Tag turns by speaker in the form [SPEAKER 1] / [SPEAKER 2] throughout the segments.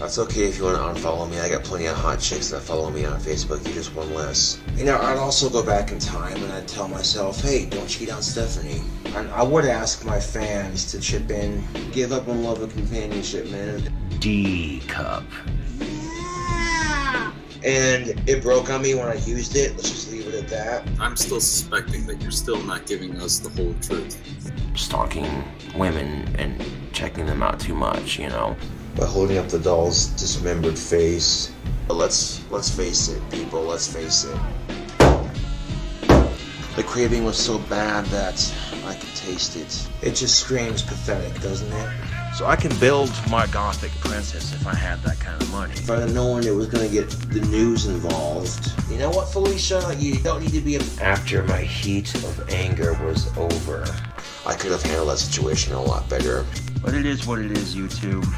[SPEAKER 1] That's okay if you want to unfollow me. I got plenty of hot chicks that follow me on Facebook. You just one less. You know, I'd also go back in time and I'd tell myself, hey, don't cheat on Stephanie. And I would ask my fans to chip in, give up on love of companionship, man.
[SPEAKER 2] D-cup.
[SPEAKER 1] Yeah. And it broke on me when I used it. Let's just leave it at that.
[SPEAKER 3] I'm still suspecting that you're still not giving us the whole truth.
[SPEAKER 2] Stalking women and checking them out too much, you know.
[SPEAKER 1] By holding up the doll's dismembered face. But let's face it, people, let's face it. The craving was so bad that I could taste it. It just screams pathetic, doesn't it?
[SPEAKER 2] So I can build my gothic princess if I had that kind of money.
[SPEAKER 1] If I'd have known it was going to get the news involved. You know what, Felicia? You don't need to be
[SPEAKER 2] After my heat of anger was over.
[SPEAKER 1] I could have handled that situation a lot better.
[SPEAKER 2] But it is what it is, YouTube.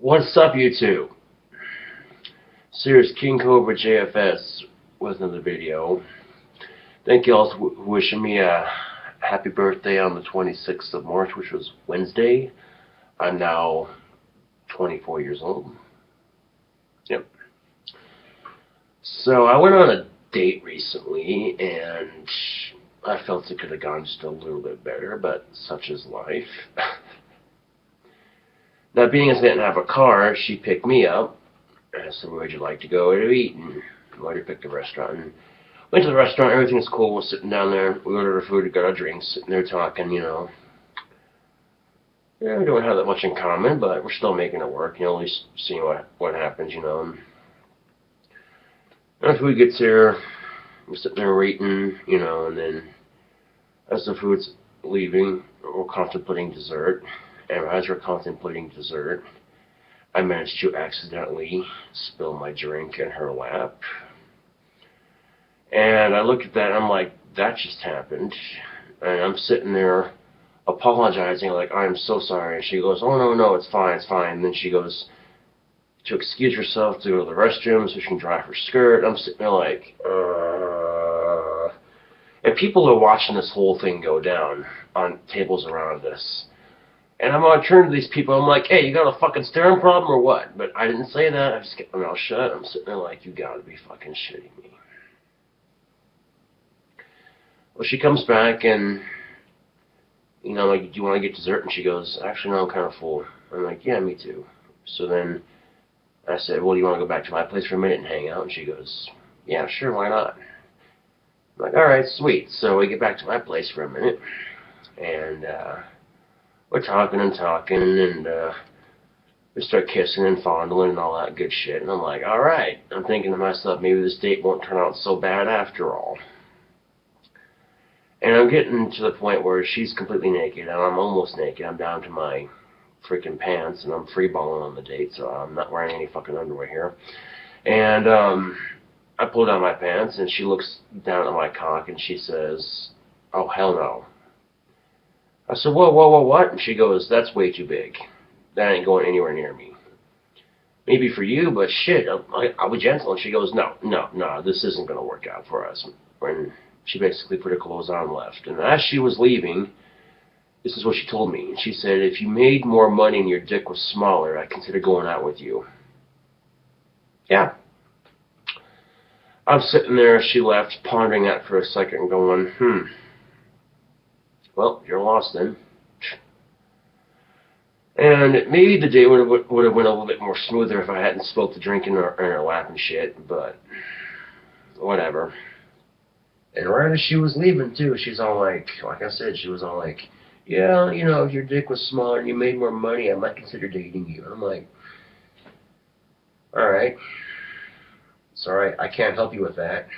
[SPEAKER 2] What's up, YouTube? Serious KingCobraJFS with another video. Thank you all for wishing me a happy birthday on the 26th of March, which was Wednesday. I'm now 24 years old. Yep. So I went on a date recently, and I felt it could have gone just a little bit better, but such is life. Now, being as I didn't have a car, she picked me up. I said, where would you like to go to eat? And we already picked a restaurant. And went to the restaurant, everything was cool. We're sitting down there. We ordered our food, we got our drinks, sitting there talking, you know. Yeah, we don't have that much in common, but we're still making it work, you know, at least seeing what happens, you know. And our food gets here, we're sitting there eating, you know, and then as the food's leaving, we're contemplating dessert. And as we're contemplating dessert, I managed to accidentally spill my drink in her lap. And I look at that and I'm like, that just happened. And I'm sitting there apologizing, like, I'm so sorry. And she goes, oh, no, it's fine, it's fine. And then she goes to excuse herself to go to the restroom so she can dry her skirt. I'm sitting there like, And people are watching this whole thing go down on tables around us. And I'm going to turn to these people, I'm like, hey, you got a fucking staring problem or what? But I didn't say that, I just kept my mouth shut. I'm sitting there like, you gotta be fucking shitting me. Well, she comes back and, you know, like, do you want to get dessert? And she goes, actually, no, I'm kind of full. I'm like, yeah, me too. So then I said, well, do you want to go back to my place for a minute and hang out? And she goes, yeah, sure, why not? I'm like, all right, sweet. So we get back to my place for a minute, and we're talking and we start kissing and fondling and all that good shit. And I'm like, all right. I'm thinking to myself, maybe this date won't turn out so bad after all. And I'm getting to the point where she's completely naked, and I'm almost naked. I'm down to my freaking pants, and I'm free-balling on the date, so I'm not wearing any fucking underwear here. And I pull down my pants, and she looks down at my cock, and she says, oh, hell no. I said, whoa, what? And she goes, that's way too big. That ain't going anywhere near me. Maybe for you, but shit, I'll be gentle. And she goes, no, this isn't going to work out for us. And she basically put her clothes on and left. And as she was leaving, this is what she told me. She said, if you made more money and your dick was smaller, I'd consider going out with you. Yeah. I'm sitting there, she left, pondering that for a second, going, well, you're lost then. And maybe the day would have went a little bit more smoother if I hadn't spilled the drink in her lap and shit, but whatever. And right as she was leaving, too, she's all like I said, she was all like, yeah, you know, if your dick was smaller and you made more money, I might consider dating you. And I'm like, all right. It's all right. I can't help you with that.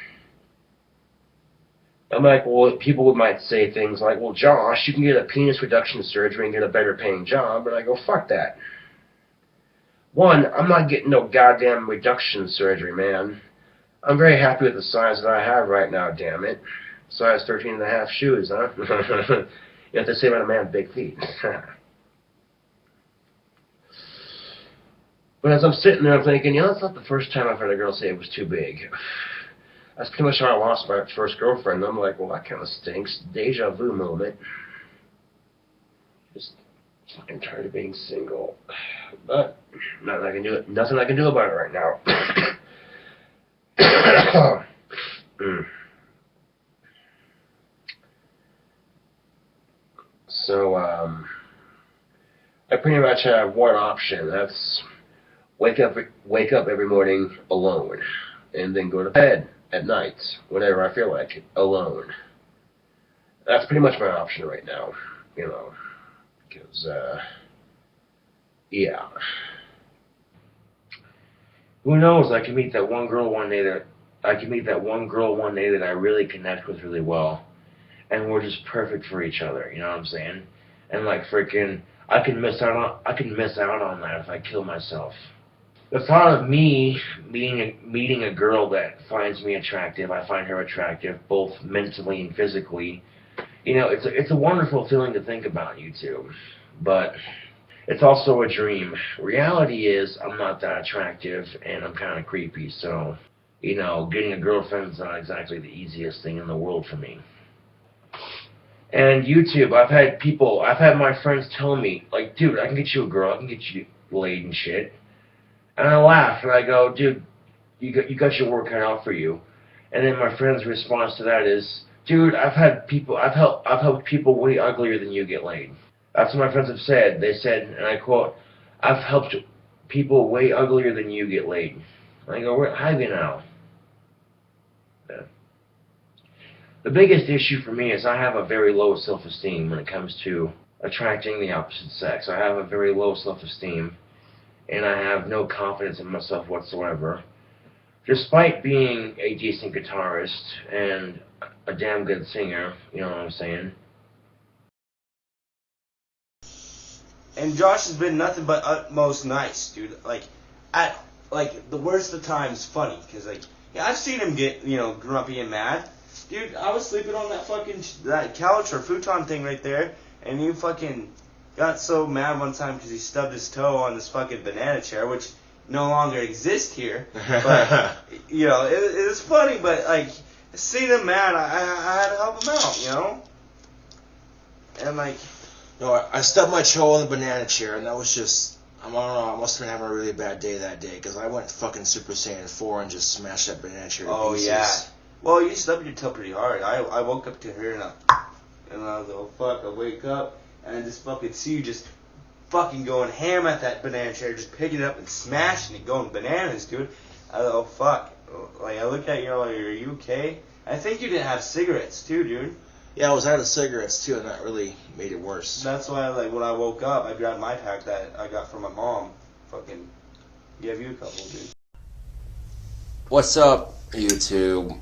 [SPEAKER 2] I'm like, well, people might say things like, well, Josh, you can get a penis reduction surgery and get a better paying job. And I go, fuck that. One, I'm not getting no goddamn reduction surgery, man. I'm very happy with the size that I have right now, damn it. Size 13.5 shoes, huh? You have to say about a man with big feet. But as I'm sitting there, I'm thinking, that's not the first time I've heard a girl say it was too big. That's pretty much how I lost my first girlfriend. I'm like, well, that kind of stinks. Deja vu moment. Just fucking tired of being single. But nothing I can do. Nothing I can do about it right now. So, I pretty much have one option. That's wake up every morning alone, and then go to bed at night whenever I feel like it, alone. That's pretty much my option right now, because yeah. Who knows? I can meet that one girl one day that I really connect with really well, and we're just perfect for each other. You know what I'm saying? And like freaking, I can miss out on that if I kill myself. The thought of me meeting a girl that finds me attractive, I find her attractive, both mentally and physically. It's a wonderful feeling to think about, YouTube. But it's also a dream. Reality is I'm not that attractive and I'm kind of creepy, so, getting a girlfriend's not exactly the easiest thing in the world for me. And YouTube, I've had my friends tell me, like, dude, I can get you a girl, I can get you laid and shit. And I laugh and I go, dude, you got your work cut out for you. And then my friend's response to that is, dude, I've helped people way uglier than you get laid. That's what my friends have said. They said, and I quote, I've helped people way uglier than you get laid. And I go, where have you now? Yeah. The biggest issue for me is I have a very low self-esteem when it comes to attracting the opposite sex. I have a very low self-esteem, and I have no confidence in myself whatsoever. Despite being a decent guitarist and a damn good singer, you know what I'm saying?
[SPEAKER 1] And Josh has been nothing but utmost nice, dude. At the worst of times, funny, because I've seen him get grumpy and mad. Dude, I was sleeping on that couch or futon thing right there, and you fucking got so mad one time because he stubbed his toe on this fucking banana chair, which no longer exists here. But it was funny. But seeing him mad, I had to help him out, And no, I stubbed my toe on the banana chair, and that was just, I don't know, I must have been having a really bad day that day, because I went fucking Super Saiyan 4 and just smashed that banana chair to pieces. Yeah. Well, you stubbed your toe pretty hard. I woke up to her, and I was like, oh, fuck, I wake up, and I just fucking see you just fucking going ham at that banana chair, just picking it up and smashing it, going bananas, dude. I was like, oh, fuck. I looked at you, are you okay? I think you didn't have cigarettes, too, dude. Yeah, I was out of cigarettes, too, and that really made it worse. That's why, when I woke up, I grabbed my pack that I got from my mom. Fucking gave you a couple, dude. What's up, YouTube?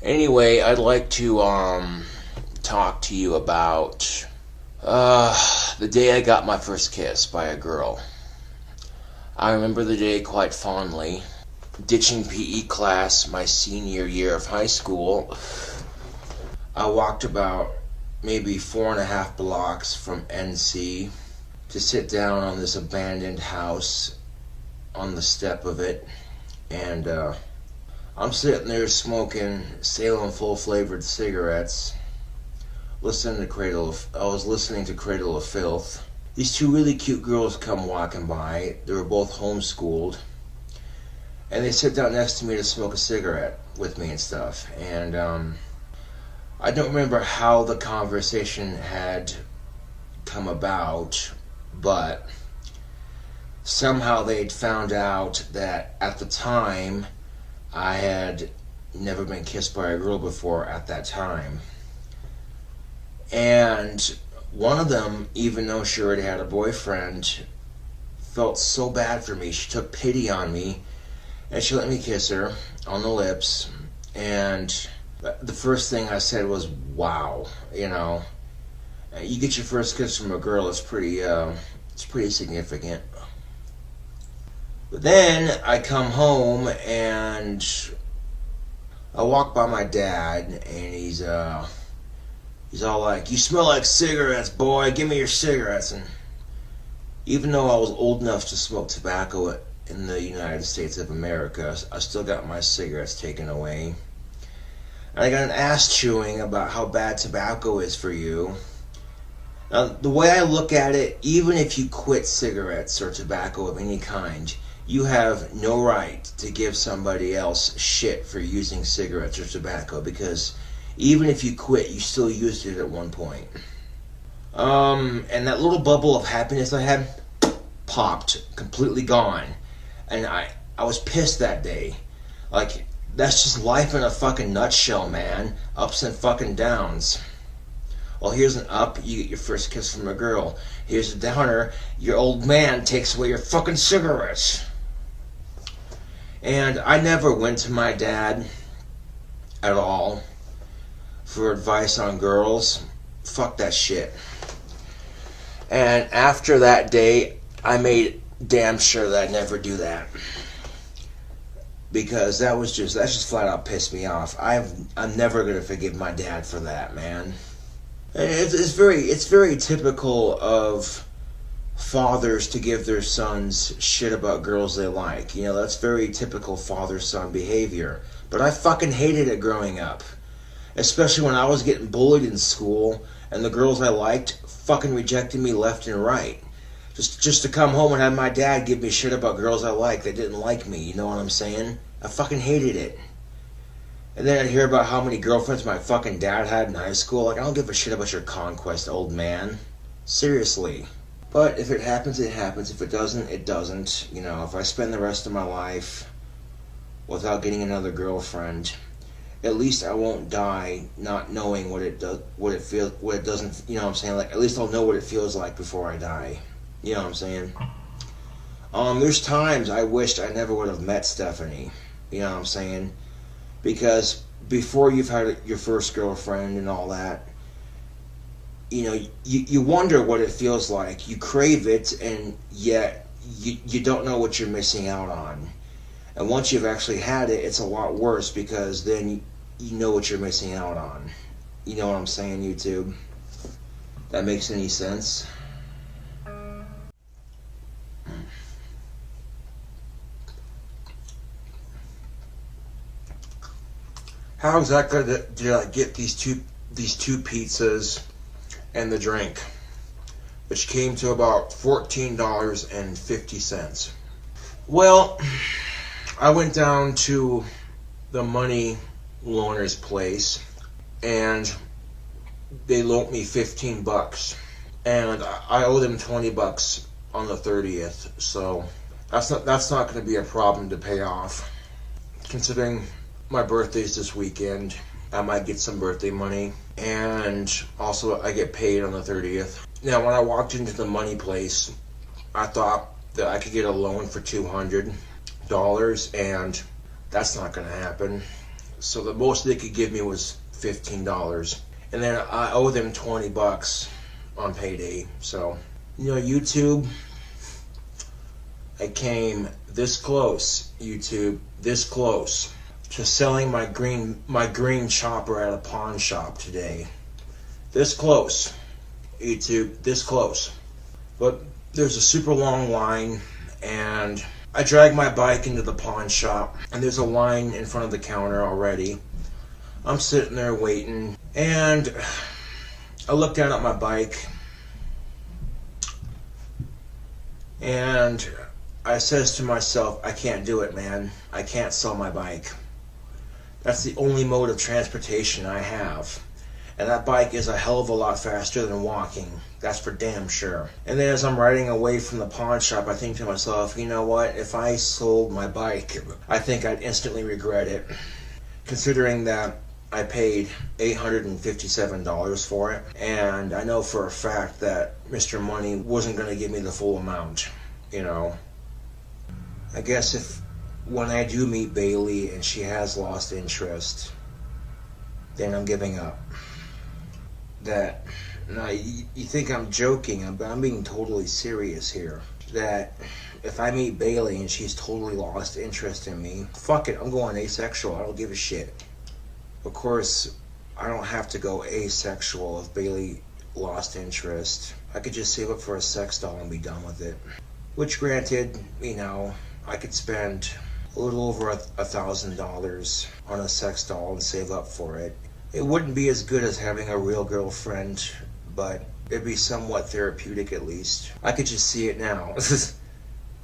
[SPEAKER 1] Anyway, I'd like to, talk to you about, the day I got my first kiss by a girl. I remember the day quite fondly. Ditching PE class my senior year of high school, I walked about maybe 4.5 blocks from NC to sit down on this abandoned house on the step of it, and I'm sitting there smoking Salem full-flavored cigarettes, I was listening to Cradle of Filth. These two really cute girls come walking by. They were both homeschooled. And they sit down next to me to smoke a cigarette with me and stuff. And I don't remember how the conversation had come about, but somehow they'd found out that at the time I had never been kissed by a girl before at that time. And one of them, even though she already had a boyfriend, felt so bad for me. She took pity on me, and she let me kiss her on the lips. And the first thing I said was, wow, you know. You get your first kiss from a girl, it's pretty significant. But then I come home and I walk by my dad, and he's all like, "You smell like cigarettes, boy. Give me your cigarettes." And even though I was old enough to smoke tobacco in the United States of America, I still got my cigarettes taken away. And I got an ass chewing about how bad tobacco is for you. Now, the way I look at it, even if you quit cigarettes or tobacco of any kind, you have no right to give somebody else shit for using cigarettes or tobacco, because even if you quit, you still used it at one point. And that little bubble of happiness I had popped, completely gone. And I was pissed that day. Like, that's just life in a fucking nutshell, man. Ups and fucking downs. Well, here's an up, you get your first kiss from a girl. Here's a downer, your old man takes away your fucking cigarettes. And I never went to my dad at all for advice on girls. Fuck that shit. And after that day, I made damn sure that I'd never do that. Because that just flat out pissed me off. I'm never gonna forgive my dad for that, man. And it's very typical of fathers to give their sons shit about girls they like. You know, that's very typical father-son behavior. But I fucking hated it growing up. Especially when I was getting bullied in school and the girls I liked fucking rejected me left and right. Just to come home and have my dad give me shit about girls I liked that didn't like me, you know what I'm saying? I fucking hated it. And then I'd hear about how many girlfriends my fucking dad had in high school. Like, I don't give a shit about your conquest, old man. Seriously. But if it happens, it happens. If it doesn't, it doesn't. You know, if I spend the rest of my life without getting another girlfriend, at least I won't die not knowing what it doesn't, you know what I'm saying? Like, at least I'll know what it feels like before I die. You know what I'm saying? There's times I wished I never would have met Stephanie. You know what I'm saying? Because before you've had your first girlfriend and all that, you know, you wonder what it feels like. You crave it, and yet you don't know what you're missing out on. And once you've actually had it, it's a lot worse, because then you know what you're missing out on. You know what I'm saying, YouTube? That makes any sense? How exactly did I get these two pizzas and the drink, which came to about $14.50? Well, I went down to the money loaner's place, and they loaned me $15, and I owe them $20 on the 30th. So that's not going to be a problem to pay off, considering my birthday's this weekend. I might get some birthday money, and also I get paid on the 30th. Now, when I walked into the money place, I thought that I could get a loan for $200, and that's not going to happen. So the most they could give me was $15, and then I owe them $20 on payday. So, you know, YouTube, I came this close, YouTube, this close to selling my green chopper at a pawn shop today. This close, YouTube, this close. But there's a super long line, and I drag my bike into the pawn shop, and there's a line in front of the counter already. I'm sitting there waiting, and I look down at my bike, and I says to myself, I can't do it, man. I can't sell my bike. That's the only mode of transportation I have. And that bike is a hell of a lot faster than walking. That's for damn sure. And then as I'm riding away from the pawn shop, I think to myself, you know what? If I sold my bike, I think I'd instantly regret it. Considering that I paid $857 for it. And I know for a fact that Mr. Money wasn't going to give me the full amount. you know. I guess if when I do meet Bailey and she has lost interest, then I'm giving up. That, no, you think I'm joking, but I'm being totally serious here. That if I meet Bailey and she's totally lost interest in me, fuck it, I'm going asexual. I don't give a shit. Of course, I don't have to go asexual if Bailey lost interest. I could just save up for a sex doll and be done with it. Which, granted, you know, I could spend a little over $1,000 on a sex doll and save up for it. It wouldn't be as good as having a real girlfriend, but it'd be somewhat therapeutic at least. I could just see it now.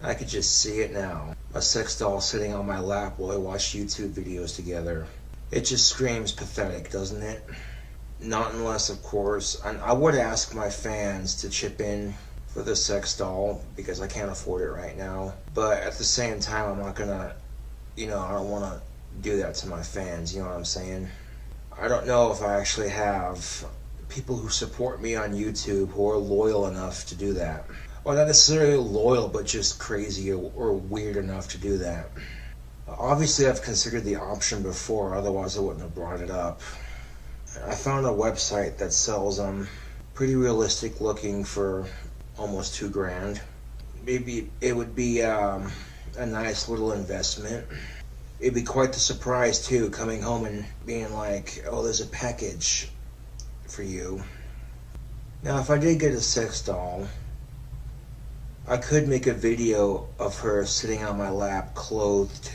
[SPEAKER 1] I could just see it now. A sex doll sitting on my lap while I watch YouTube videos together. It just screams pathetic, doesn't it? Not unless, of course, I would ask my fans to chip in for the sex doll because I can't afford it right now. But at the same time, I'm not gonna, you know, I don't want to do that to my fans, you know what I'm saying? I don't know if I actually have people who support me on YouTube who are loyal enough to do that. Well, not necessarily loyal, but just crazy or weird enough to do that. Obviously, I've considered the option before, otherwise I wouldn't have brought it up. I found a website that sells them pretty realistic looking for almost $2,000. Maybe it would be a nice little investment. It'd be quite the surprise too, coming home and being like, oh, there's a package for you. Now, if I did get a sex doll, I could make a video of her sitting on my lap clothed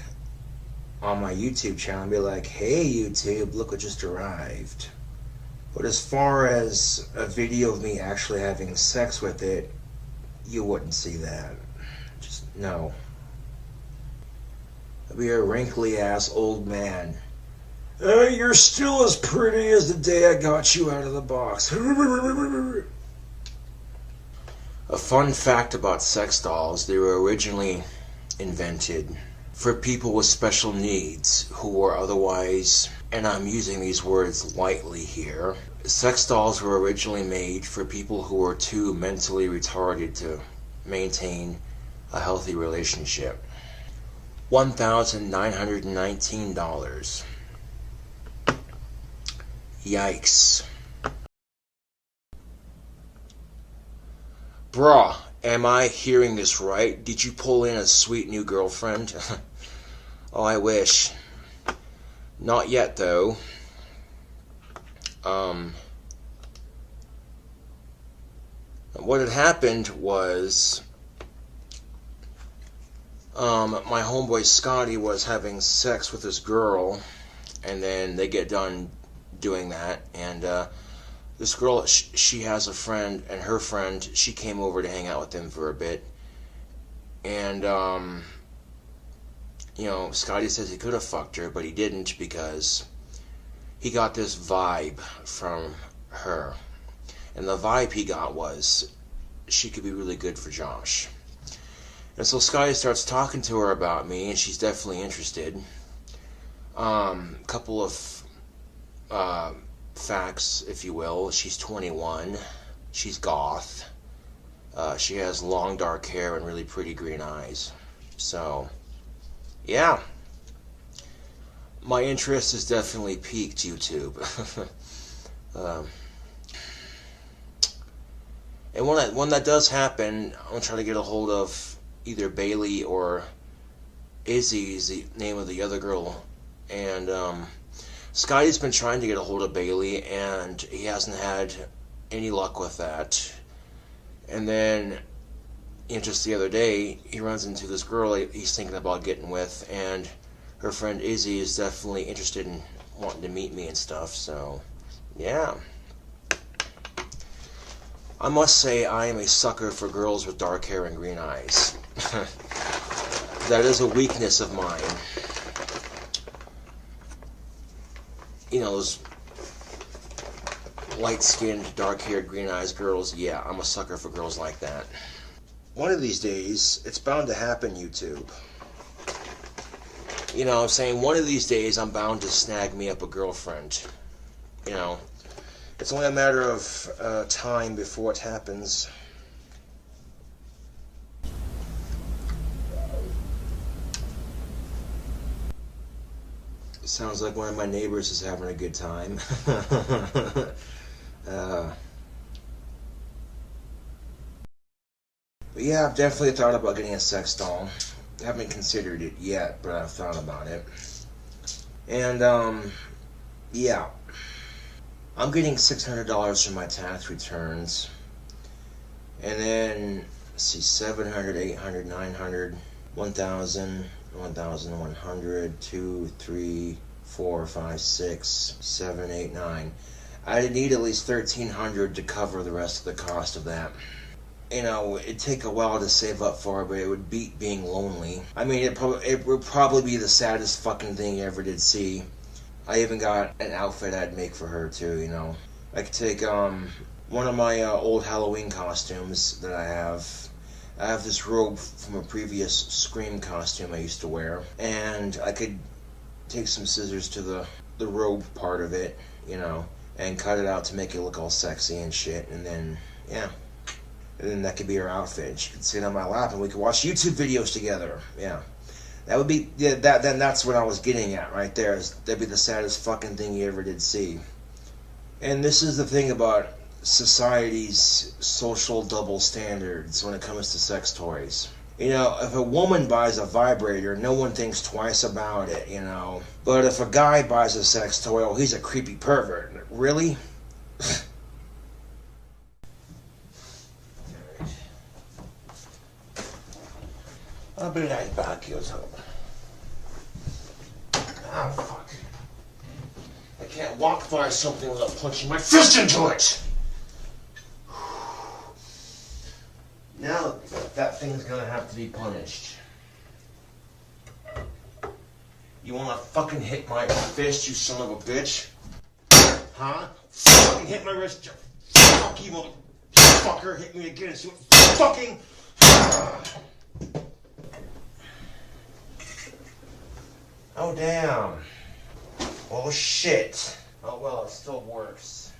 [SPEAKER 1] on my YouTube channel and be like, hey YouTube, look what just arrived. But as far as a video of me actually having sex with it, you wouldn't see that. Just no. I'd be a wrinkly ass old man. You're still as pretty as the day I got you out of the box. A fun fact about sex dolls, they were originally invented for people with special needs who were otherwise, and I'm using these words lightly here, sex dolls were originally made for people who were too mentally retarded to maintain a healthy relationship. $1,919. Yikes. Bruh, am I hearing this right? Did you pull in a sweet new girlfriend? Oh, I wish. Not yet, though. What had happened was, my homeboy Scotty was having sex with this girl, and then they get done doing that, and this girl, she has a friend, and her friend, she came over to hang out with them for a bit, and you know, Scotty says he could have fucked her, but he didn't because he got this vibe from her, and the vibe he got was she could be really good for Josh. And so Scotty starts talking to her about me, and she's definitely interested. Couple of facts, if you will. She's 21. She's goth. She has long dark hair and really pretty green eyes. So, yeah. My interest has definitely piqued YouTube. And when that does happen, I'm going to try to get a hold of either Bailey or Izzy is the name of the other girl. And Scotty's been trying to get a hold of Bailey, and he hasn't had any luck with that. And then, you know, just the other day, he runs into this girl he's thinking about getting with, and her friend Izzy is definitely interested in wanting to meet me and stuff, so, yeah. I must say I am a sucker for girls with dark hair and green eyes. That is a weakness of mine. You know, those light-skinned, dark-haired, green-eyed girls, yeah, I'm a sucker for girls like that. One of these days, it's bound to happen, YouTube. You know, I'm saying one of these days I'm bound to snag me up a girlfriend. You know, it's only a matter of time before it happens. Sounds like one of my neighbors is having a good time. But yeah, I've definitely thought about getting a sex doll. I haven't considered it yet, but I've thought about it. And, yeah. I'm getting $600 from my tax returns. And then, let's see, 700, 800, 900, 1,000, 1,100, 2, 3, 4, 5, 6, 7, 8, 9. I need at least 1,300 to cover the rest of the cost of that. You know, it'd take a while to save up for it, but it would beat being lonely. I mean, it would probably be the saddest fucking thing you ever did see. I even got an outfit I'd make for her too, you know. I could take one of my old Halloween costumes that I have. I have this robe from a previous Scream costume I used to wear, and I could take some scissors to the robe part of it, you know, and cut it out to make it look all sexy and shit, and then, yeah. And then that could be her outfit. She could sit on my lap and we could watch YouTube videos together. Yeah. That would be, yeah, then that's what I was getting at right there. That'd be the saddest fucking thing you ever did see. And this is the thing about society's social double standards when it comes to sex toys. You know, if a woman buys a vibrator, no one thinks twice about it, you know. But if a guy buys a sex toy, oh, he's a creepy pervert. Really? I'll be right back, you two. Ah, fuck. I can't walk by something without punching my fist into it! Now, that thing's gonna have to be punished. You wanna fucking hit my fist, you son of a bitch? Huh? Fucking hit my wrist. Fuck you, motherfucker. Hit me again and see what fucking... Oh, damn. Oh, shit. Oh, well, it still works.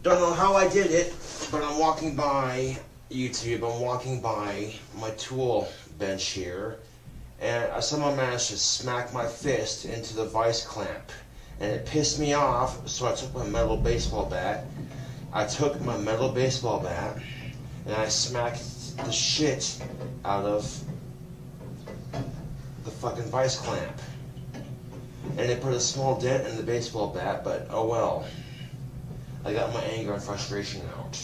[SPEAKER 1] Don't know how I did it, but I'm walking by YouTube. I'm walking by my tool bench here, and I somehow managed to smack my fist into the vice clamp. And it pissed me off, so I took my metal baseball bat. And I smacked the shit out of the fucking vice clamp. And it put a small dent in the baseball bat, but oh well. I got my anger and frustration out.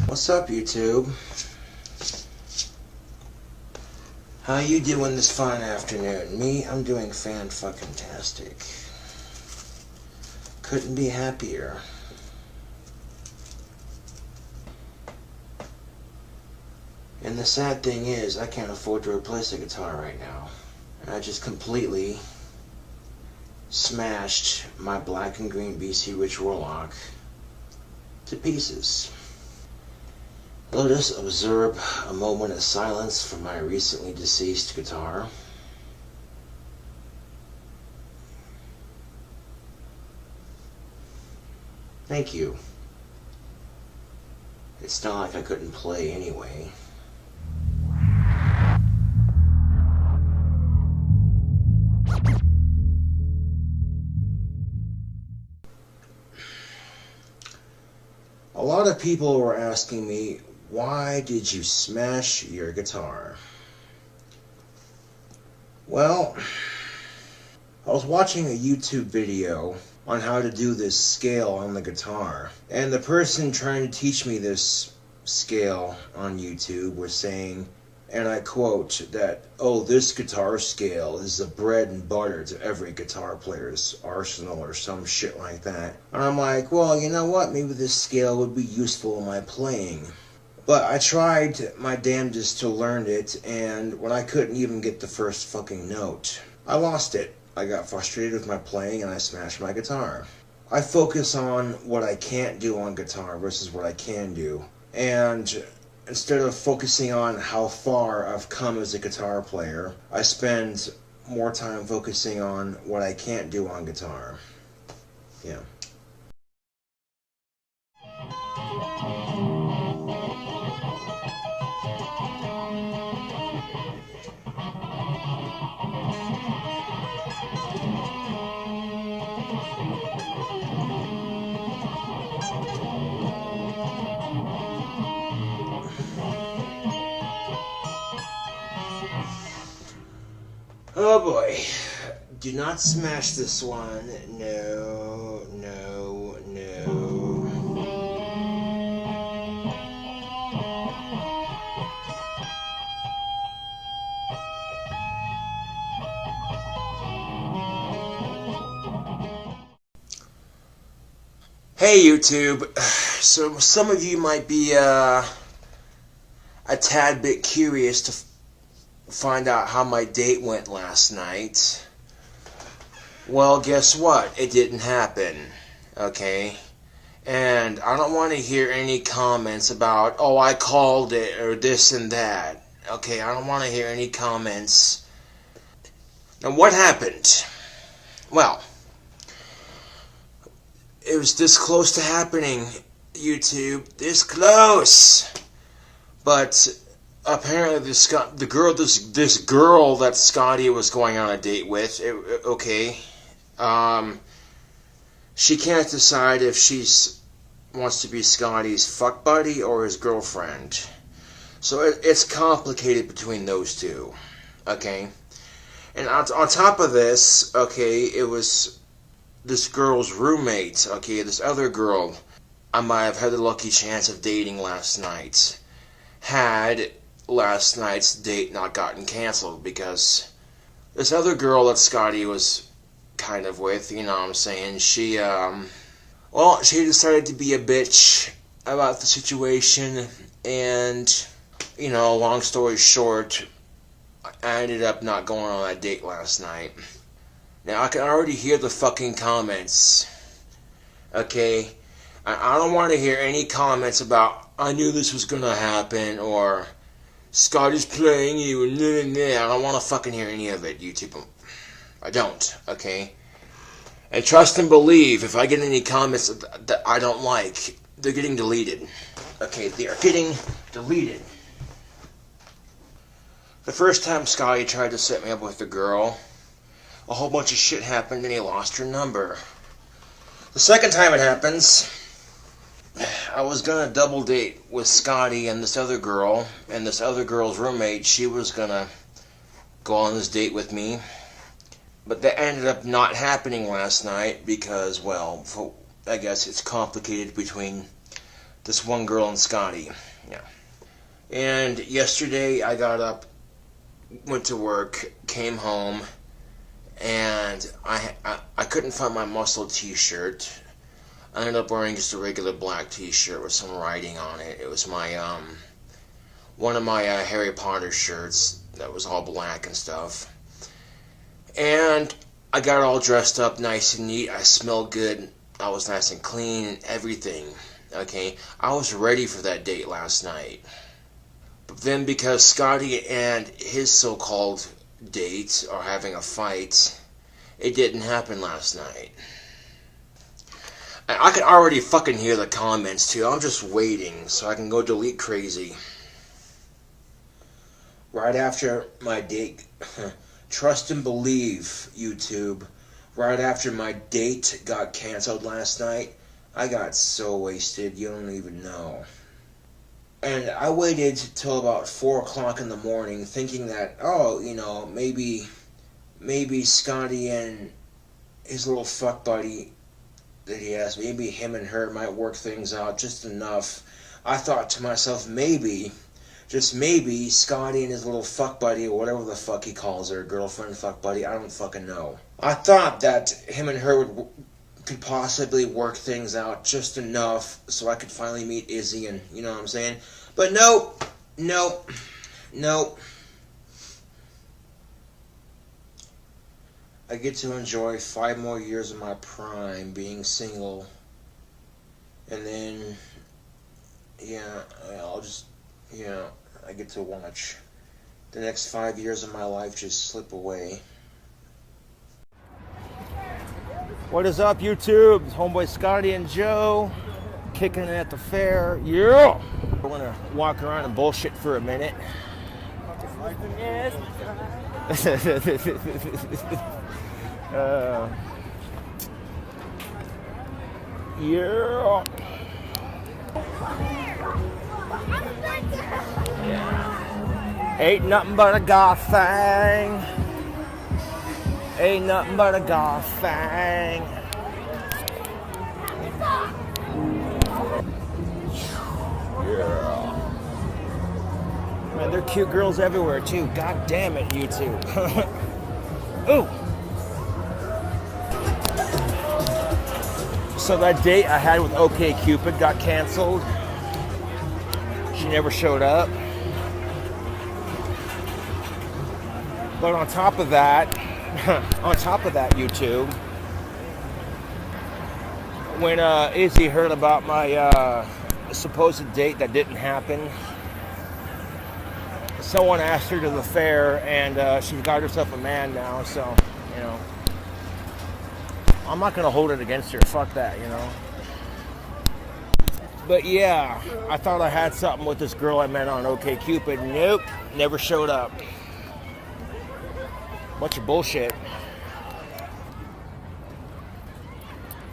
[SPEAKER 1] What's up, YouTube? How you doing this fine afternoon? Me, I'm doing fan-fucking-tastic. Couldn't be happier. And the sad thing is, I can't afford to replace the guitar right now. I just completely smashed my black and green BC Rich Warlock to pieces. Let us observe a moment of silence for my recently deceased guitar. Thank you. It's not like I couldn't play anyway. lot of people were asking me, why did you smash your guitar? Well, I was watching a YouTube video on how to do this scale on the guitar, and the person trying to teach me this scale on YouTube was saying, and I quote, that, oh, this guitar scale is the bread and butter to every guitar player's arsenal or some shit like that. And I'm like, well, you know what, maybe this scale would be useful in my playing. But I tried my damnedest to learn it, and when I couldn't even get the first fucking note, I lost it. I got frustrated with my playing and I smashed my guitar. I focus on what I can't do on guitar versus what I can do. And instead of focusing on how far I've come as a guitar player, I spend more time focusing on what I can't do on guitar. Yeah. Oh boy. Do not smash this one. No, no, no. Hey YouTube. So some of you might be a tad bit curious to find out how my date went last night. Well, guess what? It didn't happen. Okay? And I don't want to hear any comments about, oh, I called it, or this and that. Okay, I don't want to hear any comments. Now, what happened? Well, it was this close to happening, YouTube. This close! But apparently this girl that Scotty was going on a date with, she can't decide if she wants to be Scotty's fuck buddy or his girlfriend. So it's complicated between those two, okay? And on top of this, okay, it was this girl's roommate, okay, this other girl I might have had the lucky chance of dating last night, had last night's date not gotten canceled, because this other girl that Scotty was kind of with, you know what I'm saying, she decided to be a bitch about the situation, and, you know, long story short, I ended up not going on that date last night. Now, I can already hear the fucking comments, okay? I don't want to hear any comments about, I knew this was gonna happen, or Scotty's playing you, and I don't want to fucking hear any of it, YouTube. I don't, okay? And trust and believe, if I get any comments that I don't like, they're getting deleted. Okay, they are getting deleted. The first time Scotty tried to set me up with a girl, a whole bunch of shit happened and he lost her number. The second time it happens, I was gonna double date with Scotty and this other girl, and this other girl's roommate, she was gonna go on this date with me. But that ended up not happening last night because, well, I guess it's complicated between this one girl and Scotty. Yeah. And yesterday I got up, went to work, came home, and I couldn't find my muscle t-shirt. I ended up wearing just a regular black t-shirt with some writing on it. It was my, one of my Harry Potter shirts that was all black and stuff. And I got all dressed up nice and neat. I smelled good. I was nice and clean and everything. Okay? I was ready for that date last night. But then because Scotty and his so-called date are having a fight, it didn't happen last night. I can already fucking hear the comments too. I'm just waiting so I can go delete crazy. Right after my date, trust and believe, YouTube, right after my date got canceled last night, I got so wasted, you don't even know. And I waited till about 4 o'clock in the morning thinking that, oh, you know, maybe Scotty and his little fuck buddy that he has, maybe him and her might work things out just enough. I thought to myself, maybe, just maybe, Scotty and his little fuck buddy, or whatever the fuck he calls her, girlfriend, fuck buddy, I don't fucking know. I thought that him and her could possibly work things out just enough so I could finally meet Izzy and, you know what I'm saying? But nope. I get to enjoy 5 more years of my prime being single. And then, I get to watch the next 5 years of my life just slip away. What is up, YouTube? It's homeboy Scotty and Joe, kicking it at the fair. Yeah! We're gonna walk around and bullshit for a minute. Yeah! Ain't nothing but a goth thing. Ain't nothing but a goth thing. Yeah. Man, there are cute girls everywhere too. God damn it, you two. Ooh. So that date I had with OkCupid got canceled. She never showed up. But on top of that, YouTube, when Izzy heard about my supposed date that didn't happen, someone asked her to the fair, and she's got herself a man now, so, you know, I'm not going to hold it against her. Fuck that, you know. But yeah, I thought I had something with this girl I met on OkCupid. Nope, never showed up. Bunch of bullshit.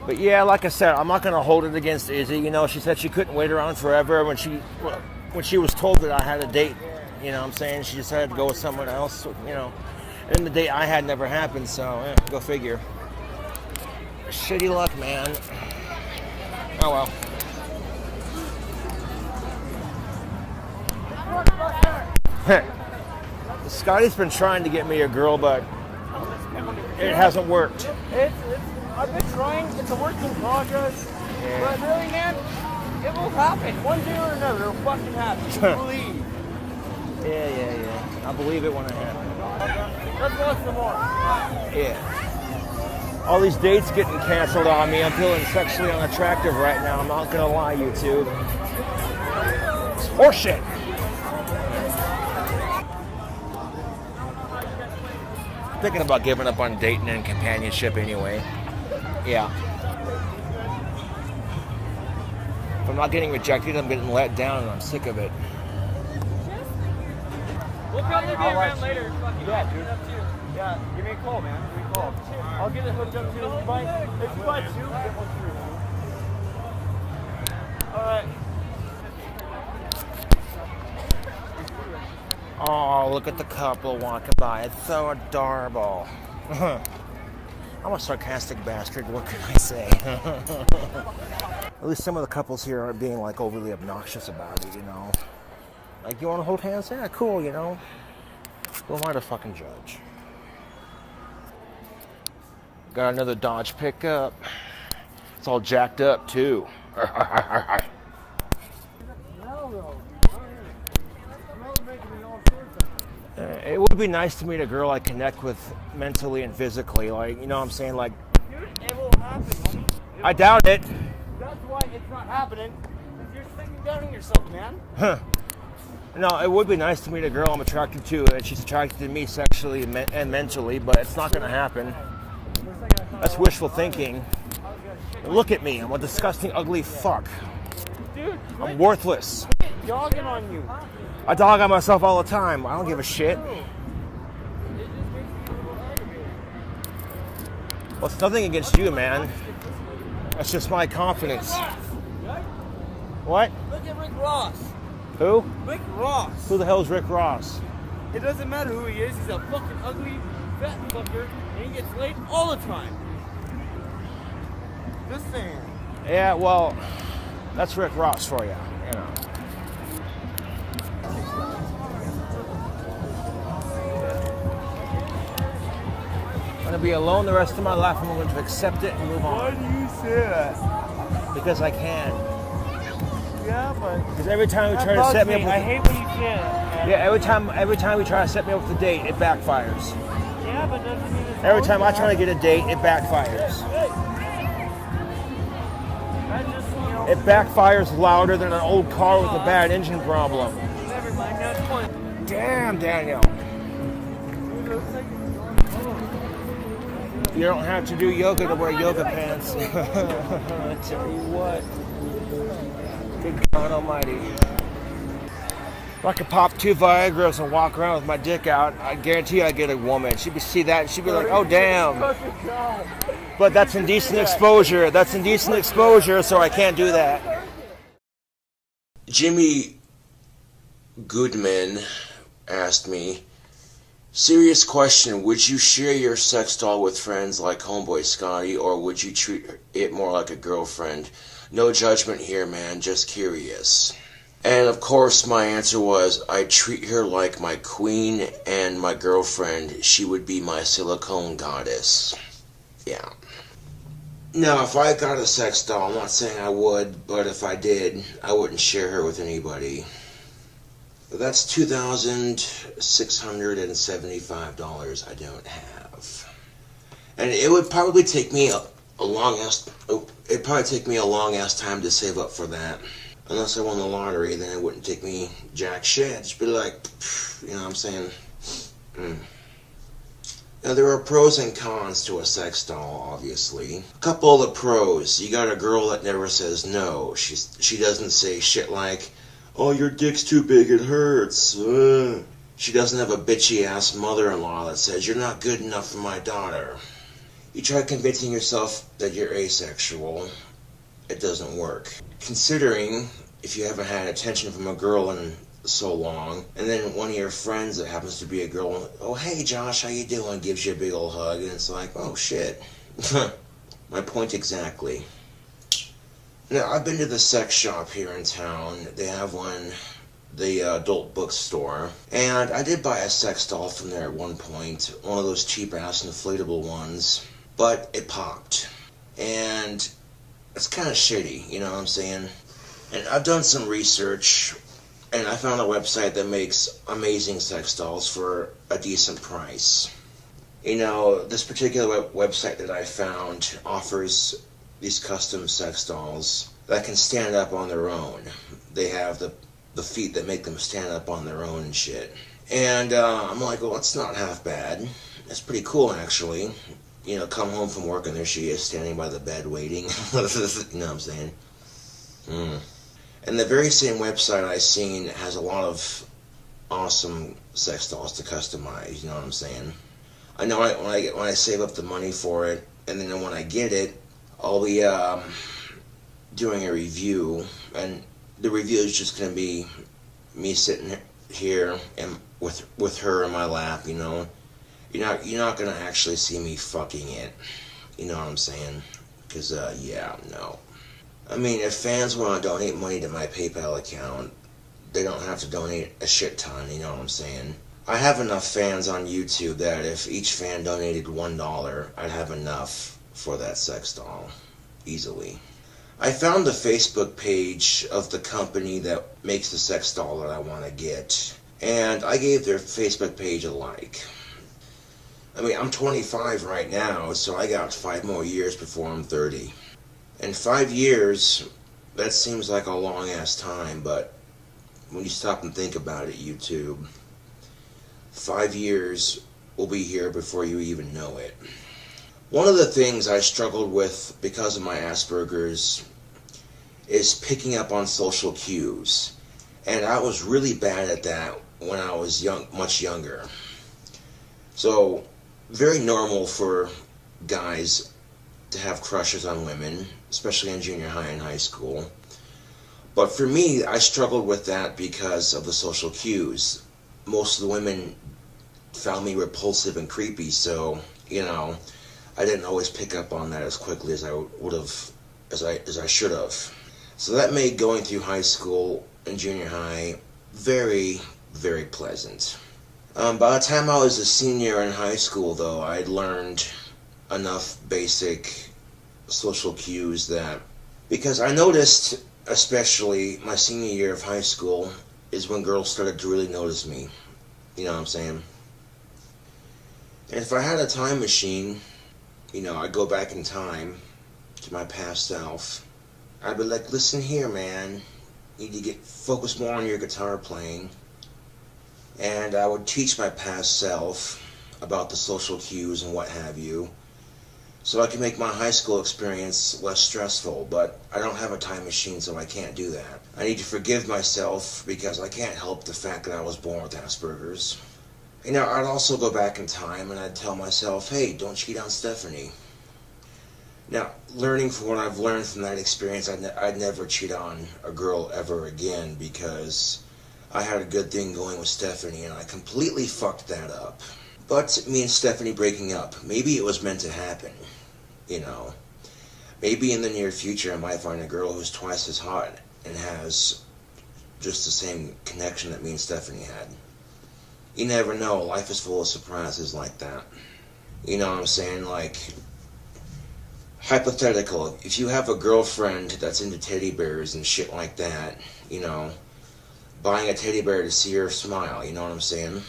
[SPEAKER 1] But yeah, like I said, I'm not going to hold it against Izzy. You know, she said she couldn't wait around forever when she was told that I had a date. You know what I'm saying? She decided to go with someone else, you know. And the date I had never happened, so go figure. Shitty luck, man. Oh well. Scotty's been trying to get me a girl, but it hasn't worked.
[SPEAKER 4] I've been trying. It's a work in progress. Yeah. But really, man, it will happen. One day or another, it'll fucking happen. Believe.
[SPEAKER 1] Yeah. I believe it when it happens.
[SPEAKER 4] Let's go some more.
[SPEAKER 1] Yeah. All these dates getting canceled on me. I'm feeling sexually unattractive right now. I'm not gonna lie, YouTube. It's horseshit. Thinking about giving up on dating and companionship anyway. Yeah. If I'm not getting rejected, I'm getting let down, and I'm sick of it.
[SPEAKER 4] We'll probably be around later. Yeah, dude. Yeah, give me a call, man. Give me a call. I'll get it hooked up too. If you buy 2, get 1 free. All right.
[SPEAKER 1] Oh, look at the couple walking by. It's so adorable. I'm a sarcastic bastard. What can I say? At least some of the couples here aren't being like overly obnoxious about it, you know. Like, you want to hold hands? Yeah, cool, you know. Who am I to fucking judge? Got another Dodge pickup. It's all jacked up too. It would be nice to meet a girl I connect with mentally and physically, like, you know what I'm saying, like...
[SPEAKER 4] Dude, it will happen.
[SPEAKER 1] I doubt it.
[SPEAKER 4] That's why it's not happening, because you're thinking down on yourself, man.
[SPEAKER 1] Huh. No, it would be nice to meet a girl I'm attracted to, and she's attracted to me sexually and mentally, but it's not going to happen. That's wishful thinking. Look at me, I'm a disgusting, ugly fuck.
[SPEAKER 4] Dude,
[SPEAKER 1] I'm worthless.
[SPEAKER 4] quit dogging on you.
[SPEAKER 1] I dog on myself all the time. I don't give a shit. Well, it's nothing against you, man. That's just my confidence. What?
[SPEAKER 4] Look at Rick Ross.
[SPEAKER 1] Who?
[SPEAKER 4] Rick Ross.
[SPEAKER 1] Who the hell is Rick Ross?
[SPEAKER 4] It doesn't matter who he is. He's a fucking ugly, fat fucker, and he gets laid all the time. Just saying.
[SPEAKER 1] Yeah, well, that's Rick Ross for you, you know. I'm going to be alone the rest of my life. I'm going to accept it and move on.
[SPEAKER 4] Why do you say that?
[SPEAKER 1] Because I can.
[SPEAKER 4] Yeah, but
[SPEAKER 1] Because every time we
[SPEAKER 4] that
[SPEAKER 1] try to
[SPEAKER 4] bugs
[SPEAKER 1] set me up
[SPEAKER 4] me.
[SPEAKER 1] with...
[SPEAKER 4] I hate when you say that.
[SPEAKER 1] Yeah, every time we try to set me up with a date, it backfires.
[SPEAKER 4] Yeah, but doesn't mean it's
[SPEAKER 1] Every time I try to get a date, it backfires.
[SPEAKER 4] That just, you know,
[SPEAKER 1] It backfires louder than an old car with a bad engine problem.
[SPEAKER 4] never mind. Now it's fun.
[SPEAKER 1] Damn, Daniel. You don't have to do yoga to wear yoga pants. I tell you what. Good God Almighty. If I could pop 2 Viagras and walk around with my dick out, I guarantee I'd get a woman. She'd see that and she'd be like, oh, damn. But that's indecent exposure. That's indecent exposure, so I can't do that. Jimmy Goodman asked me, serious question, would you share your sex doll with friends like Homeboy Scotty, or would you treat it more like a girlfriend? No judgment here, man, just curious. And of course my answer was, I treat her like my queen and my girlfriend. She would be my silicone goddess. Yeah. Now, if I got a sex doll, I'm not saying I would, but if I did, I wouldn't share her with anybody. That's $2,675 I don't have. And it would probably take me a long ass time to save up for that. Unless I won the lottery, then it wouldn't take me jack shit. Just be like, you know what I'm saying? Now, there are pros and cons to a sex doll, obviously. A couple of the pros. You got a girl that never says no. She doesn't say shit like, oh, your dick's too big, it hurts. She doesn't have a bitchy-ass mother-in-law that says, you're not good enough for my daughter. You try convincing yourself that you're asexual. It doesn't work. Considering if you haven't had attention from a girl in so long, and then one of your friends that happens to be a girl, oh, hey, Josh, how you doing? Gives you a big old hug, and it's like, oh, shit. My point exactly. Now, I've been to the sex shop here in town. They have one, the adult bookstore, and I did buy a sex doll from there at one point, one of those cheap-ass inflatable ones, but it popped. And it's kind of shitty, you know what I'm saying? And I've done some research, and I found a website that makes amazing sex dolls for a decent price. You know, this particular website that I found offers these custom sex dolls that can stand up on their own. They have the feet that make them stand up on their own and shit. And I'm like, well, that's not half bad. That's pretty cool, actually. You know, come home from work and there she is standing by the bed waiting. You know what I'm saying? And the very same website I seen has a lot of awesome sex dolls to customize. You know what I'm saying? I know when I save up the money for it, and then when I get it, I'll be doing a review, and the review is just gonna be me sitting here and with her in my lap. You know, you're not gonna actually see me fucking it. You know what I'm saying? Because yeah, no. I mean, if fans want to donate money to my PayPal account, they don't have to donate a shit ton, you know what I'm saying? I have enough fans on YouTube that if each fan donated $1, I'd have enough for that sex doll. Easily. I found the Facebook page of the company that makes the sex doll that I want to get, and I gave their Facebook page a like. I mean, I'm 25 right now, so I got 5 more years before I'm 30. And 5 years, that seems like a long-ass time, but when you stop and think about it, YouTube, 5 years will be here before you even know it. One of the things I struggled with because of my Asperger's is picking up on social cues. And I was really bad at that when I was much younger. So, very normal for guys to have crushes on women, especially in junior high and high school. But for me, I struggled with that because of the social cues. Most of the women found me repulsive and creepy, so, you know, I didn't always pick up on that as quickly as I would have, as I should have. So that made going through high school and junior high very, very pleasant. By the time I was a senior in high school, though, I'd learned enough basic social cues that, because I noticed, especially my senior year of high school, is when girls started to really notice me. You know what I'm saying? And if I had a time machine, you know, I'd go back in time to my past self. I'd be like, listen here, man. You need to focus more on your guitar playing. And I would teach my past self about the social cues and what have you, so I can make my high school experience less stressful. But I don't have a time machine, so I can't do that. I need to forgive myself because I can't help the fact that I was born with Asperger's. You know, I'd also go back in time and I'd tell myself, hey, don't cheat on Stephanie. Now, learning from what I've learned from that experience, I'd never cheat on a girl ever again, because I had a good thing going with Stephanie and I completely fucked that up. But me and Stephanie breaking up, maybe it was meant to happen, you know. Maybe in the near future I might find a girl who's twice as hot and has just the same connection that me and Stephanie had. You never know, life is full of surprises like that. You know what I'm saying? Like, hypothetical, if you have a girlfriend that's into teddy bears and shit like that, you know, buying a teddy bear to see her smile, you know what I'm saying?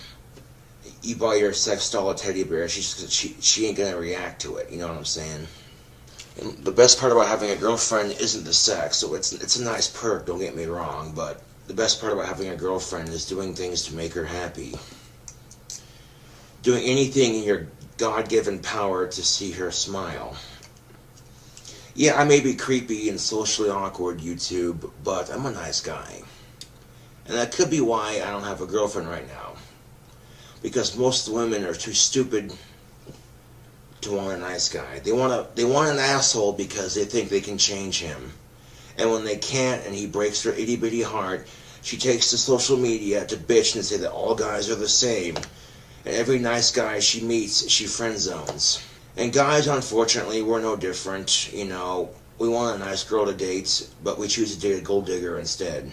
[SPEAKER 1] You buy your sex doll a teddy bear, she ain't gonna react to it, you know what I'm saying? And the best part about having a girlfriend isn't the sex, so it's a nice perk, don't get me wrong, but the best part about having a girlfriend is doing things to make her happy. Doing anything in your God-given power to see her smile. Yeah, I may be creepy and socially awkward, YouTube, but I'm a nice guy. And that could be why I don't have a girlfriend right now. Because most of the women are too stupid to want a nice guy. They want an asshole because they think they can change him. And when they can't and he breaks their itty-bitty heart, she takes to social media to bitch and say that all guys are the same. And every nice guy she meets, she friend zones. And guys, unfortunately, we're no different. You know, we want a nice girl to date, but we choose to date a gold digger instead.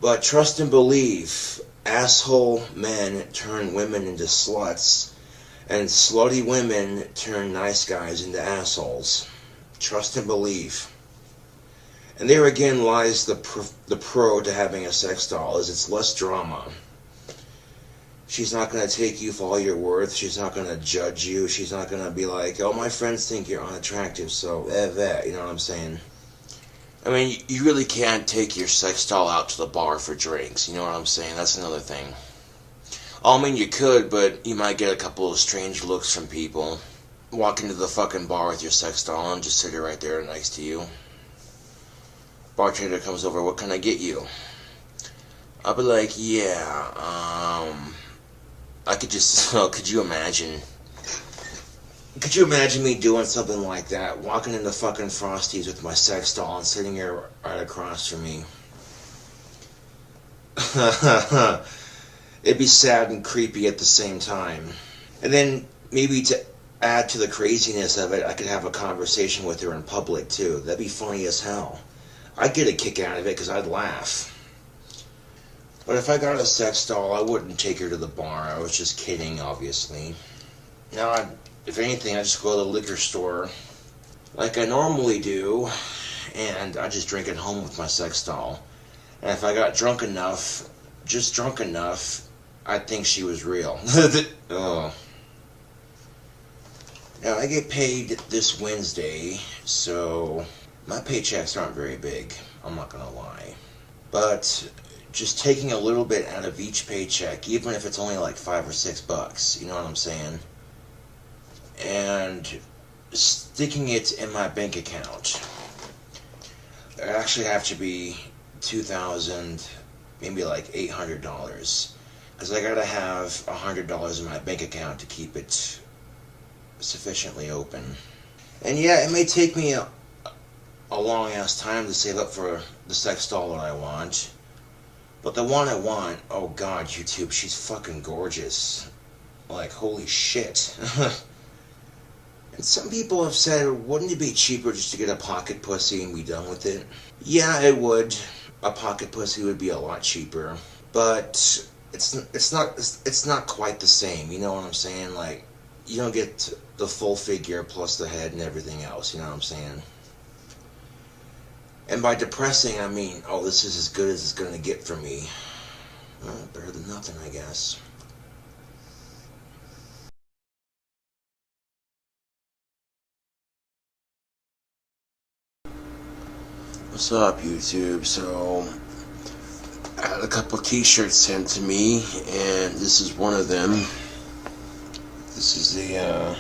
[SPEAKER 1] But trust and believe, asshole men turn women into sluts, and slutty women turn nice guys into assholes. Trust and believe. And there again lies the pro to having a sex doll, is it's less drama. She's not going to take you for all you're worth. She's not going to judge you. She's not going to be like, oh, my friends think you're unattractive, so you know what I'm saying? I mean, you really can't take your sex doll out to the bar for drinks, you know what I'm saying? That's another thing. I mean, you could, but you might get a couple of strange looks from people. Walk into the fucking bar with your sex doll and just sit her right there next to you. Bartender comes over, what can I get you? I'll be like, yeah, I could just, could you imagine? Could you imagine me doing something like that? Walking into fucking Frosties with my sex doll and sitting here right across from me. It'd be sad and creepy at the same time. And then, maybe to add to the craziness of it, I could have a conversation with her in public, too. That'd be funny as hell. I'd get a kick out of it, because I'd laugh. But if I got a sex doll, I wouldn't take her to the bar. I was just kidding, obviously. Now, if anything, I just go to the liquor store like I normally do, and I just drink at home with my sex doll. And if I got drunk enough, just drunk enough, I'd think she was real. Oh. Now, I get paid this Wednesday, so my paychecks aren't very big, I'm not gonna lie. But just taking a little bit out of each paycheck, even if it's only like $5 or $6, you know what I'm saying? And sticking it in my bank account. It actually have to be $2,000, maybe like $800, because I gotta have $100 in my bank account to keep it sufficiently open. And yeah, it may take me a long ass time to save up for the sex doll that I want. But the one I want, oh god, YouTube, she's fucking gorgeous. Like, holy shit. And some people have said, wouldn't it be cheaper just to get a pocket pussy and be done with it? Yeah, it would. A pocket pussy would be a lot cheaper. But it's not quite the same, you know what I'm saying? Like, you don't get the full figure plus the head and everything else, you know what I'm saying? And by depressing, I mean, oh, this is as good as it's gonna get for me. Well, better than nothing, I guess. What's up, YouTube? So, I had a couple t-shirts sent to me, and this is one of them. This is the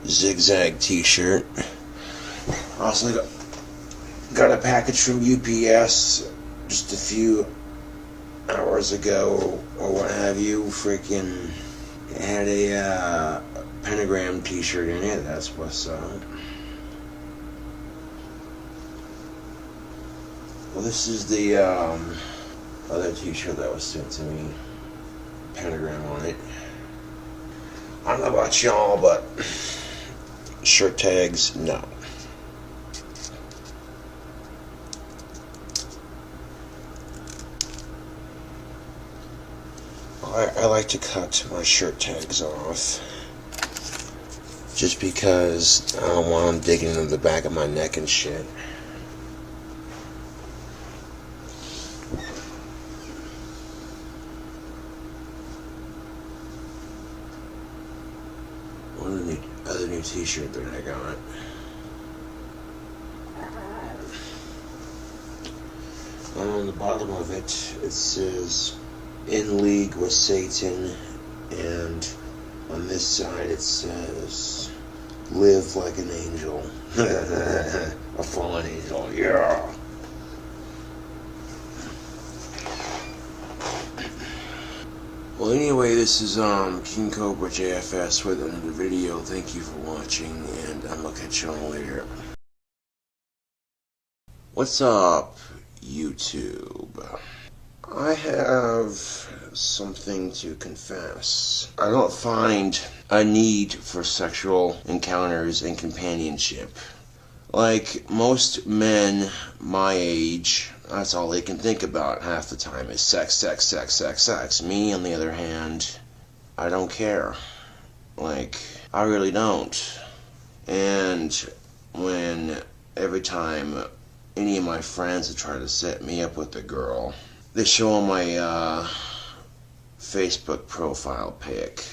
[SPEAKER 1] zigzag t-shirt. Also got a package from UPS just a few hours ago, or what have you. Freaking, it had a pentagram t-shirt in it. That's what's up. Well, this is the other t-shirt that was sent to me. Pentagram on it. I don't know about y'all, but shirt tags, no. I like to cut my shirt tags off just because I don't want them digging into the back of my neck and shit. Other new t-shirt that I got. On the bottom of it, it says, "In League with Satan," and on this side it says, "Live like an angel." A fallen angel, yeah. Well, anyway, this is KingCobraJFS with another video. Thank you for watching, and I'm gonna catch y'all later. What's up, YouTube? I have something to confess. I don't find a need for sexual encounters and companionship. Like most men my age, that's all they can think about half the time is sex, sex, sex, sex, sex. Me, on the other hand, I don't care. Like, I really don't. And when every time any of my friends have tried to set me up with a girl, they show on my Facebook profile pic.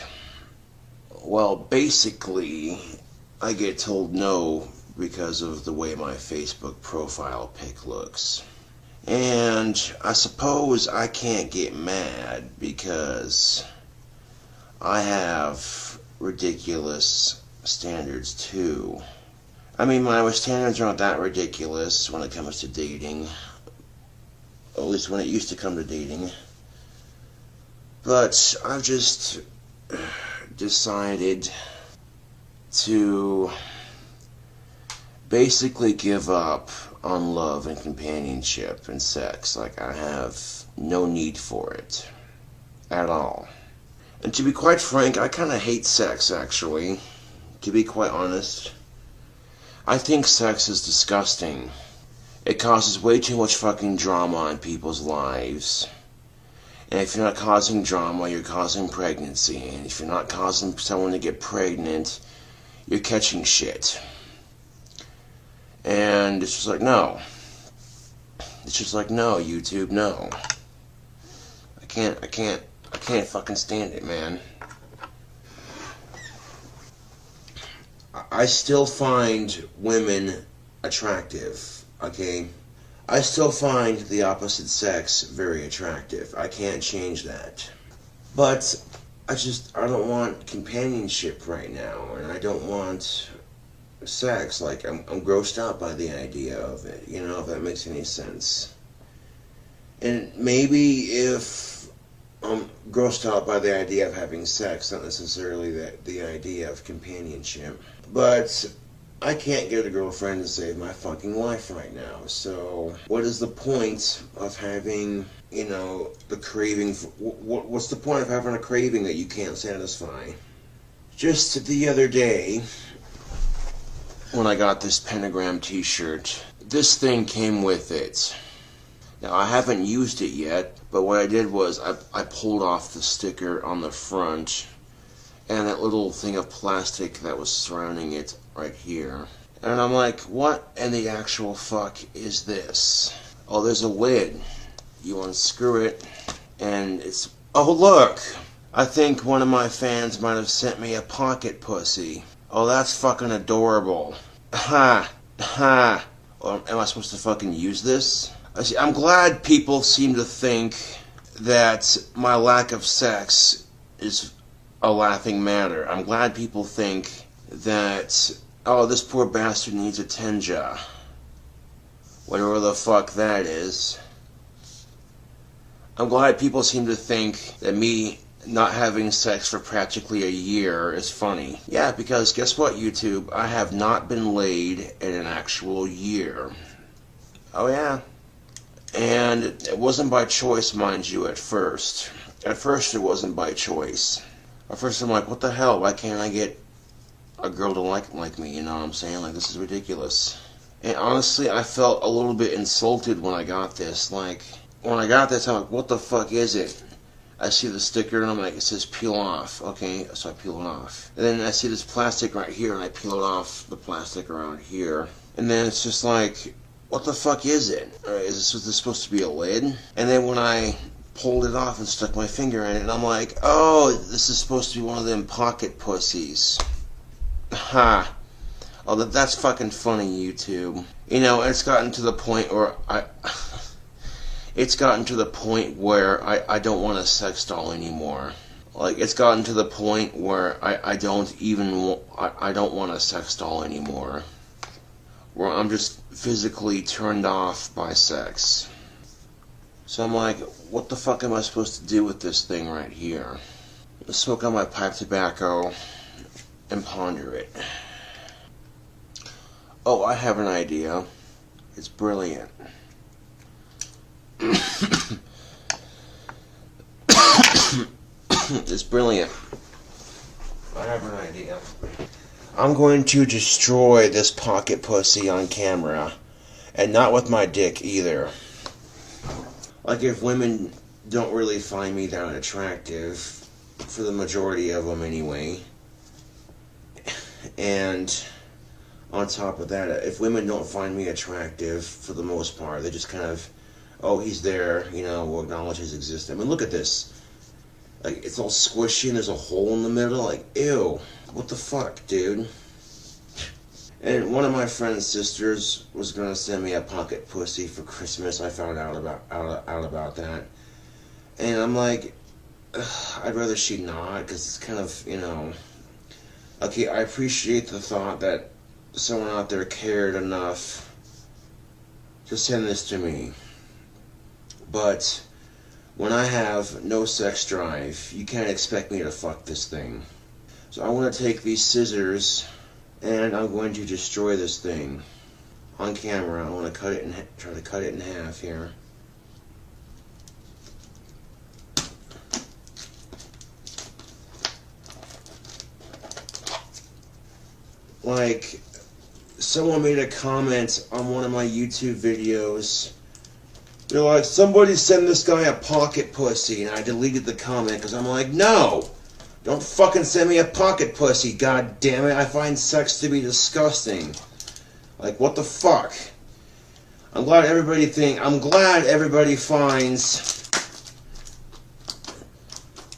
[SPEAKER 1] Well, basically, I get told no because of the way my Facebook profile pic looks. And I suppose I can't get mad because I have ridiculous standards too. I mean, my standards aren't that ridiculous when it comes to dating. At least when it used to come to dating. But I've just decided to basically give up on love and companionship and sex. Like, I have no need for it at all. And to be quite frank, I kind of hate sex, actually. To be quite honest, I think sex is disgusting. It causes way too much fucking drama in people's lives. And if you're not causing drama, you're causing pregnancy. And if you're not causing someone to get pregnant, you're catching shit. And it's just like, no. It's just like, no, YouTube, no. I can't fucking stand it, man. I still find women attractive, okay? I still find the opposite sex very attractive. I can't change that. But I don't want companionship right now, and I don't want sex. Like, I'm grossed out by the idea of it, you know, if that makes any sense. And maybe if I'm grossed out by the idea of having sex, not necessarily the idea of companionship. But I can't get a girlfriend to save my fucking life right now. So what is the point of having, you know, the craving? What's the point of having a craving that you can't satisfy? Just the other day, when I got this pentagram t-shirt, this thing came with it. Now, I haven't used it yet, but what I did was I pulled off the sticker on the front and that little thing of plastic that was surrounding it right here. And I'm like, what in the actual fuck is this? Oh, there's a lid. You unscrew it, and it's... Oh, look! I think one of my fans might have sent me a pocket pussy. Oh, that's fucking adorable. Ha! Ha! Well, am I supposed to fucking use this? I'm glad people seem to think that my lack of sex is a laughing matter. I'm glad people think that, oh, this poor bastard needs a tenja. Whatever the fuck that is. I'm glad people seem to think that me not having sex for practically a year is funny. Yeah, because guess what, YouTube? I have not been laid in an actual year. Oh yeah. And it wasn't by choice, mind you, at first. At first it wasn't by choice. At first I'm like, what the hell? Why can't I get a girl to like me? You know what I'm saying? Like, this is ridiculous. And honestly, I felt a little bit insulted when I got this. Like, when I got this, I'm like, what the fuck is it? I see the sticker and I'm like, it says peel off. Okay, so I peel it off. And then I see this plastic right here and I peel it off the plastic around here. And then it's just like, what the fuck is it? Is this supposed to be a lid? And then when I pulled it off and stuck my finger in it, and I'm like, oh, this is supposed to be one of them pocket pussies. Ha. Oh, that's fucking funny, YouTube. You know, it's gotten to the point where it's gotten to the point where I don't want a sex doll anymore. Like, it's gotten to the point where I don't want a sex doll anymore. Where I'm just physically turned off by sex. So I'm like, what the fuck am I supposed to do with this thing right here? Let's smoke on my pipe tobacco and ponder it. Oh, I have an idea. It's brilliant. It's brilliant. I have an idea. I'm going to destroy this pocket pussy on camera. And not with my dick either. Like, if women don't really find me that attractive, for the majority of them anyway, and on top of that, if women don't find me attractive, for the most part, they just kind of, oh, he's there, you know, we'll acknowledge his existence. I mean, look at this. Like, it's all squishy and there's a hole in the middle. Like, ew. What the fuck, dude? And one of my friend's sisters was gonna send me a pocket pussy for Christmas. I found out about that. And I'm like, I'd rather she not, because it's kind of, you know... Okay, I appreciate the thought that someone out there cared enough to send this to me. But when I have no sex drive, you can't expect me to fuck this thing. So I want to take these scissors and I'm going to destroy this thing on camera. I want to cut it try to cut it in half here. Like, someone made a comment on one of my YouTube videos. They're like, somebody send this guy a pocket pussy, and I deleted the comment because I'm like, no! Don't fucking send me a pocket pussy, god damn it. I find sex to be disgusting. Like, what the fuck? I'm glad everybody finds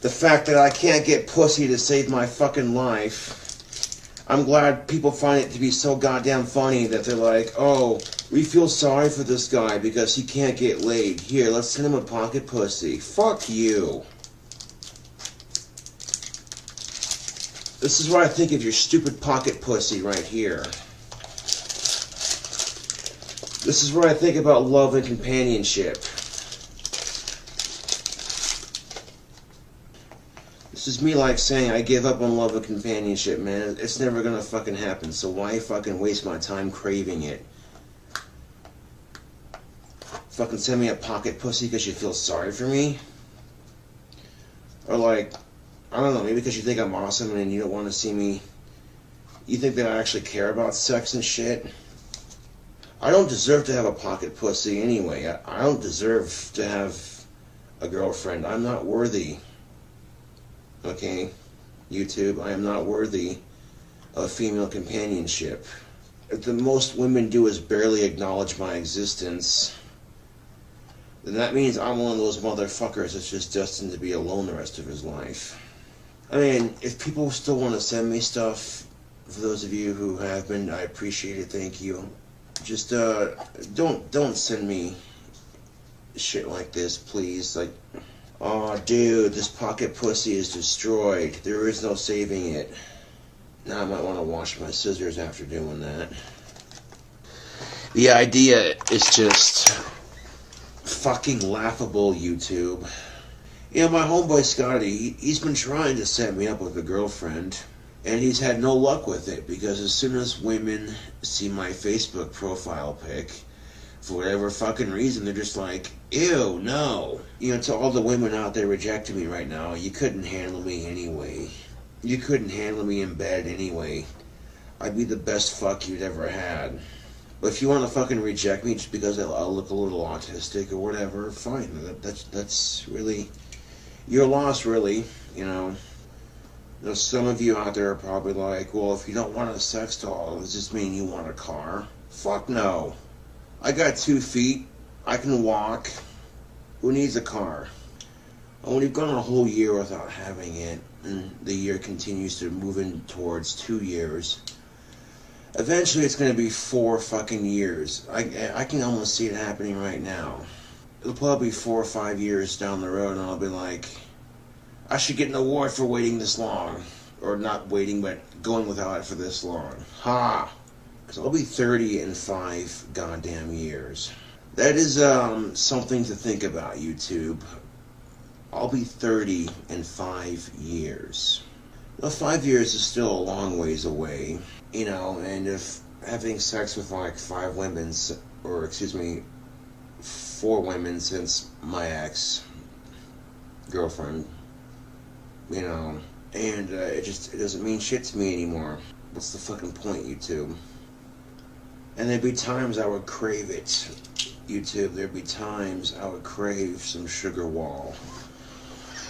[SPEAKER 1] the fact that I can't get pussy to save my fucking life. I'm glad people find it to be so goddamn funny that they're like, oh, we feel sorry for this guy because he can't get laid. Here, let's send him a pocket pussy. Fuck you. This is what I think of your stupid pocket pussy right here. This is what I think about love and companionship. This It's just me like saying I give up on love and companionship, man. It's never gonna fucking happen, so why fucking waste my time craving it? Fucking send me a pocket pussy because you feel sorry for me? Or like, I don't know, maybe because you think I'm awesome and you don't want to see me. You think that I actually care about sex and shit? I don't deserve to have a pocket pussy anyway. I don't deserve to have a girlfriend. I'm not worthy. Okay, YouTube, I am not worthy of female companionship. If the most women do is barely acknowledge my existence, then that means I'm one of those motherfuckers that's just destined to be alone the rest of his life. I mean, if people still want to send me stuff, for those of you who have been, I appreciate it, thank you. Just, don't send me shit like this, please. Like, oh, dude, this pocket pussy is destroyed. There is no saving it. Now I might want to wash my scissors after doing that. The idea is just fucking laughable, YouTube. You know, my homeboy Scotty, he's been trying to set me up with a girlfriend, and he's had no luck with it, because as soon as women see my Facebook profile pic, for whatever fucking reason, they're just like, ew, no. You know, to all the women out there rejecting me right now, you couldn't handle me anyway. You couldn't handle me in bed anyway. I'd be the best fuck you'd ever had. But if you want to fucking reject me just because I'll look a little autistic or whatever, fine. That's really your loss, really, you know. You know, some of you out there are probably like, well, if you don't want a sex doll, does this mean you want a car? Fuck no. I got 2 feet. I can walk. Who needs a car? And when you've gone a whole year without having it, and the year continues to move in towards 2 years, eventually it's going to be 4 fucking years. I can almost see it happening right now. It'll probably be 4 or 5 years down the road, and I'll be like, I should get an award for waiting this long. Or not waiting, but going without it for this long. Ha! Because I'll be 30 in 5 goddamn years. That is something to think about, YouTube. I'll be 30 in 5 years. Now, 5 years is still a long ways away, you know, and if having sex with like 4 women since my ex-girlfriend, you know, and it doesn't mean shit to me anymore. What's the fucking point, YouTube? And there'd be times I would crave it, YouTube. There'd be times I would crave some sugar wall.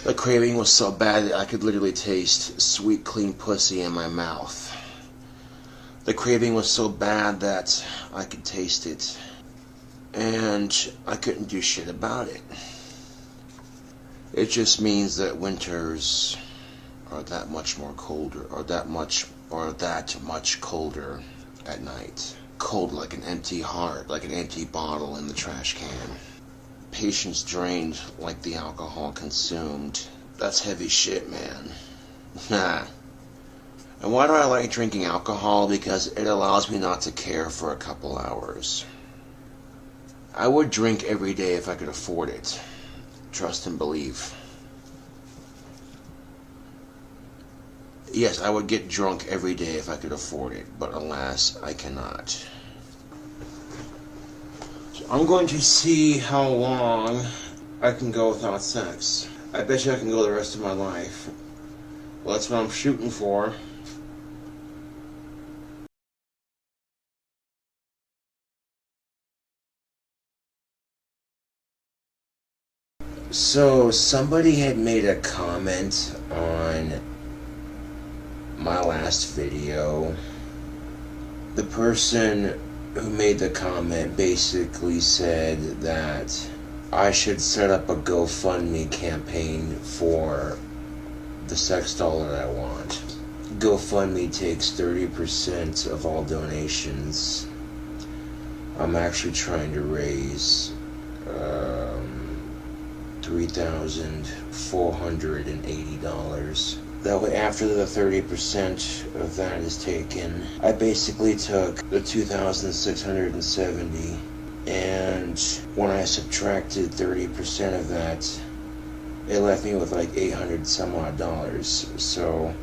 [SPEAKER 1] The craving was so bad that I could literally taste sweet, clean pussy in my mouth. The craving was so bad that I could taste it, and I couldn't do shit about it. It just means that winters are that much more colder, or that much colder at night. Cold like an empty heart, like an empty bottle in the trash can. Patience drained like the alcohol consumed. That's heavy shit, man. Nah. And why do I like drinking alcohol? Because it allows me not to care for a couple hours. I would drink every day if I could afford it. Trust and believe. Yes, I would get drunk every day if I could afford it, but alas, I cannot. So I'm going to see how long I can go without sex. I bet you I can go the rest of my life. Well, that's what I'm shooting for. So, somebody had made a comment on my last video. The person who made the comment basically said that I should set up a GoFundMe campaign for the sex doll that I want. GoFundMe takes 30% of all donations. I'm actually trying to raise $3,480. That way, after the 30% of that is taken, I basically took the $2,670, and when I subtracted 30% of that, it left me with like $800 some odd. So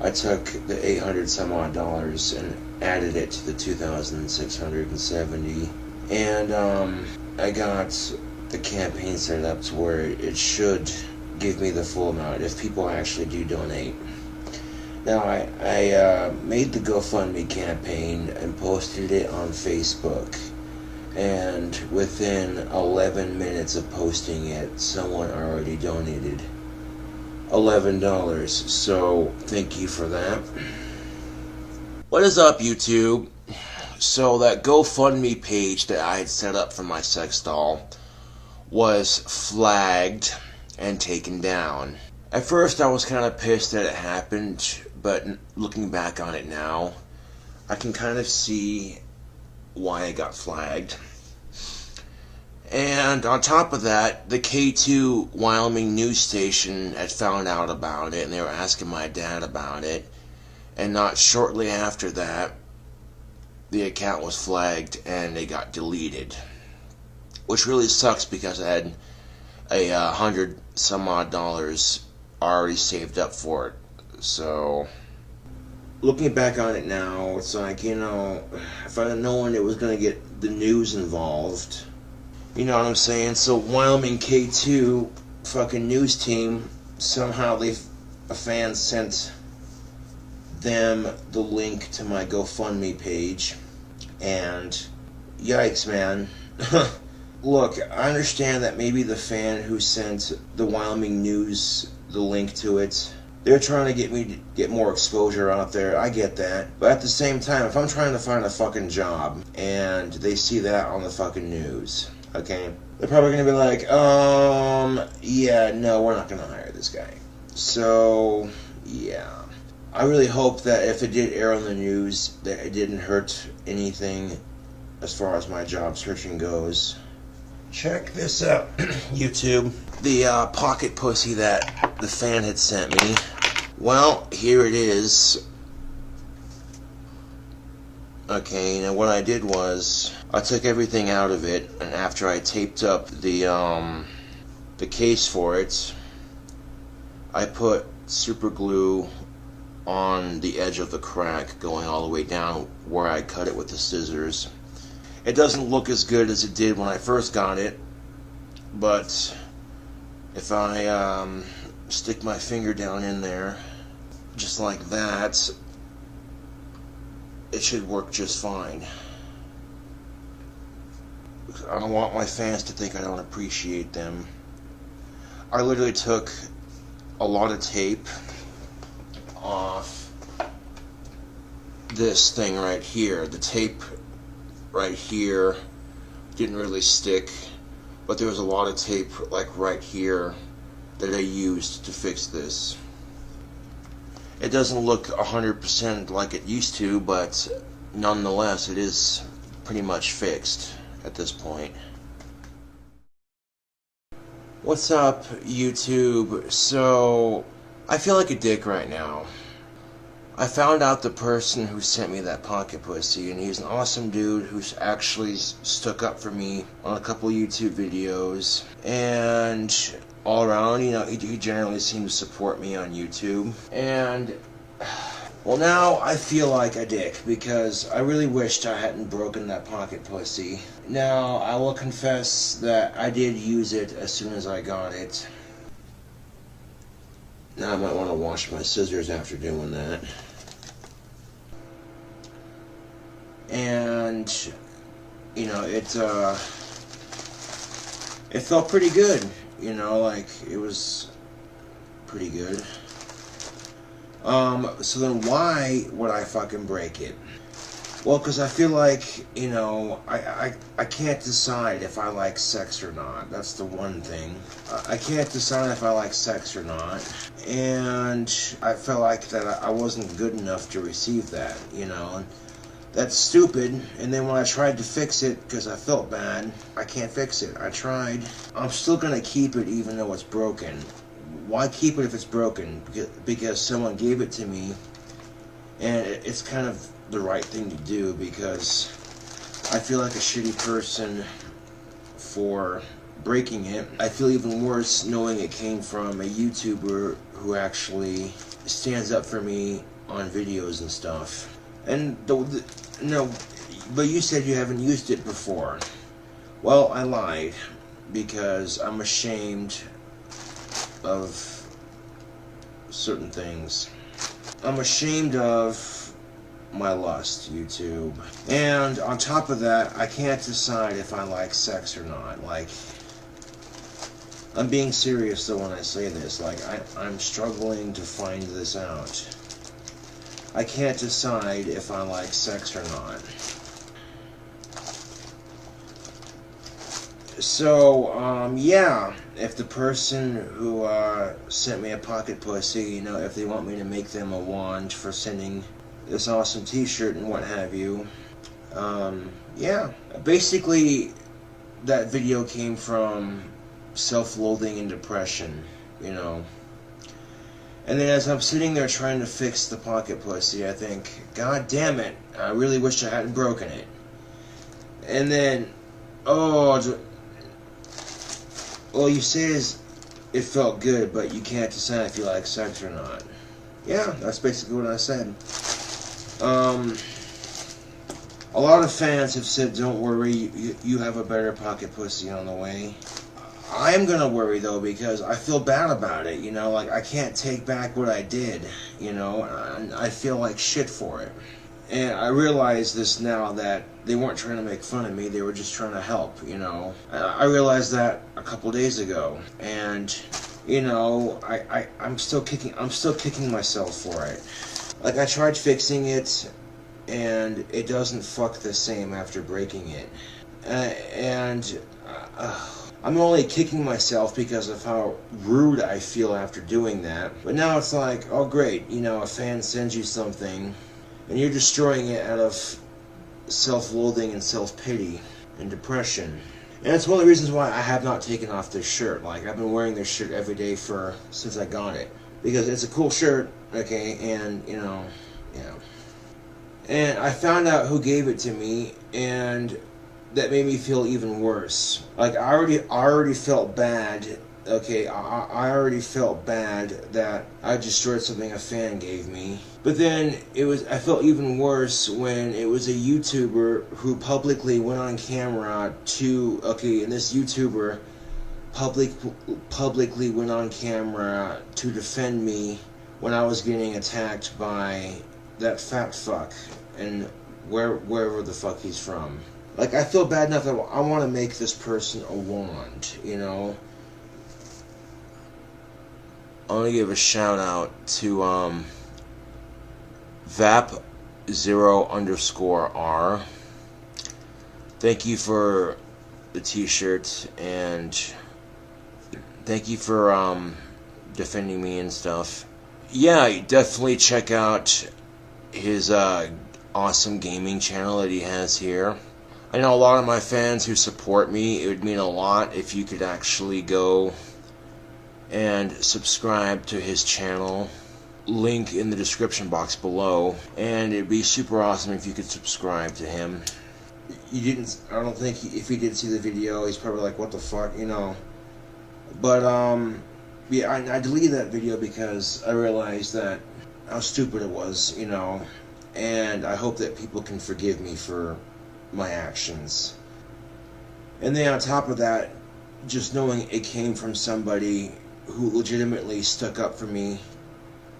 [SPEAKER 1] I took the $800 some odd and added it to the 2,670, and I got the campaign set up to where it should give me the full amount if people actually do donate. Now I made the GoFundMe campaign and posted it on Facebook, and within 11 minutes of posting it, someone already donated $11, so thank you for that. What is up, YouTube? So that GoFundMe page that I had set up for my sex doll was flagged and taken down. At first I was kind of pissed that it happened, but looking back on it now, I can kind of see why it got flagged. And on top of that, the K2 Wyoming news station had found out about it, and they were asking my dad about it. And not shortly after that, the account was flagged and it got deleted. Which really sucks because I had $100 some odd already saved up for it. So, looking back on it now, it's like, you know, if I'd have known it was going to get the news involved, you know what I'm saying? So Wyoming K2 fucking news team, somehow a fan sent them the link to my GoFundMe page, and yikes, man. Look, I understand that maybe the fan who sent the Wyoming News the link to it, they're trying to get me to get more exposure out there. I get that. But at the same time, if I'm trying to find a fucking job and they see that on the fucking news, okay, they're probably going to be like, yeah, no, we're not going to hire this guy. So, yeah. I really hope that if it did air on the news, that it didn't hurt anything as far as my job searching goes. Check this out, YouTube. The pocket pussy that the fan had sent me. Well, here it is. Okay, now what I did was I took everything out of it, and after I taped up the case for it, I put super glue on the edge of the crack going all the way down where I cut it with the scissors. It doesn't look as good as it did when I first got it, but if I stick my finger down in there just like that, it should work just fine. I don't want my fans to think I don't appreciate them. I literally took a lot of tape off this thing right here. The tape right here didn't really stick, but there was a lot of tape like right here that I used to fix this. It doesn't look 100% like it used to, but nonetheless it is pretty much fixed at this point. What's up, YouTube? So I feel like a dick right now. I found out the person who sent me that pocket pussy, and he's an awesome dude who's actually stuck up for me on a couple YouTube videos, and all around, you know, he generally seems to support me on YouTube. And well, now I feel like a dick because I really wished I hadn't broken that pocket pussy. Now I will confess that I did use it as soon as I got it. Now I might want to wash my scissors after doing that. And you know, it felt pretty good, you know, like it was pretty good. So then why would I fucking break it? Well, because I feel like, you know, I can't decide if I like sex or not. That's the one thing. I can't decide if I like sex or not. And I felt like that I wasn't good enough to receive that, you know. And that's stupid. And then when I tried to fix it, because I felt bad, I can't fix it. I tried. I'm still going to keep it even though it's broken. Why keep it if it's broken? Because someone gave it to me, and it's kind of the right thing to do, because I feel like a shitty person for breaking it. I feel even worse knowing it came from a YouTuber who actually stands up for me on videos and stuff. And no, but you said you haven't used it before. Well, I lied, because I'm ashamed of certain things. I'm ashamed of my lust, YouTube. And on top of that, I can't decide if I like sex or not. Like, I'm being serious though when I say this. Like, I'm struggling to find this out. I can't decide if I like sex or not. So, yeah, if the person who sent me a pocket pussy, you know, if they want me to make them a wand for sending this awesome t-shirt and what have you, yeah. Basically, that video came from self-loathing and depression, you know. And then as I'm sitting there trying to fix the pocket pussy, I think, God damn it, I really wish I hadn't broken it. And then, oh, well, you say it felt good, but you can't decide if you like sex or not. Yeah, that's basically what I said. A lot of fans have said, don't worry, you have a better pocket pussy on the way. I am gonna worry though, because I feel bad about it, you know, like I can't take back what I did, you know, and I feel like shit for it. And I realize this now, that they weren't trying to make fun of me, they were just trying to help, you know. I realized that a couple days ago, and, you know, I'm still kicking myself for it. Like, I tried fixing it, and it doesn't fuck the same after breaking it. I'm only kicking myself because of how rude I feel after doing that. But now it's like, oh great, you know, a fan sends you something, and you're destroying it out of self-loathing and self-pity and depression. And it's one of the reasons why I have not taken off this shirt. Like, I've been wearing this shirt every day since I got it. Because it's a cool shirt, okay, and, you know, yeah. And I found out who gave it to me, and that made me feel even worse. Like, I already felt bad, okay, I already felt bad that I destroyed something a fan gave me. But then, I felt even worse when it was a YouTuber who publicly went on camera and this YouTuber publicly went on camera to defend me when I was getting attacked by that fat fuck, and wherever the fuck he's from. Like, I feel bad enough that I want to make this person a wand, you know. I want to give a shout out to Vap0_R. Thank you for the t-shirt, and thank you for defending me and stuff. Yeah, definitely check out his awesome gaming channel that he has here. I know a lot of my fans who support me. It would mean a lot if you could actually go and subscribe to his channel. Link in the description box below. And it'd be super awesome if you could subscribe to him. I don't think, if he did see the video, he's probably like, what the fuck, you know. But, yeah, I deleted that video because I realized that how stupid it was, you know. And I hope that people can forgive me for my actions. And then on top of that, just knowing it came from somebody who legitimately stuck up for me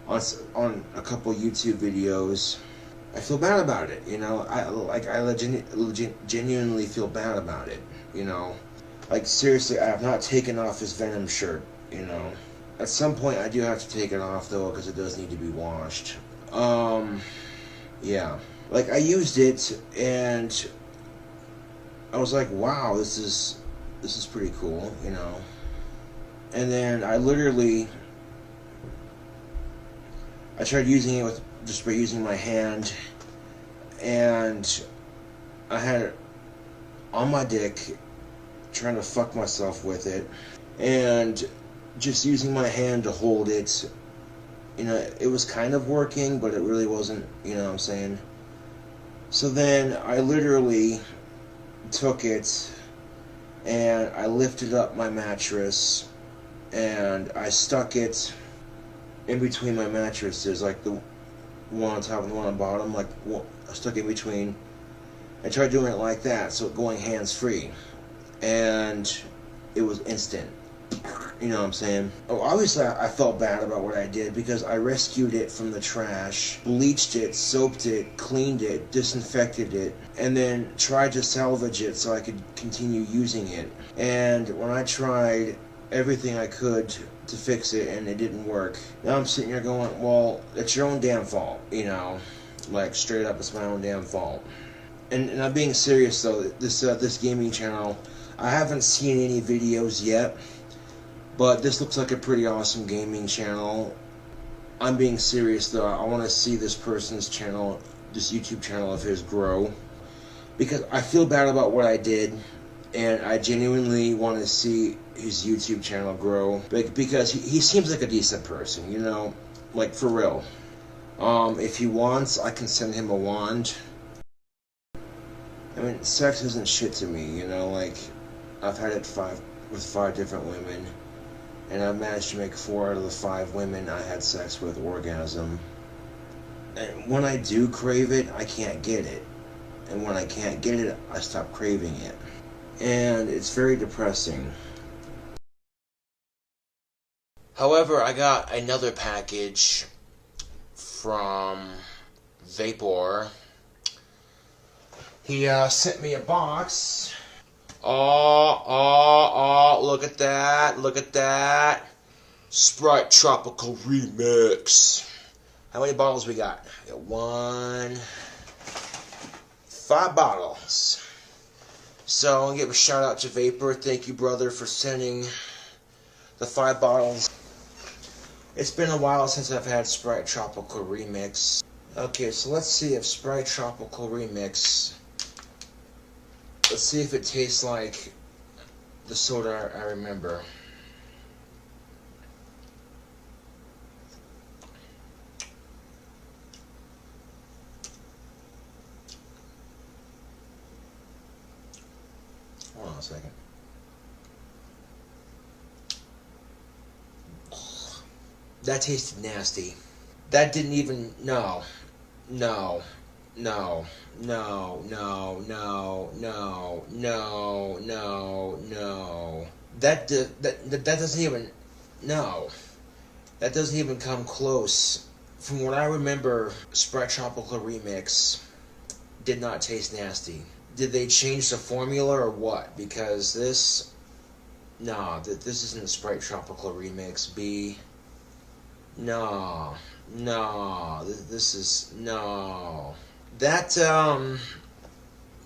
[SPEAKER 1] on a couple YouTube videos, I feel bad about it, you know. I genuinely feel bad about it, you know. Like, seriously, I have not taken off this Venom shirt, you know. At some point I do have to take it off though, because it does need to be washed. Yeah. Like, I used it and I was like, wow, this is pretty cool, you know. And then I tried using it just by using my hand, and I had it on my dick, trying to fuck myself with it, and just using my hand to hold it, you know, it was kind of working, but it really wasn't, you know what I'm saying. So then I literally took it and I lifted up my mattress and I stuck it in between my mattresses, like the one on top and the one on the bottom, like I stuck it in between. I tried doing it like that, so going hands free, and it was instant. You know what I'm saying? Oh, obviously I felt bad about what I did because I rescued it from the trash, bleached it, soaped it, cleaned it, disinfected it, and then tried to salvage it so I could continue using it. And when I tried everything I could to fix it and it didn't work, now I'm sitting here going, well, it's your own damn fault, you know? Like, straight up, it's my own damn fault. And I'm being serious though, this gaming channel, I haven't seen any videos yet, but this looks like a pretty awesome gaming channel. I'm being serious though, I want to see this person's channel, this YouTube channel of his grow, because I feel bad about what I did, and I genuinely want to see his YouTube channel grow, because he seems like a decent person, you know, like for real. If he wants, I can send him a wand. I mean, sex isn't shit to me, you know, like, I've had it with 5 different women, and I've managed to make 4 out of the 5 women I had sex with orgasm. And when I do crave it, I can't get it. And when I can't get it, I stop craving it. And it's very depressing. However, I got another package from Vapor. He sent me a box. Oh, look at that. Sprite Tropical Remix. How many bottles we got? We got 5 bottles. So I'll give a shout out to Vapor. Thank you, brother, for sending the 5 bottles. It's been a while since I've had Sprite Tropical Remix. Okay, so let's see if Sprite Tropical Remix, let's see if it tastes like the soda I remember. Hold on a second. That tasted nasty. That didn't even, no. That doesn't even, no. That doesn't even come close. From what I remember, Sprite Tropical Remix did not taste nasty. Did they change the formula or what? Because this, no, this isn't a Sprite Tropical Remix, B. No, this is, no. That,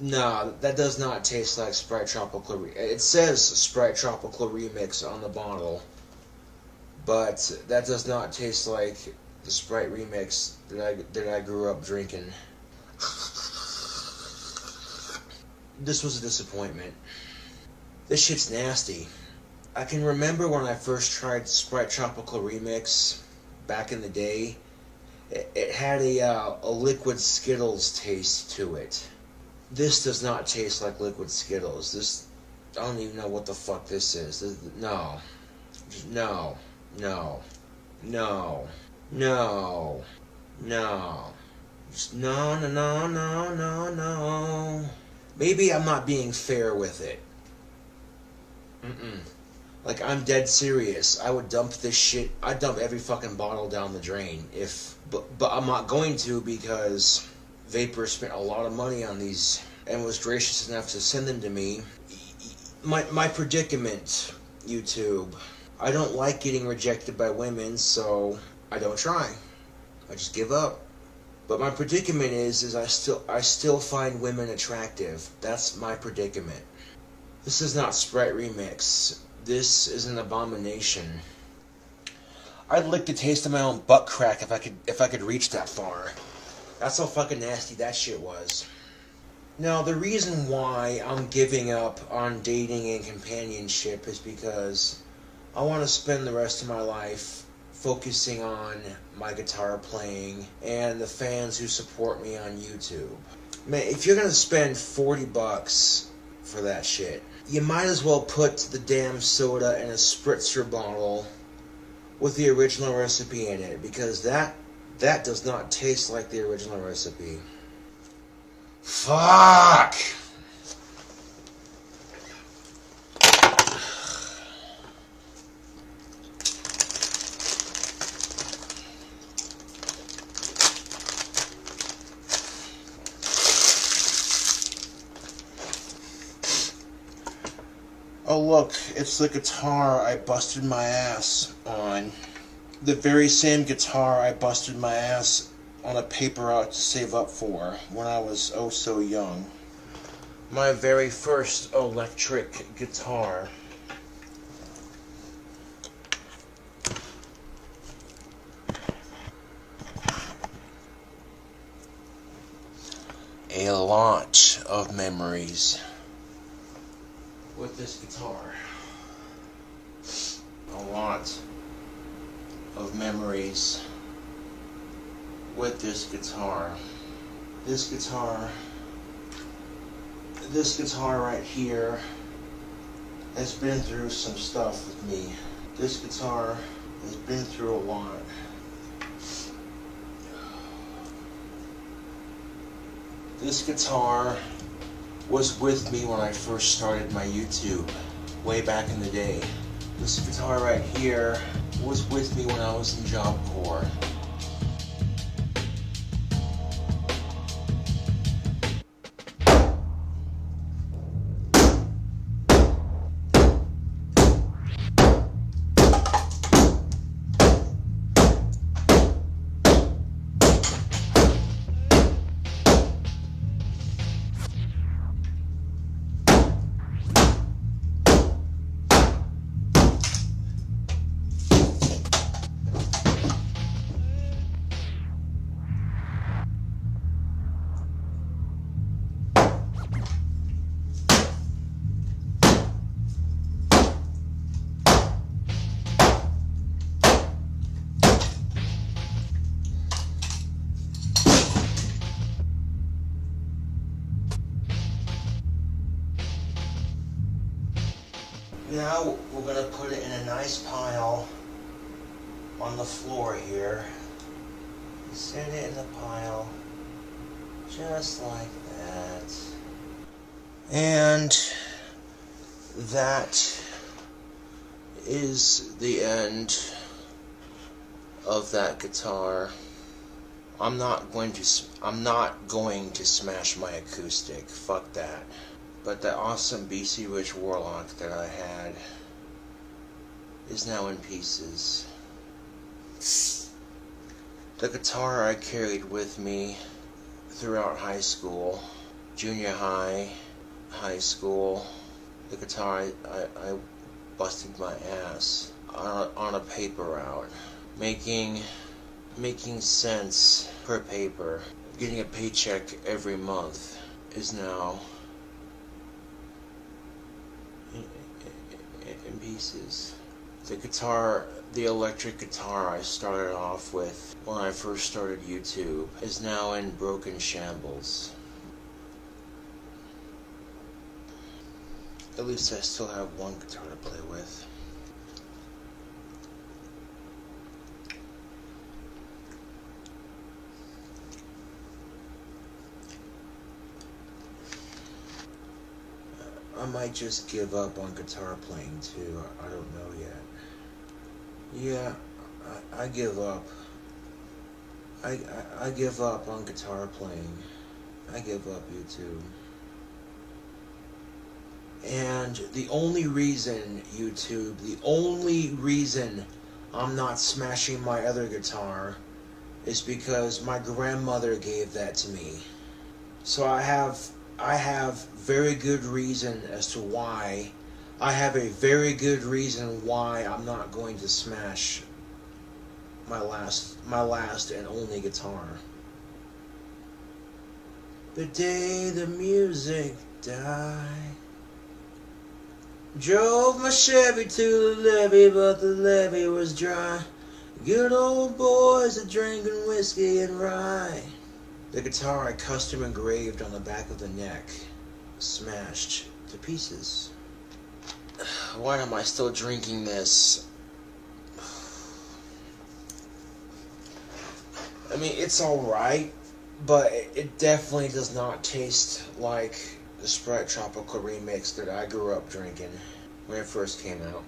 [SPEAKER 1] no, that does not taste like Sprite Tropical It says Sprite Tropical Remix on the bottle, but that does not taste like the Sprite Remix that I grew up drinking. This was a disappointment. This shit's nasty. I can remember when I first tried Sprite Tropical Remix back in the day, it had a liquid Skittles taste to it. This does not taste like liquid Skittles. This, I don't even know what the fuck this is. No. Just no. Maybe I'm not being fair with it. Like, I'm dead serious. I would dump this shit. I'd dump every fucking bottle down the drain but I'm not going to, because Vapor spent a lot of money on these and was gracious enough to send them to me. My predicament, YouTube. I don't like getting rejected by women, so I don't try. I just give up. But my predicament is I still find women attractive. That's my predicament. This is not Sprite Remix. This is an abomination. I'd lick the taste of my own butt crack if I could reach that far. That's how fucking nasty that shit was. Now, the reason why I'm giving up on dating and companionship is because I want to spend the rest of my life focusing on my guitar playing and the fans who support me on YouTube. Man, if you're gonna spend $40 for that shit, you might as well put the damn soda in a spritzer bottle with the original recipe in it, because that does not taste like the original recipe. Fuck! Oh look, it's the guitar I busted my ass on. The very same guitar I busted my ass on a paper route to save up for when I was oh so young. My very first electric guitar. A lot of memories with this guitar. A lot of memories with this guitar. This guitar right here has been through some stuff with me. This guitar has been through a lot. This guitar was with me when I first started my YouTube, way back in the day. This guitar right here was with me when I was in Job Corps. Now we're going to put it in a nice pile on the floor here. Set it in the pile, just like that. And that is the end of that guitar. I'm not going to smash my acoustic. Fuck that. But that awesome BC Rich Warlock that I had is now in pieces. The guitar I carried with me throughout high school, junior high, high school. The guitar I busted my ass on a paper route, making sense per paper, getting a paycheck every month, is now in pieces. The electric guitar I started off with when I first started YouTube is now in broken shambles. At least I still have one guitar to play with. I might just give up on guitar playing too. I don't know yet. Yeah, I give up. I give up on guitar playing. I give up YouTube. And the only reason, YouTube, the only reason I'm not smashing my other guitar is because my grandmother gave that to me. So I have very good reason as to why. I have a very good reason why I'm not going to smash my last and only guitar. The day the music died, drove my Chevy to the levee, but the levee was dry. Good old boys are drinking whiskey and rye. The guitar I custom engraved on the back of the neck, smashed to pieces. Why am I still drinking this? I mean, it's alright, but it definitely does not taste like the Sprite Tropical Remix that I grew up drinking when it first came out.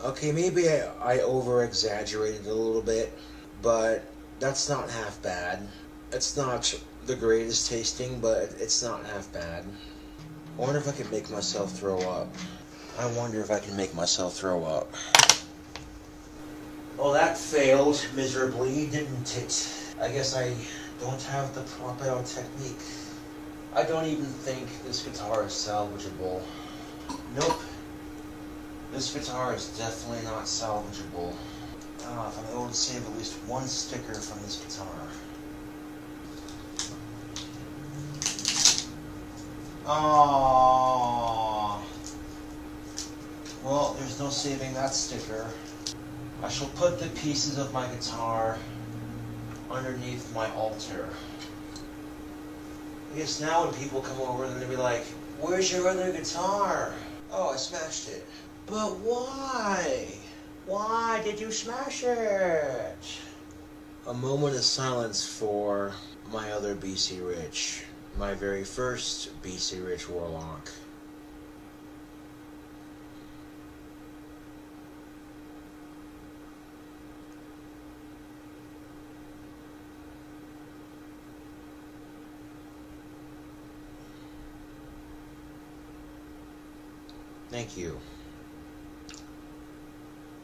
[SPEAKER 1] Okay, maybe I over-exaggerated a little bit, but that's not half bad. It's not the greatest tasting, but it's not half bad. I wonder if I can make myself throw up. Well, that failed miserably, didn't it? I guess I don't have the proper technique. I don't even think this guitar is salvageable. Nope. This guitar is definitely not salvageable. If I'm able to save at least one sticker from this guitar. Oh. Well, there's no saving that sticker. I shall put the pieces of my guitar underneath my altar. I guess now when people come over, they're gonna be like, "Where's your other guitar?" "Oh, I smashed it." "But why? Why did you smash it?" A moment of silence for my other BC Rich. My very first BC Rich Warlock. Thank you.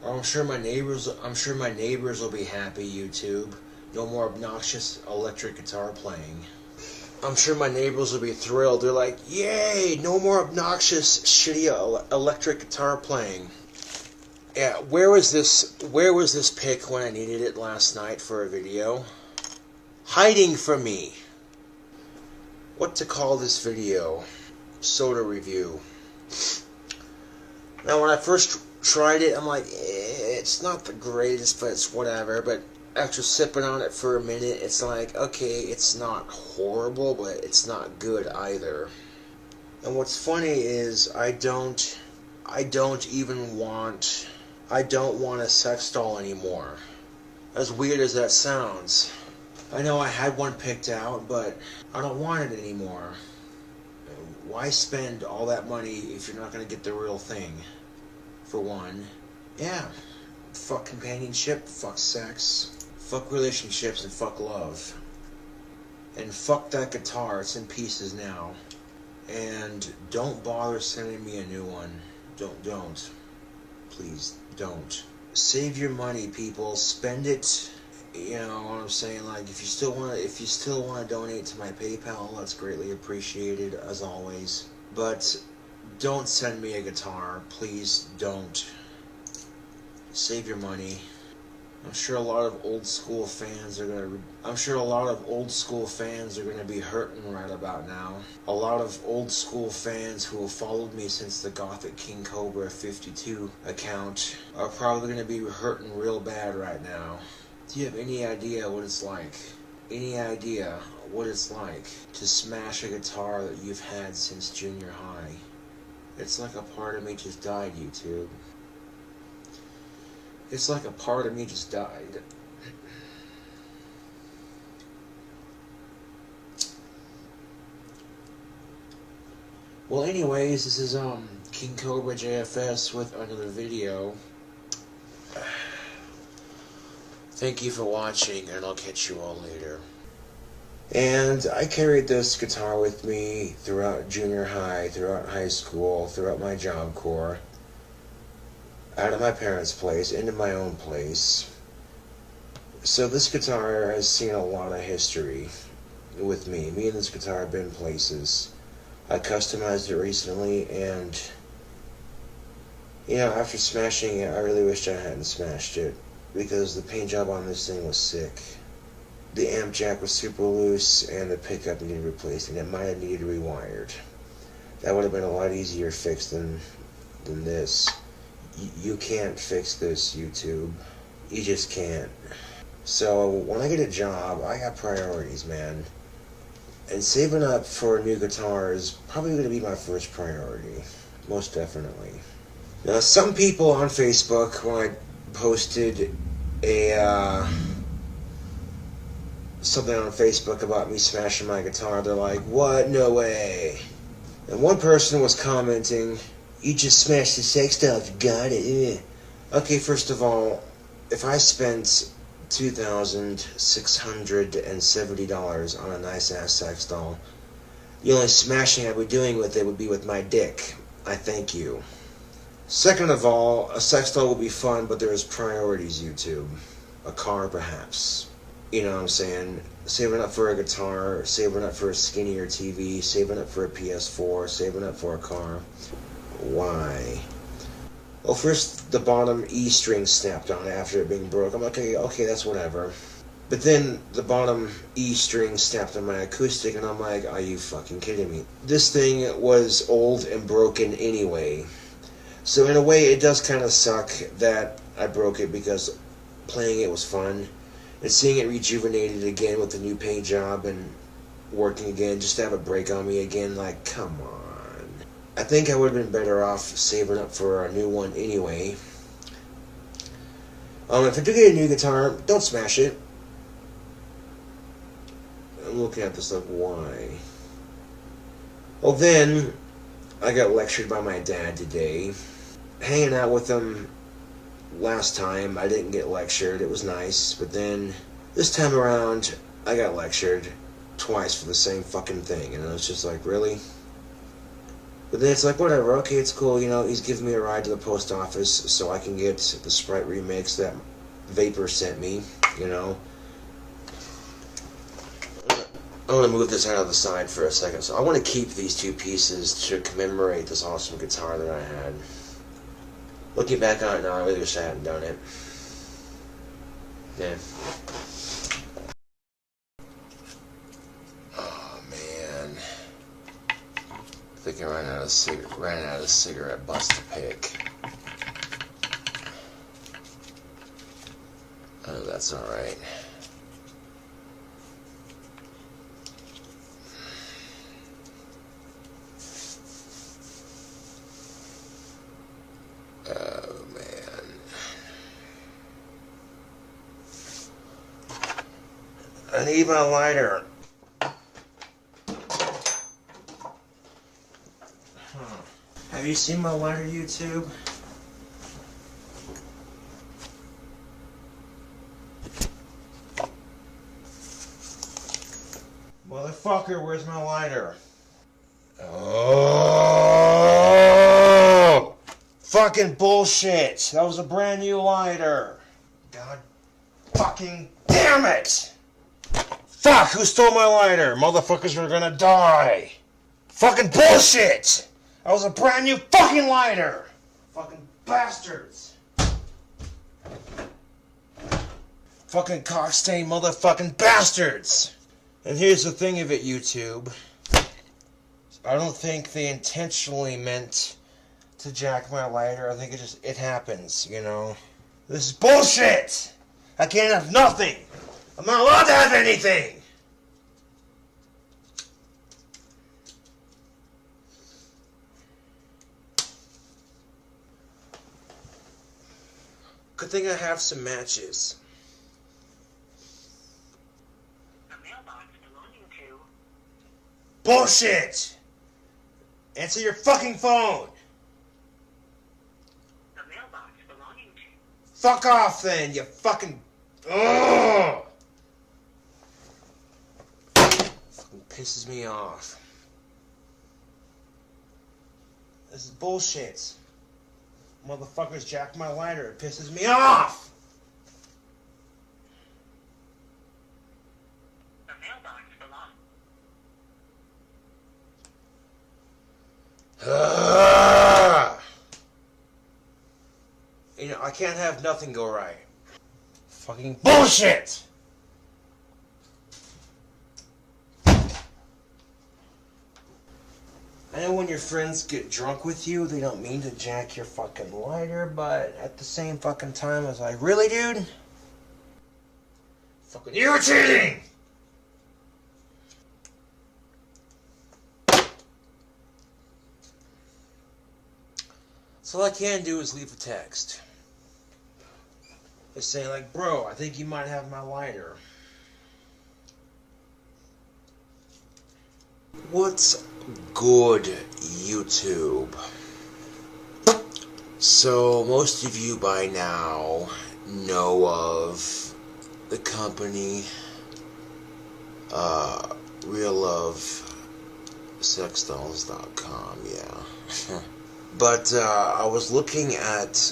[SPEAKER 1] I'm sure my neighbors will be happy, YouTube. No more obnoxious electric guitar playing. I'm sure my neighbors will be thrilled. They're like, "Yay, no more obnoxious shitty electric guitar playing." Yeah, where was this pic when I needed it last night for a video? Hiding from me. What to call this video? Soda review. Now, when I first tried it, I'm like, it's not the greatest, but it's whatever. But after sipping on it for a minute, it's like, okay, it's not horrible, but it's not good either. And what's funny is I don't want a sex doll anymore. As weird as that sounds. I know I had one picked out, but I don't want it anymore. Why spend all that money if you're not going to get the real thing? For one. Yeah. Fuck companionship, fuck sex, fuck relationships, and fuck love. And fuck that guitar, it's in pieces now. And don't bother sending me a new one. Don't. Please, don't. Save your money, people. Spend it. You know what I'm saying? Like, if you still want to donate to my PayPal, that's greatly appreciated, as always. But don't send me a guitar. Please don't. Save your money. I'm sure a lot of old school fans are gonna be hurting right about now. A lot of old school fans who have followed me since the Gothic KingCobraJFS account are probably gonna be hurting real bad right now. Do you have any idea what it's like? Any idea what it's like to smash a guitar that you've had since junior high? It's like a part of me just died, YouTube. It's like a part of me just died. Well, anyways, this is KingCobraJFS with another video. Thank you for watching, and I'll catch you all later. And I carried this guitar with me throughout junior high, throughout high school, throughout my Job Corps, out of my parents' place, into my own place. So this guitar has seen a lot of history with me. Me and this guitar have been places. I customized it recently, and you know, after smashing it, I really wished I hadn't smashed it, because the paint job on this thing was sick. The amp jack was super loose, and the pickup needed replacing. It might have needed rewired. That would have been a lot easier fix than this. You can't fix this, YouTube. You just can't. So when I get a job, I got priorities, man. And saving up for a new guitar is probably going to be my first priority. Most definitely. Now, some people on Facebook, when I posted something on Facebook about me smashing my guitar, they're like, what? No way. And one person was commenting, you just smashed the Sextile, you got it. Okay, first of all, if I spent $2,670 on a nice-ass Sextile, the only smashing I'd be doing with it would be with my dick. I thank you. Second of all, a Sextile will be fun, but there's priorities, YouTube. A car, perhaps. You know what I'm saying? Saving up for a guitar, saving up for a skinnier TV, saving up for a PS4, saving up for a car. Why? Well, first the bottom E string snapped on after it being broke. I'm like, okay, that's whatever. But then the bottom E string snapped on my acoustic, and I'm like, are you fucking kidding me? This thing was old and broken anyway. So in a way, it does kind of suck that I broke it, because playing it was fun. And seeing it rejuvenated again with the new paint job and working again, just to have a break on me again, like, come on. I think I would have been better off saving up for a new one anyway. If I do get a new guitar, don't smash it. I'm looking at this like, why? Well, then, I got lectured by my dad today. Hanging out with him last time, I didn't get lectured. It was nice. But then, this time around, I got lectured twice for the same fucking thing. And I was just like, really? But then it's like, whatever, okay, it's cool, you know, he's giving me a ride to the post office so I can get the Sprite remix that Vapor sent me, you know. I'm going to move this out of the side for a second. So I want to keep these two pieces to commemorate this awesome guitar that I had. Looking back on it now, I really wish I hadn't done it. Yeah. Oh, man. I think I ran out of cigarette butts to pick. Oh, that's alright. Oh, man. I need my lighter. Have you seen my lighter, YouTube? Motherfucker, where's my lighter? Oh! Fucking bullshit! That was a brand new lighter! God fucking damn it! Fuck, who stole my lighter? Motherfuckers are gonna die! Fucking bullshit! That was a brand new fucking lighter! Fucking bastards! Fucking cock-stained motherfucking bastards! And here's the thing of it, YouTube. I don't think they intentionally meant to jack my lighter. I think it happens, you know. This is bullshit! I can't have nothing! I'm not allowed to have anything! Good thing I have some matches.
[SPEAKER 5] The mailbox belonging to...
[SPEAKER 1] Bullshit! Answer your fucking phone!
[SPEAKER 5] The mailbox belonging to...
[SPEAKER 1] Fuck off then, you fucking... Ugh! Fucking pisses me off. This is bullshit. Motherfuckers jack my lighter. It pisses me off!
[SPEAKER 5] The mailbox belongs...
[SPEAKER 1] You know, I can't have nothing go right. Fucking bullshit! I know when your friends get drunk with you, they don't mean to jack your fucking lighter, but at the same fucking time, I was like, really, dude? Fucking irritating! So all I can do is leave a text. Just say like, bro, I think you might have my lighter. What's good, YouTube? So most of you by now know of the company reallovesexdolls.com, yeah. But I was looking at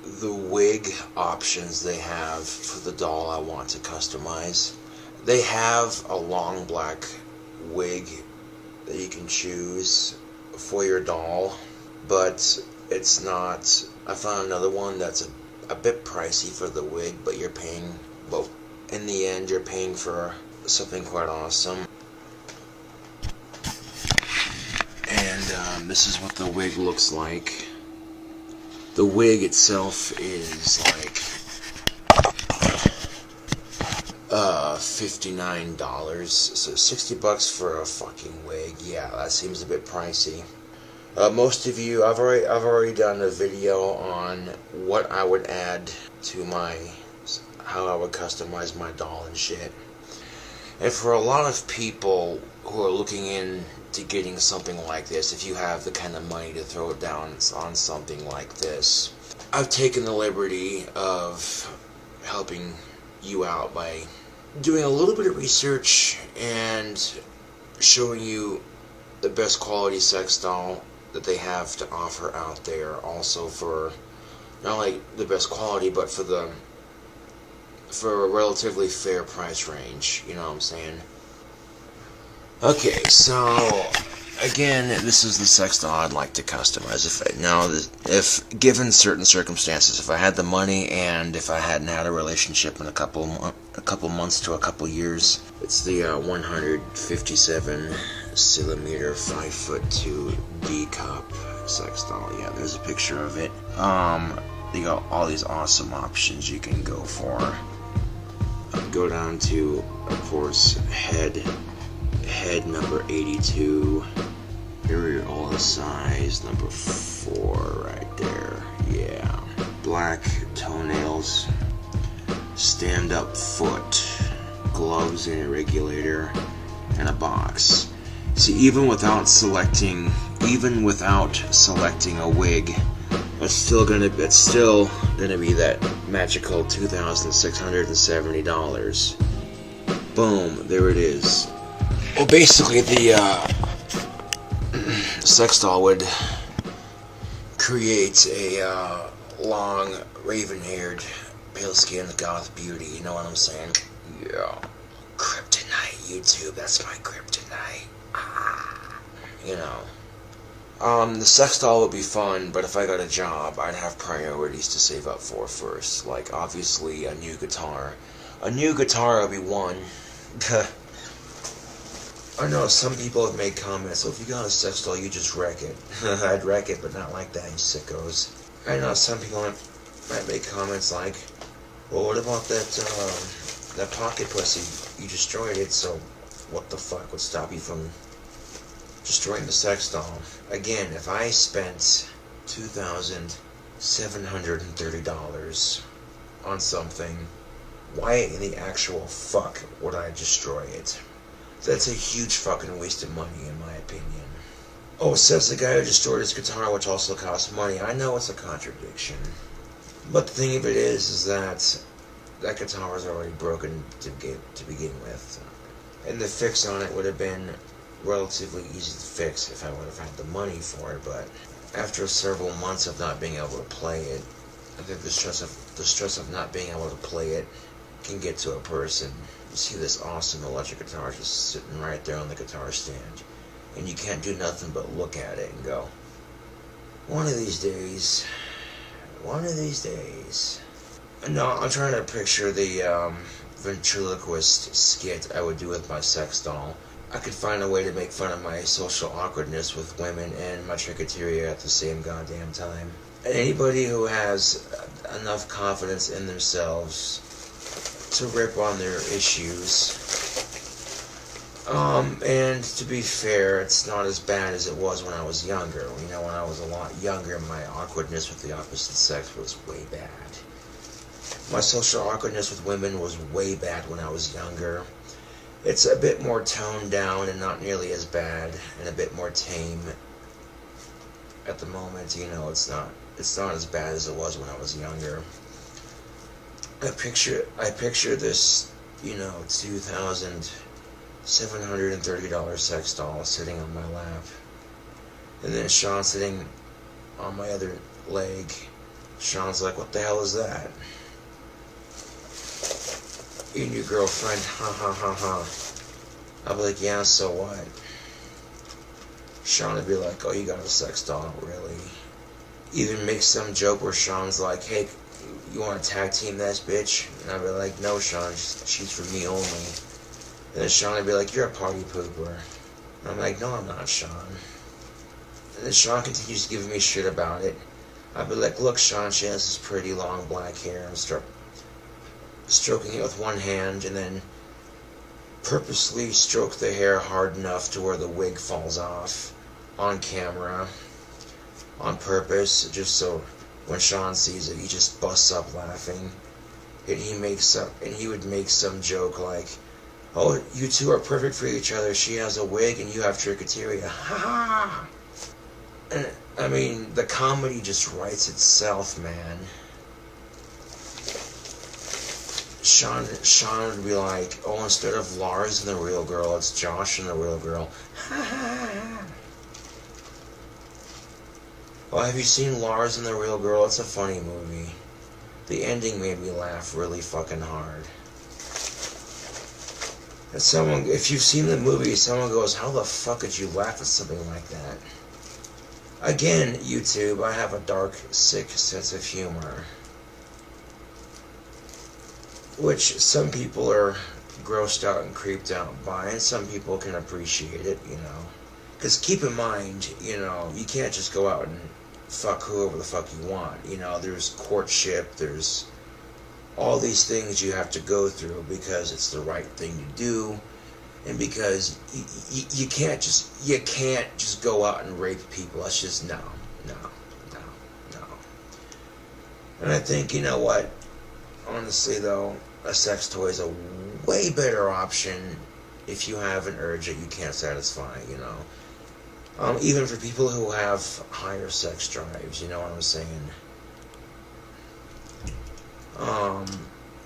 [SPEAKER 1] the wig options they have for the doll I want to customize. They have a long black wig that you can choose for your doll, but it's not. I found another one that's a bit pricey for the wig, but you're paying, well, in the end you're paying for something quite awesome. And this is what the wig looks like. The wig itself is like $59, so $60 for a fucking wig. Yeah, that seems a bit pricey. Most of you, I've already done a video on what I would add to how I would customize my doll and shit. And for a lot of people who are looking into getting something like this, if you have the kind of money to throw it down on something like this, I've taken the liberty of helping you out by doing a little bit of research and showing you the best quality sex doll that they have to offer out there, also for not only the best quality, but for a relatively fair price range, you know what I'm saying? Okay, so again, this is the sex doll I'd like to customize. If given certain circumstances, if I had the money and if I hadn't had a relationship in a couple months to a couple years, it's the 157 centimeter 5'2" D cup sex doll. Yeah, there's a picture of it. They got all these awesome options you can go for. Go down to, of course, head number 82. Areola size number 4 right there. Yeah. Black toenails. Stand up foot. Gloves and a regulator. And a box. See, even without selecting a wig, it's still gonna be that magical $2,670. Boom, there it is. Well, basically the sex doll would create a long, raven-haired, pale-skinned goth beauty. You know what I'm saying? Yeah. Kryptonite, YouTube. That's my kryptonite. You know. The sex doll would be fun, but if I got a job, I'd have priorities to save up for first. Like, obviously, a new guitar. A new guitar would be one. I know some people have made comments, so if you got a sex doll, you just wreck it. I'd wreck it, but not like that, you sickos. I know some people might make comments like, well, what about that pocket pussy? You destroyed it, so what the fuck would stop you from destroying the sex doll? Again, if I spent $2,730 on something, why in the actual fuck would I destroy it? That's a huge fucking waste of money, in my opinion. Oh, says the guy who destroyed his guitar, which also costs money. I know it's a contradiction, but the thing of it is that guitar was already broken to begin with, and the fix on it would have been relatively easy to fix if I would have had the money for it. But after several months of not being able to play it, I think the stress of not being able to play it can get to a person. You see this awesome electric guitar just sitting right there on the guitar stand, and you can't do nothing but look at it and go, one of these days. No, I'm trying to picture the ventriloquist skit I would do with my sex doll. I could find a way to make fun of my social awkwardness with women and my trichoteria at the same goddamn time. And anybody who has enough confidence in themselves to rip on their issues, And to be fair, it's not as bad as it was when I was younger. You know, when I was a lot younger, my awkwardness with the opposite sex was way bad. My social awkwardness with women was way bad when I was younger. It's a bit more toned down and not nearly as bad, and a bit more tame at the moment. You know, it's not as bad as it was when I was younger. I picture this, you know, $2,730 sex doll sitting on my lap, and then Sean sitting on my other leg. Sean's like, "What the hell is that?" "Your new girlfriend, ha ha ha ha." I'll be like, "Yeah, so what?" Sean would be like, "Oh, you got a sex doll, really?" Even make some joke where Sean's like, "Hey, you want to tag team this bitch?" And I'd be like, "No, Sean, she's for me only." And then Sean would be like, "You're a party pooper." And I'm like, "No, I'm not, Sean." And then Sean continues giving me shit about it. I'd be like, "Look, Sean, she has this pretty long black hair." I'm stroking it with one hand, and then purposely stroke the hair hard enough to where the wig falls off on camera on purpose, just so when Sean sees it, he just busts up laughing. And he would make some joke like, "Oh, you two are perfect for each other. She has a wig and you have trichoteria. Ha ha!" And I mean, the comedy just writes itself, man. Sean would be like, "Oh, instead of Lars and the real girl, it's Josh and the real girl. Ha ha ha." Well, have you seen Lars and the Real Girl? It's a funny movie. The ending made me laugh really fucking hard. And if you've seen the movie, someone goes, "How the fuck could you laugh at something like that?" Again, YouTube, I have a dark, sick sense of humor, which some people are grossed out and creeped out by, and some people can appreciate it, you know. Because keep in mind, you know, you can't just go out and fuck whoever the fuck you want. You know, there's courtship, there's all these things you have to go through because it's the right thing to do, and because you can't just go out and rape people. That's just no. And I think, you know what, honestly though, a sex toy is a way better option if you have an urge that you can't satisfy, you know. Even for people who have higher sex drives, you know what I'm saying?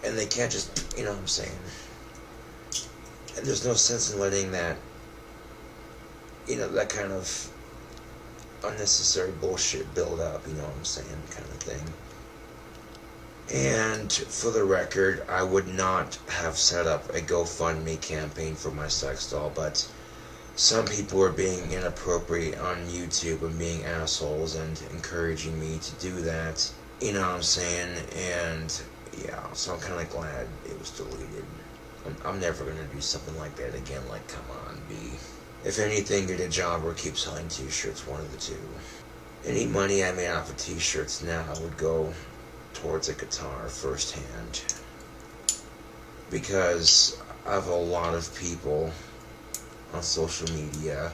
[SPEAKER 1] And they can't just, you know what I'm saying? And there's no sense in letting that, you know, that kind of unnecessary bullshit build up, you know what I'm saying, kind of thing. And for the record, I would not have set up a GoFundMe campaign for my sex doll, but some people are being inappropriate on YouTube and being assholes and encouraging me to do that, you know what I'm saying, and yeah, so I'm kind of glad it was deleted. I'm never going to do something like that again, like, come on, B. If anything, get a job or keep selling t-shirts, one of the two. Any money I made off of t-shirts now would go towards a guitar firsthand, because I have a lot of people on social media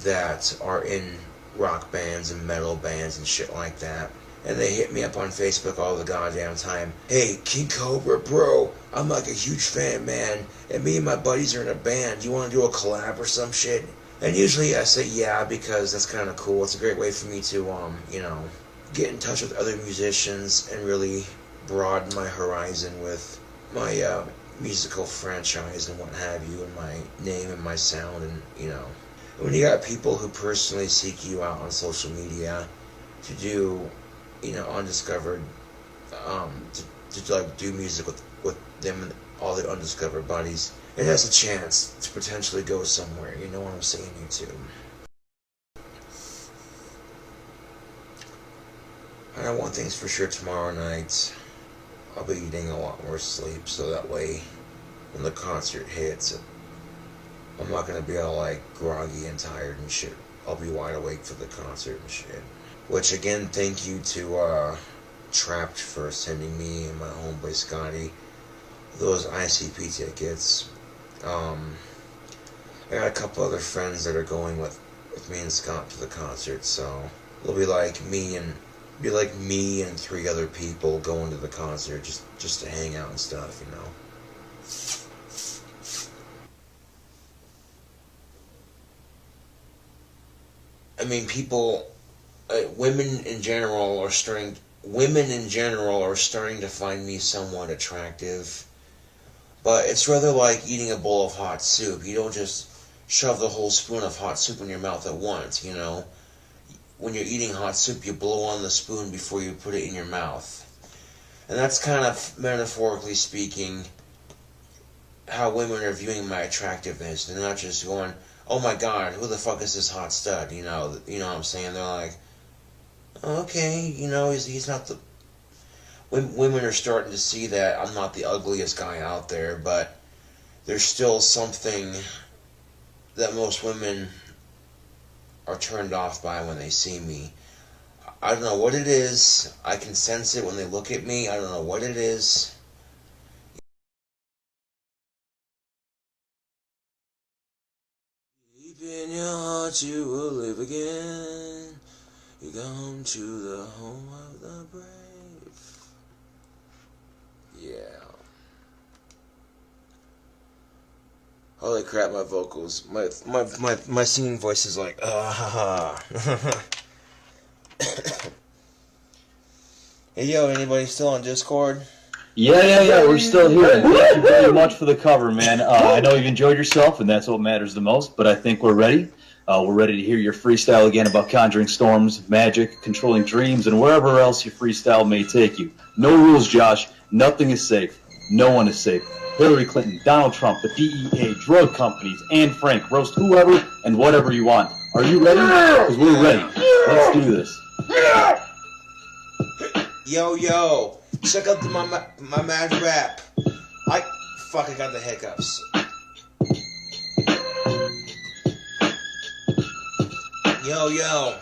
[SPEAKER 1] that are in rock bands and metal bands and shit like that, and they hit me up on Facebook all the goddamn time. "Hey, King Cobra, bro, I'm like a huge fan, man, and me and my buddies are in a band. You want to do a collab or some shit?" And usually I say yeah, because that's kind of cool. It's a great way for me to, you know, get in touch with other musicians and really broaden my horizon with my musical franchise and what have you, and my name and my sound, and, you know. When you got people who personally seek you out on social media to do, you know, undiscovered, to like do music with them and all their undiscovered buddies, it has a chance to potentially go somewhere, you know what I'm saying, YouTube. I know one thing's for sure, tomorrow night I'll be eating a lot more sleep, so that way when the concert hits, I'm not going to be all like groggy and tired and shit. I'll be wide awake for the concert and shit. Which, again, thank you to Trapped for sending me and my homeboy Scotty those ICP tickets. I got a couple other friends that are going with me and Scott to the concert, so it'll be like me and 3 other people going to the concert just to hang out and stuff, you know. I mean, women in general are starting to find me somewhat attractive. But it's rather like eating a bowl of hot soup. You don't just shove the whole spoon of hot soup in your mouth at once, you know. When you're eating hot soup, you blow on the spoon before you put it in your mouth. And that's kind of, metaphorically speaking, how women are viewing my attractiveness. They're not just going, oh my god, who the fuck is this hot stud? You know what I'm saying? They're like, okay, you know, he's not the... Women are starting to see that I'm not the ugliest guy out there, but there's still something that most women are turned off by when they see me. I don't know what it is. I can sense it when they look at me. I don't know what it is. Deep in your heart you will live again. You come to the home of the brave. Yeah. Holy crap, my vocals. My singing voice is like, ha. Hey, yo, anybody still on Discord?
[SPEAKER 6] Yeah, we're still here. And thank you very much for the cover, man. I know you've enjoyed yourself, and that's what matters the most, but I think we're ready. We're ready to hear your freestyle again about conjuring storms, magic, controlling dreams, and wherever else your freestyle may take you. No rules, Josh. Nothing is safe. No one is safe. Hillary Clinton, Donald Trump, the DEA, drug companies, Anne Frank, roast whoever and whatever you want. Are you ready? Because we're ready. Let's do this.
[SPEAKER 1] Yo, check out my mad rap. I got the hiccups. Yo.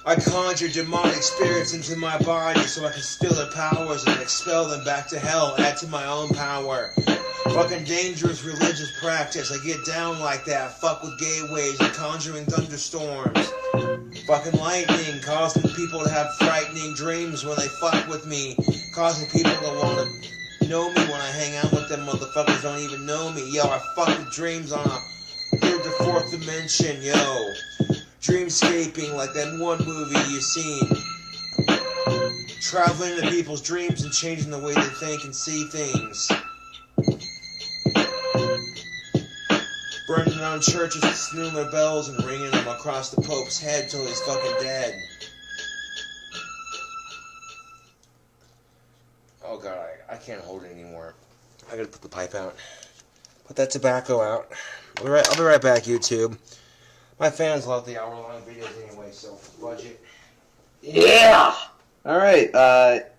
[SPEAKER 1] I conjure demonic spirits into my body so I can steal their powers and expel them back to hell, add to my own power. Fucking dangerous religious practice. I get down like that. Fuck with gateways and conjuring thunderstorms. Fucking lightning, causing people to have frightening dreams when they fuck with me. Causing people to want to know me when I hang out with them motherfuckers don't even know me. Yo, I fuck with dreams on a 3rd to 4th dimension, yo. Dreamscaping like that one movie you've seen. Traveling into people's dreams and changing the way they think and see things. Burning down churches and stealing their bells and ringing them across the Pope's head till he's fucking dead. Oh god, I can't hold it anymore. I gotta put the pipe out. Put that tobacco out. I'll be right back, YouTube. My fans love the hour-long videos anyway, so budget.
[SPEAKER 7] Yeah! Alright,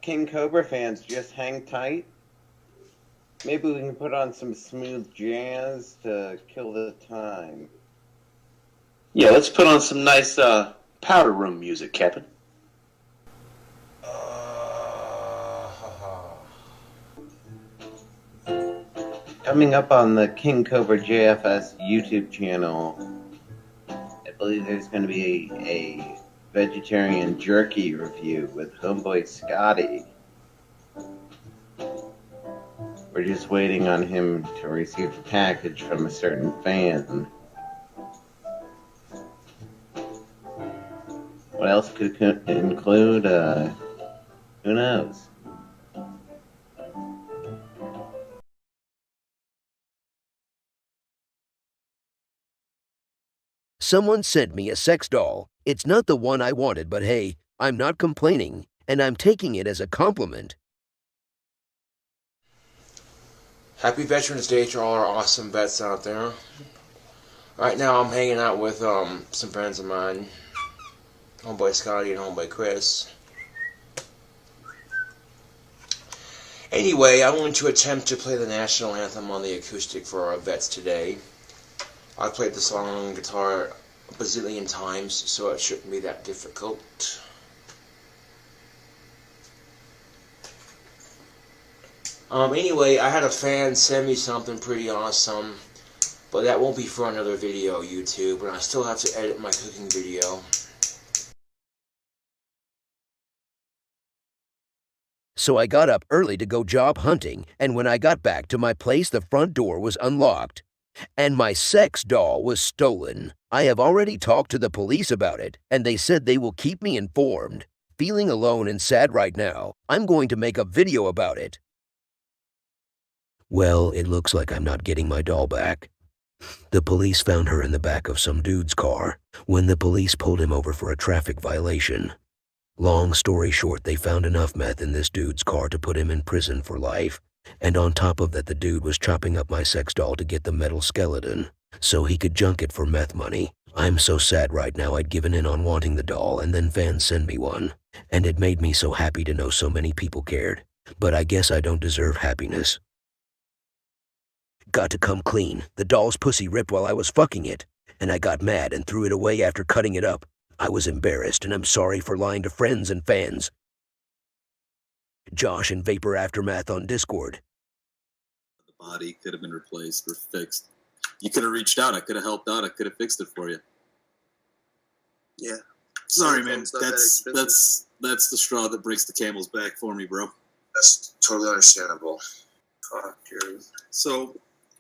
[SPEAKER 7] King Cobra fans, just hang tight. Maybe we can put on some smooth jazz to kill the time.
[SPEAKER 8] Yeah, let's put on some nice powder room music, Captain.
[SPEAKER 7] Coming up on the KingCobraJFS YouTube channel, I believe there's going to be a vegetarian jerky review with homeboy Scotty. We're just waiting on him to receive a package from a certain fan. What else could include? Who knows?
[SPEAKER 9] Someone sent me a sex doll. It's not the one I wanted, but hey, I'm not complaining, and I'm taking it as a compliment.
[SPEAKER 1] Happy Veterans Day to all our awesome vets out there. Right now I'm hanging out with some friends of mine. Homeboy Scotty and homeboy Chris. Anyway, I'm going to attempt to play the national anthem on the acoustic for our vets today. I've played the song on guitar a bazillion times, so it shouldn't be that difficult. Anyway, I had a fan send me something pretty awesome. But that won't be for another video, YouTube, and I still have to edit my cooking video.
[SPEAKER 9] So I got up early to go job hunting, and when I got back to my place, the front door was unlocked, and my sex doll was stolen. I have already talked to the police about it, and they said they will keep me informed. Feeling alone and sad right now, I'm going to make a video about it. Well, it looks like I'm not getting my doll back. The police found her in the back of some dude's car when the police pulled him over for a traffic violation. Long story short, they found enough meth in this dude's car to put him in prison for life. And on top of that, the dude was chopping up my sex doll to get the metal skeleton, so he could junk it for meth money. I'm so sad right now. I'd given in on wanting the doll, and then fans send me one. And it made me so happy to know so many people cared. But I guess I don't deserve happiness. Got to come clean. The doll's pussy ripped while I was fucking it, and I got mad and threw it away after cutting it up. I was embarrassed, and I'm sorry for lying to friends and fans. Josh and Vapor Aftermath on Discord.
[SPEAKER 3] The body could have been replaced or fixed. You could have reached out. I could have helped out. I could have fixed it for you.
[SPEAKER 10] Yeah.
[SPEAKER 3] Sorry, man. That's the straw that breaks the camel's back for me, bro.
[SPEAKER 1] That's totally understandable.
[SPEAKER 10] Fuck, dude.
[SPEAKER 3] So,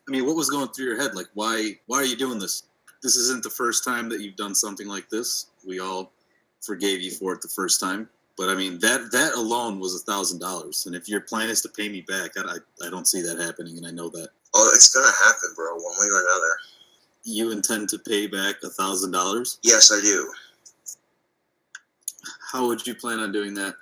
[SPEAKER 3] I mean, what was going through your head? Like, why are you doing this? This isn't the first time that you've done something like this. We all forgave you for it the first time. But I mean, that alone was $1,000. And if your plan is to pay me back, I don't see that happening, and I know that.
[SPEAKER 1] Oh, it's gonna happen, bro, one way or another.
[SPEAKER 3] You intend to pay back $1,000?
[SPEAKER 1] Yes, I do.
[SPEAKER 3] How would you plan on doing that?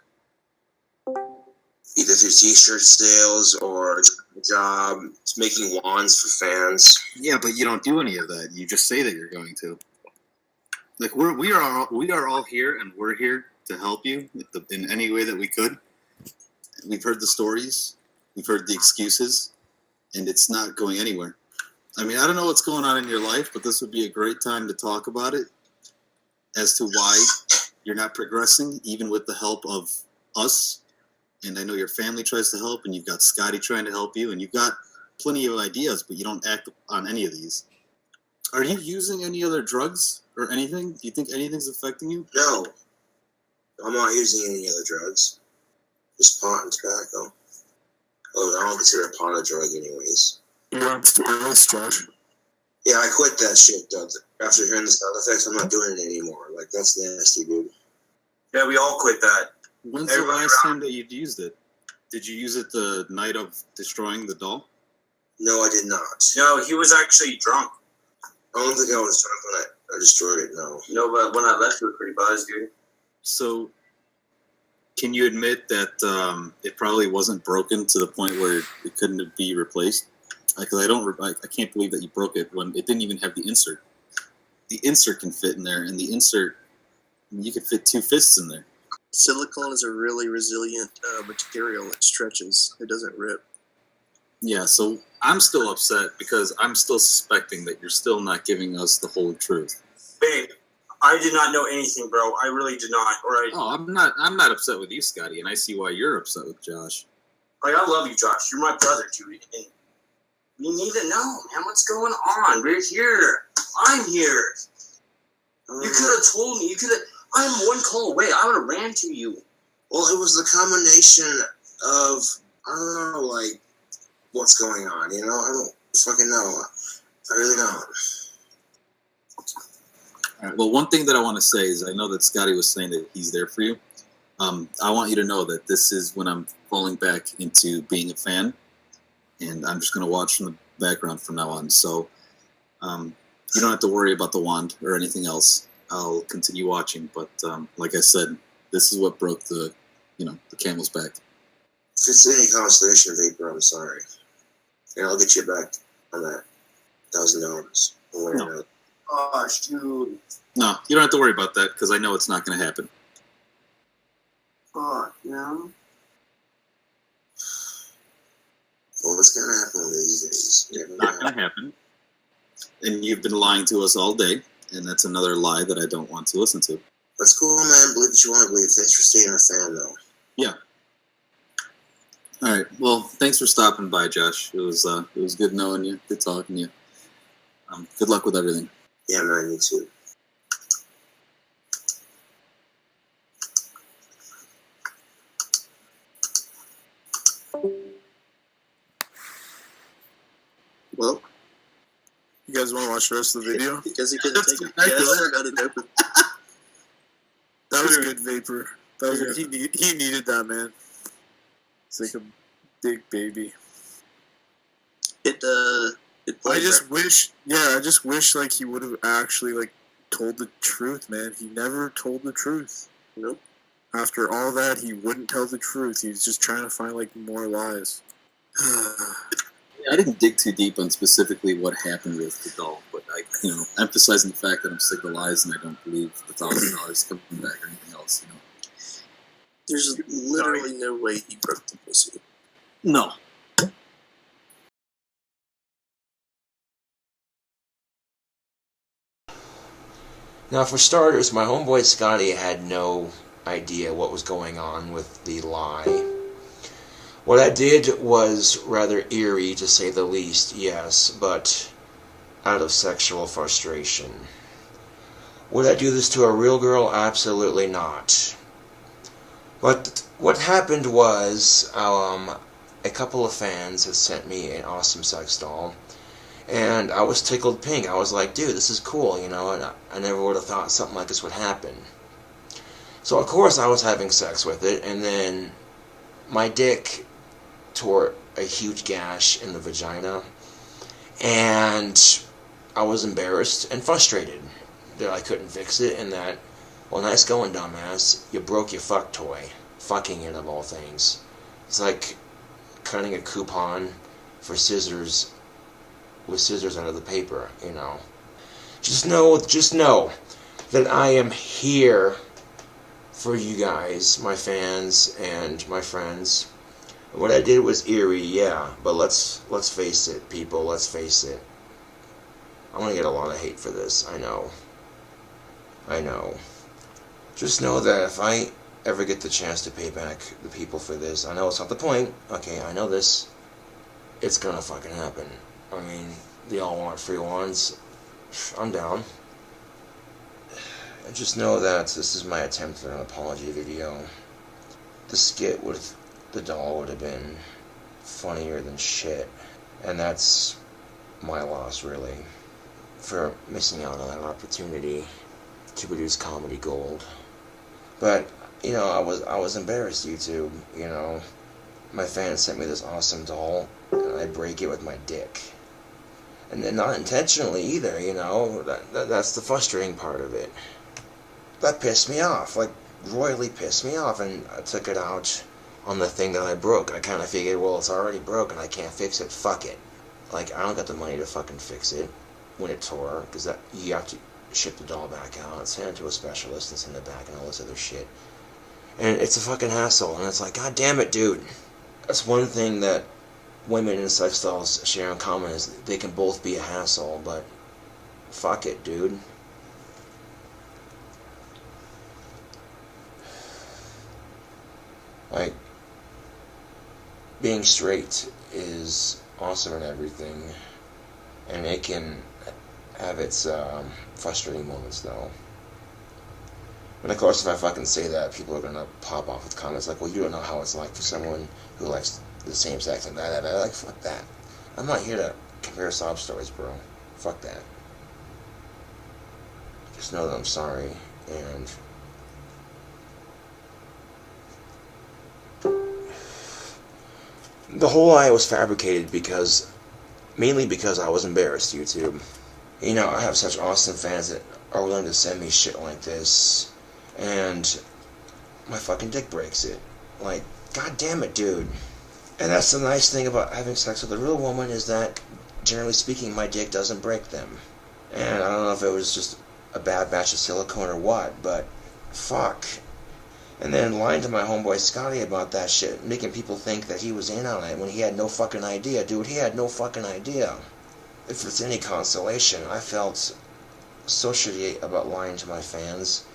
[SPEAKER 1] Either through t-shirt sales or a job, making wands for fans.
[SPEAKER 3] Yeah, but you don't do any of that. You just say that you're going to. Like we are all here, and we're here to help you in any way that we could. We've heard the stories, we've heard the excuses, and it's not going anywhere. I mean, I don't know what's going on in your life, but this would be a great time to talk about it as to why you're not progressing, even with the help of us. And I know your family tries to help, and you've got Scotty trying to help you, and you've got plenty of ideas, but you don't act on any of these. Are you using any other drugs or anything? Do you think anything's affecting you?
[SPEAKER 1] No. I'm not using any other drugs. Just pot and tobacco. Oh, I don't consider pot a drug anyways.
[SPEAKER 10] You want to do this, Josh?
[SPEAKER 1] Yeah, I quit that shit, Doug. After hearing the sound effects, I'm not doing it anymore. Like, that's nasty, dude. Yeah, we all quit that.
[SPEAKER 3] When's the last time that you'd used it? Did you use it the night of destroying the doll?
[SPEAKER 1] No, I did not.
[SPEAKER 10] No, he was actually drunk.
[SPEAKER 1] I don't think I was drunk when I destroyed it, no.
[SPEAKER 10] No, but when I left, you were pretty buzzed, dude.
[SPEAKER 3] So, can you admit that it probably wasn't broken to the point where it couldn't be replaced? Because I can't believe that you broke it when it didn't even have the insert. The insert can fit in there, and the insert, I mean, you could fit 2 fists in there.
[SPEAKER 10] Silicone is a really resilient material. It stretches. It doesn't rip.
[SPEAKER 3] Yeah, so I'm still upset because I'm still suspecting that you're still not giving us the whole truth.
[SPEAKER 10] Babe, I did not know anything, bro. I really did not.
[SPEAKER 3] I'm not upset with you, Scotty, and I see why you're upset with Josh.
[SPEAKER 10] Like, I love you, Josh. You're my brother, dude. And we need to know, man, what's going on. We're here. I'm here. You could have told me. I'm one call away. I would have ran to you.
[SPEAKER 1] Well, it was the combination of, I don't know, like, what's going on, you know? I don't fucking know. I really don't.
[SPEAKER 3] All right, well, one thing that I want to say is I know that Scotty was saying that he's there for you. I want you to know that this is when I'm falling back into being a fan, and I'm just going to watch from the background from now on. So you don't have to worry about the wand or anything else. I'll continue watching, but like I said, this is what broke the camel's back.
[SPEAKER 1] If it's any consolation, Vapor, I'm sorry. And I'll get you back on that $1,000.
[SPEAKER 3] No.
[SPEAKER 10] Oh, dude.
[SPEAKER 3] No, you don't have to worry about that because I know it's not going to happen.
[SPEAKER 10] Fuck, no.
[SPEAKER 1] Well, it's going to happen one of these days.
[SPEAKER 3] It's not going to happen. And you've been lying to us all day, and that's another lie that I don't want to listen to.
[SPEAKER 1] That's cool, man. Believe what you want to believe. Thanks for staying a fan, though.
[SPEAKER 3] Yeah. All right. Well, thanks for stopping by, Josh. It was good knowing you. Good talking to you. Good luck with everything.
[SPEAKER 10] Yeah, man, you too.
[SPEAKER 3] Well, you guys want to watch the rest of the video?
[SPEAKER 10] Because he couldn't take it. Yeah, I got it open.
[SPEAKER 3] That was good, Vapor. That was good. He needed that, man. It's like a big baby. I just wish like he would have actually like told the truth, man. He never told the truth.
[SPEAKER 10] Nope.
[SPEAKER 3] After all that, he wouldn't tell the truth. He was just trying to find like more lies.
[SPEAKER 11] I didn't dig too deep on specifically what happened with the doll, but emphasizing the fact that I'm sick of lies and I don't believe the $1,000 coming back or anything else.
[SPEAKER 10] There's literally no way he broke the pussy.
[SPEAKER 11] No.
[SPEAKER 1] Now, for starters, my homeboy Scotty had no idea what was going on with the lie. What I did was rather eerie, to say the least, yes, but out of sexual frustration. Would I do this to a real girl? Absolutely not. But what happened was, a couple of fans had sent me an awesome sex doll, and I was tickled pink. I was like, dude, this is cool, and I never would have thought something like this would happen. So, of course, I was having sex with it, and then my dick tore a huge gash in the vagina, and I was embarrassed and frustrated that I couldn't fix it, and that, well, nice going, dumbass, you broke your fuck toy. Fucking it, of all things. It's like cutting a coupon for scissors with scissors out of the paper, Just know that I am here for you guys, my fans and my friends. What I did was eerie, yeah, but let's face it, people, let's face it. I'm gonna get a lot of hate for this, I know. Just know that if I ever get the chance to pay back the people for this, I know it's not the point, okay, I know this, it's gonna fucking happen. I mean, they all want free ones, I'm down. And just know that this is my attempt at an apology video. The skit with the doll would have been funnier than shit, and that's my loss, really, for missing out on that opportunity to produce comedy gold. But I was embarrassed, YouTube. My fans sent me this awesome doll, and I break it with my dick, and then not intentionally either. That's the frustrating part of it. That pissed me off, like royally pissed me off, and I took it out on the thing that I broke. I kind of figured, well, it's already broken, I can't fix it, fuck it. Like, I don't got the money to fucking fix it when it tore, because you have to ship the doll back out, send it to a specialist, and send it back, and all this other shit. And it's a fucking hassle, and it's like, god damn it, dude. That's one thing that women and sex dolls share in common, is they can both be a hassle, but fuck it, dude. Like, being straight is awesome and everything, and it can have its frustrating moments, though. And of course, if I fucking say that, people are gonna pop off with comments like, well, you don't know how it's like for someone who likes the same sex and that. Like, fuck that. I'm not here to compare sob stories, bro. Fuck that. Just know that I'm sorry, and the whole lie was fabricated mainly because I was embarrassed, YouTube. I have such awesome fans that are willing to send me shit like this, and my fucking dick breaks it. Like, god damn it, dude. And that's the nice thing about having sex with a real woman, is that, generally speaking, my dick doesn't break them. And I don't know if it was just a bad batch of silicone or what, but fuck. And then lying to my homeboy Scotty about that shit, making people think that he was in on it when he had no fucking idea. Dude, he had no fucking idea. If it's any consolation, I felt so shitty about lying to my fans.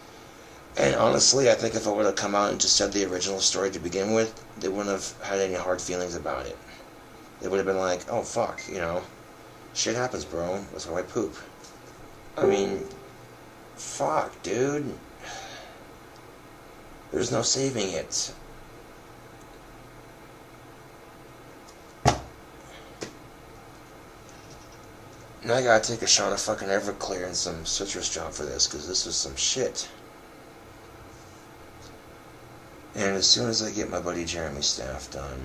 [SPEAKER 1] And honestly, I think if I would have come out and just said the original story to begin with, they wouldn't have had any hard feelings about it. They would have been like, oh fuck, Shit happens, bro. That's how I poop. I mean, fuck, dude. There's no saving it. Now I gotta take a shot of fucking Everclear and some citrus drop for this, because this is some shit. And as soon as I get my buddy Jeremy's staff done,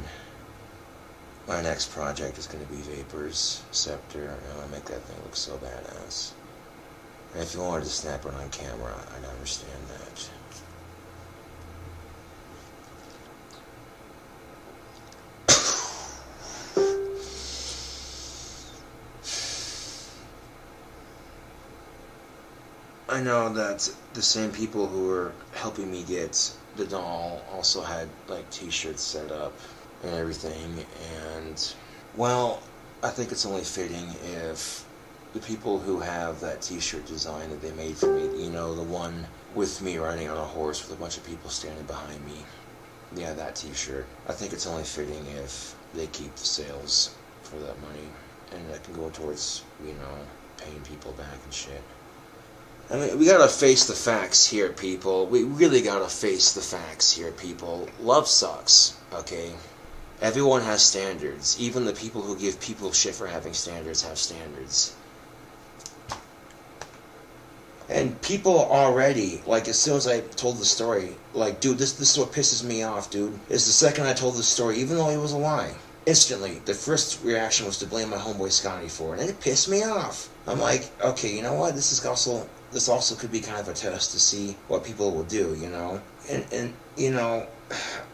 [SPEAKER 1] my next project is going to be Vapor's Scepter, and I'll make that thing look so badass. And if you wanted to snap it on camera, I'd understand that. I know that the same people who were helping me get the doll also had like t-shirts set up and everything, and well, I think it's only fitting if the people who have that t-shirt design that they made for me, you know, the one with me riding on a horse with a bunch of people standing behind me, yeah, that t-shirt, I think it's only fitting if they keep the sales for that money, and that can go towards, you know, paying people back and shit. I mean, we gotta face the facts here, people. We really gotta face the facts here, people. Love sucks, okay? Everyone has standards. Even the people who give people shit for having standards have standards. And people already, like, as soon as I told the story, like, dude, this is what pisses me off, dude. Is the second I told the story, even though it was a lie, instantly, the first reaction was to blame my homeboy Scotty for it, and it pissed me off. I'm like, okay, you know what? This also could be kind of a test to see what people will do, you know? And you know,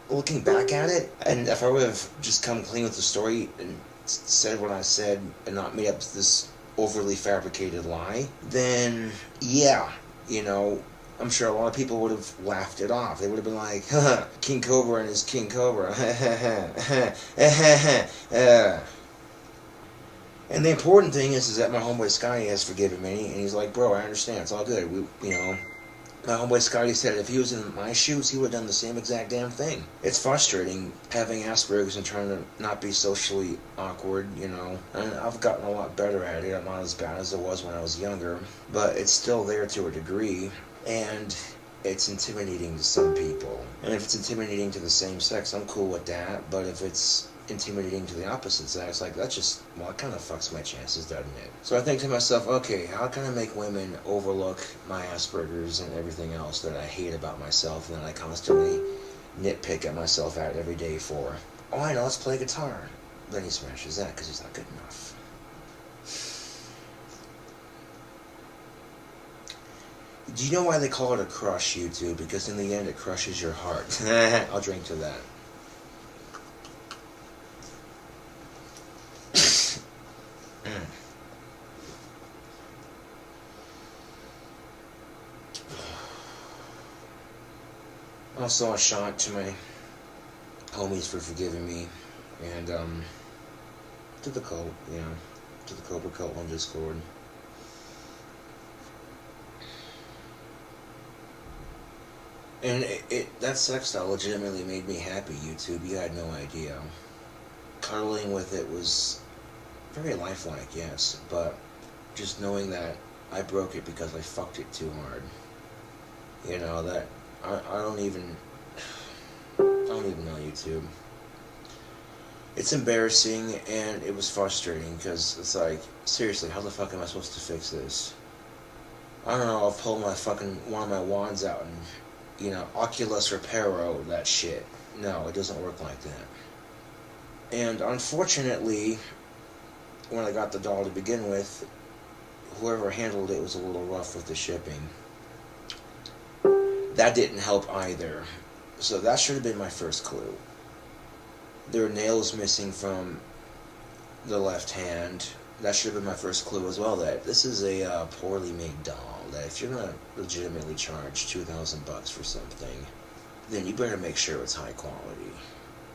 [SPEAKER 1] looking back at it, and if I would have just come clean with the story and said what I said and not made up this overly fabricated lie, then, yeah, you know, I'm sure a lot of people would have laughed it off. They would have been like, haha, King Cobra and his King Cobra. And the important thing is that my homeboy Scotty has forgiven me, and he's like, bro, I understand, it's all good. You know, my homeboy Scotty said if he was in my shoes, he would have done the same exact damn thing. It's frustrating having Asperger's and trying to not be socially awkward, you know. And I've gotten a lot better at it. I'm not as bad as it was when I was younger, but it's still there to a degree, and it's intimidating to some people. And if it's intimidating to the same sex, I'm cool with that, but if it's intimidating to the opposite sex, like, that just, well, it kind of fucks my chances, doesn't it? So I think to myself, okay, how can I make women overlook my Asperger's and everything else that I hate about myself and that I constantly nitpick at myself at every day for? Oh, I know, let's play guitar. Then he smashes that because he's not good enough. Do you know why they call it a crush, YouTube? Because in the end, it crushes your heart. I'll drink to that. Also, a shot to my homies for forgiving me, and to the cult, you know, to the Cobra cult on Discord. And that sex style legitimately made me happy, YouTube. You had no idea. Cuddling with it was very lifelike, yes, but just knowing that I broke it because I fucked it too hard. You know, that I don't even know, YouTube. It's embarrassing, and it was frustrating, because it's like, seriously, how the fuck am I supposed to fix this? I don't know, I'll pull one of my wands out and, you know, Oculus Reparo that shit. No, it doesn't work like that. And unfortunately, when I got the doll to begin with, whoever handled it was a little rough with the shipping. That didn't help either. So that should have been my first clue. There were nails missing from the left hand. That should have been my first clue as well, that this is a poorly made doll, that if you're going to legitimately charge $2,000 for something, then you better make sure it's high quality.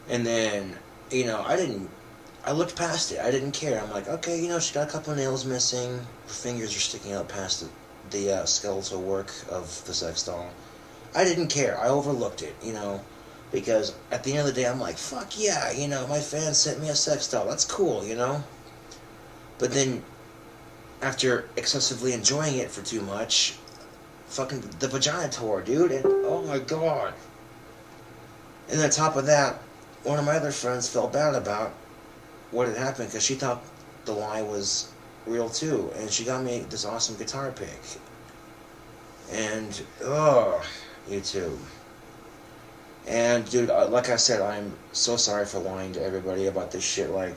[SPEAKER 1] And then, you know, I looked past it. I didn't care. I'm like, okay, you know, she got a couple of nails missing. Her fingers are sticking out past the skeletal work of the sex doll. I didn't care. I overlooked it, you know, because at the end of the day, I'm like, fuck yeah, you know, my fans sent me a sex doll. That's cool, you know. But then after excessively enjoying it for too much, fucking the vagina tore, dude, and oh my god. And on top of that, one of my other friends felt bad about what had happened because she thought the lie was real too, and she got me this awesome guitar pick. And YouTube. And dude, like I said, I'm so sorry for lying to everybody about this shit. Like,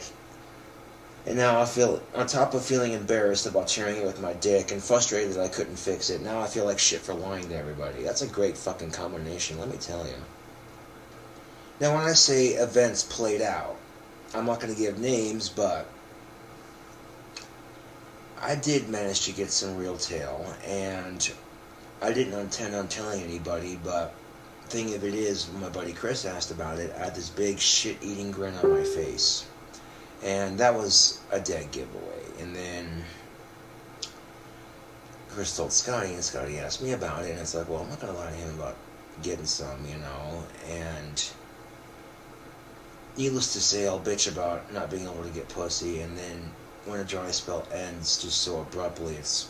[SPEAKER 1] and now I feel, on top of feeling embarrassed about sharing it with my dick and frustrated that I couldn't fix it, now I feel like shit for lying to everybody. That's a great fucking combination, let me tell you. Now, when I say events played out, I'm not going to give names, but I did manage to get some real tail, and I didn't intend on telling anybody, but the thing of it is, when my buddy Chris asked about it, I had this big shit-eating grin on my face. And that was a dead giveaway. And then Chris told Scotty, and Scotty asked me about it, and it's like, well, I'm not going to lie to him about getting some, you know, and needless to say, I'll bitch about not being able to get pussy, and then when a dry spell ends just so abruptly, it's,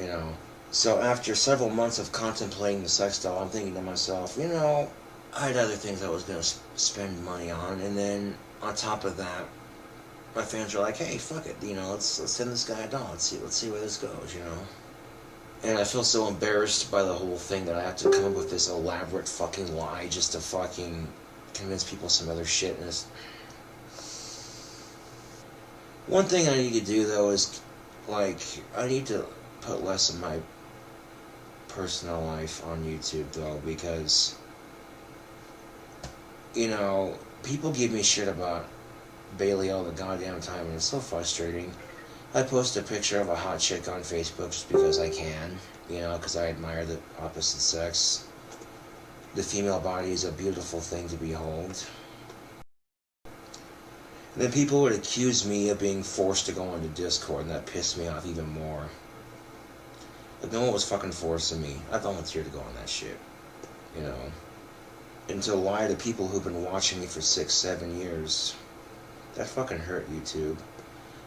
[SPEAKER 1] you know. So after several months of contemplating the sex doll, I'm thinking to myself, you know, I had other things I was going to spend money on, and then on top of that, my fans are like, hey, fuck it, you know, let's send this guy a doll, let's see where this goes, you know. And I feel so embarrassed by the whole thing that I have to come up with this elaborate fucking lie just to fucking convince people some other shit. And it's... One thing I need to do, though, is, like, I need to put less of my personal life on YouTube, though, because, you know, people give me shit about Bailey all the goddamn time, and it's so frustrating. I post a picture of a hot chick on Facebook just because I can, you know, because I admire the opposite sex. The female body is a beautiful thing to behold. And then people would accuse me of being forced to go onto Discord, and that pissed me off even more. Like, no one was fucking forcing me. I volunteered to go on that shit, you know. And to lie to people who've been watching me for 6-7 years, that fucking hurt, YouTube.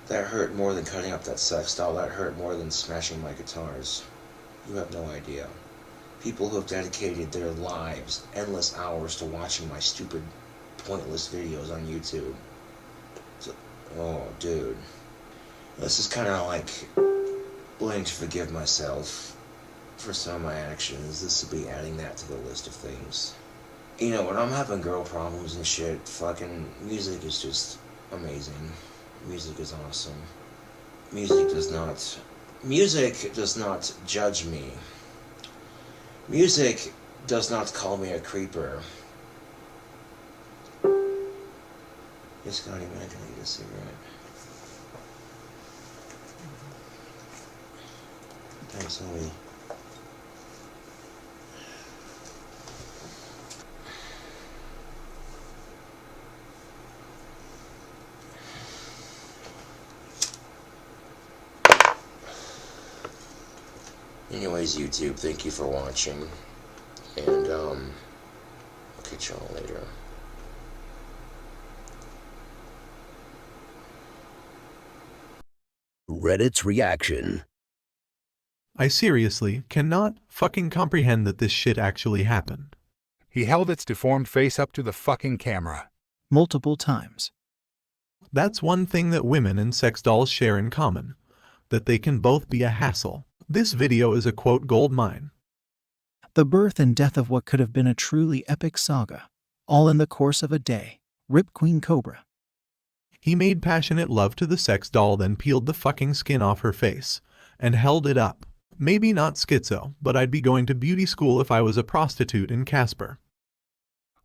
[SPEAKER 1] That hurt more than cutting up that sex doll. That hurt more than smashing my guitars. You have no idea. People who have dedicated their lives, endless hours, to watching my stupid, pointless videos on YouTube. So, oh, dude. This is kind of like willing to forgive myself for some of my actions. This would be adding that to the list of things. You know, when I'm having girl problems and shit, fucking music is just amazing. Music is awesome. Music does not judge me. Music does not call me a creeper. Yes, Scotty, man, can I get a cigarette? Thanks, Zoe. Anyways, YouTube, thank you for watching, and I'll catch y'all later.
[SPEAKER 9] Reddit's reaction.
[SPEAKER 12] I seriously cannot fucking comprehend that this shit actually happened.
[SPEAKER 13] He held its deformed face up to the fucking camera.
[SPEAKER 14] Multiple times.
[SPEAKER 12] That's one thing that women and sex dolls share in common. That they can both be a hassle. This video is a quote gold mine.
[SPEAKER 14] The birth and death of what could have been a truly epic saga. All in the course of a day. Rip Queen Cobra.
[SPEAKER 12] He made passionate love to the sex doll, then peeled the fucking skin off her face. And held it up. Maybe not schizo, but I'd be going to beauty school if I was a prostitute in Casper.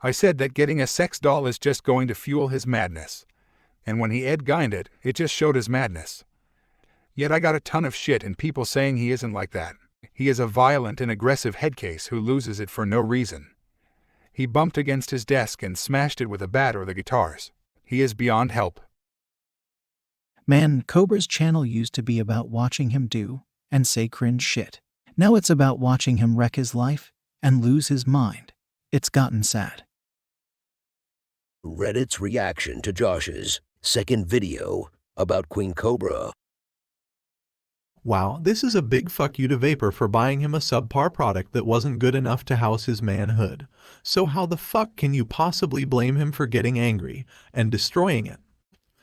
[SPEAKER 13] I said that getting a sex doll is just going to fuel his madness. And when he Ed Geined it, it just showed his madness. Yet I got a ton of shit and people saying he isn't like that. He is a violent and aggressive headcase who loses it for no reason. He bumped against his desk and smashed it with a bat or the guitars. He is beyond help.
[SPEAKER 14] Man, Cobra's channel used to be about watching him do and say cringe shit. Now it's about watching him wreck his life and lose his mind. It's gotten sad.
[SPEAKER 9] Reddit's reaction to Josh's second video about Queen Cobra.
[SPEAKER 12] Wow, this is a big fuck you to Vapor for buying him a subpar product that wasn't good enough to house his manhood. So how the fuck can you possibly blame him for getting angry and destroying it?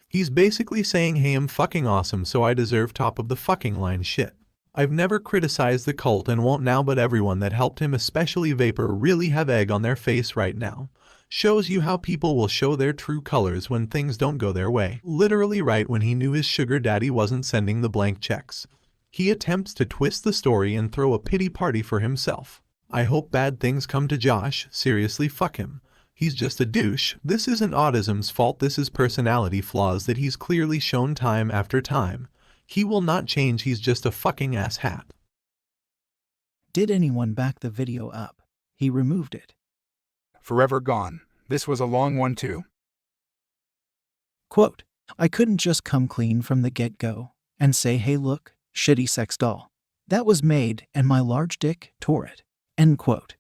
[SPEAKER 12] He's basically saying, hey, I'm fucking awesome, so I deserve top of the fucking line shit. I've never criticized the cult and won't now, but everyone that helped him, especially Vapor, really have egg on their face right now. Shows you how people will show their true colors when things don't go their way. Literally right when he knew his sugar daddy wasn't sending the blank checks. He attempts to twist the story and throw a pity party for himself. I hope bad things come to Josh. Seriously, fuck him. He's just a douche. This isn't autism's fault, this is personality flaws that he's clearly shown time after time. He will not change, he's just a fucking asshat.
[SPEAKER 14] Did anyone back the video up? He removed it.
[SPEAKER 13] Forever gone. This was a long one too.
[SPEAKER 14] Quote, I couldn't just come clean from the get-go and say, hey look, shitty sex doll. That was made and my large dick tore it. End quote.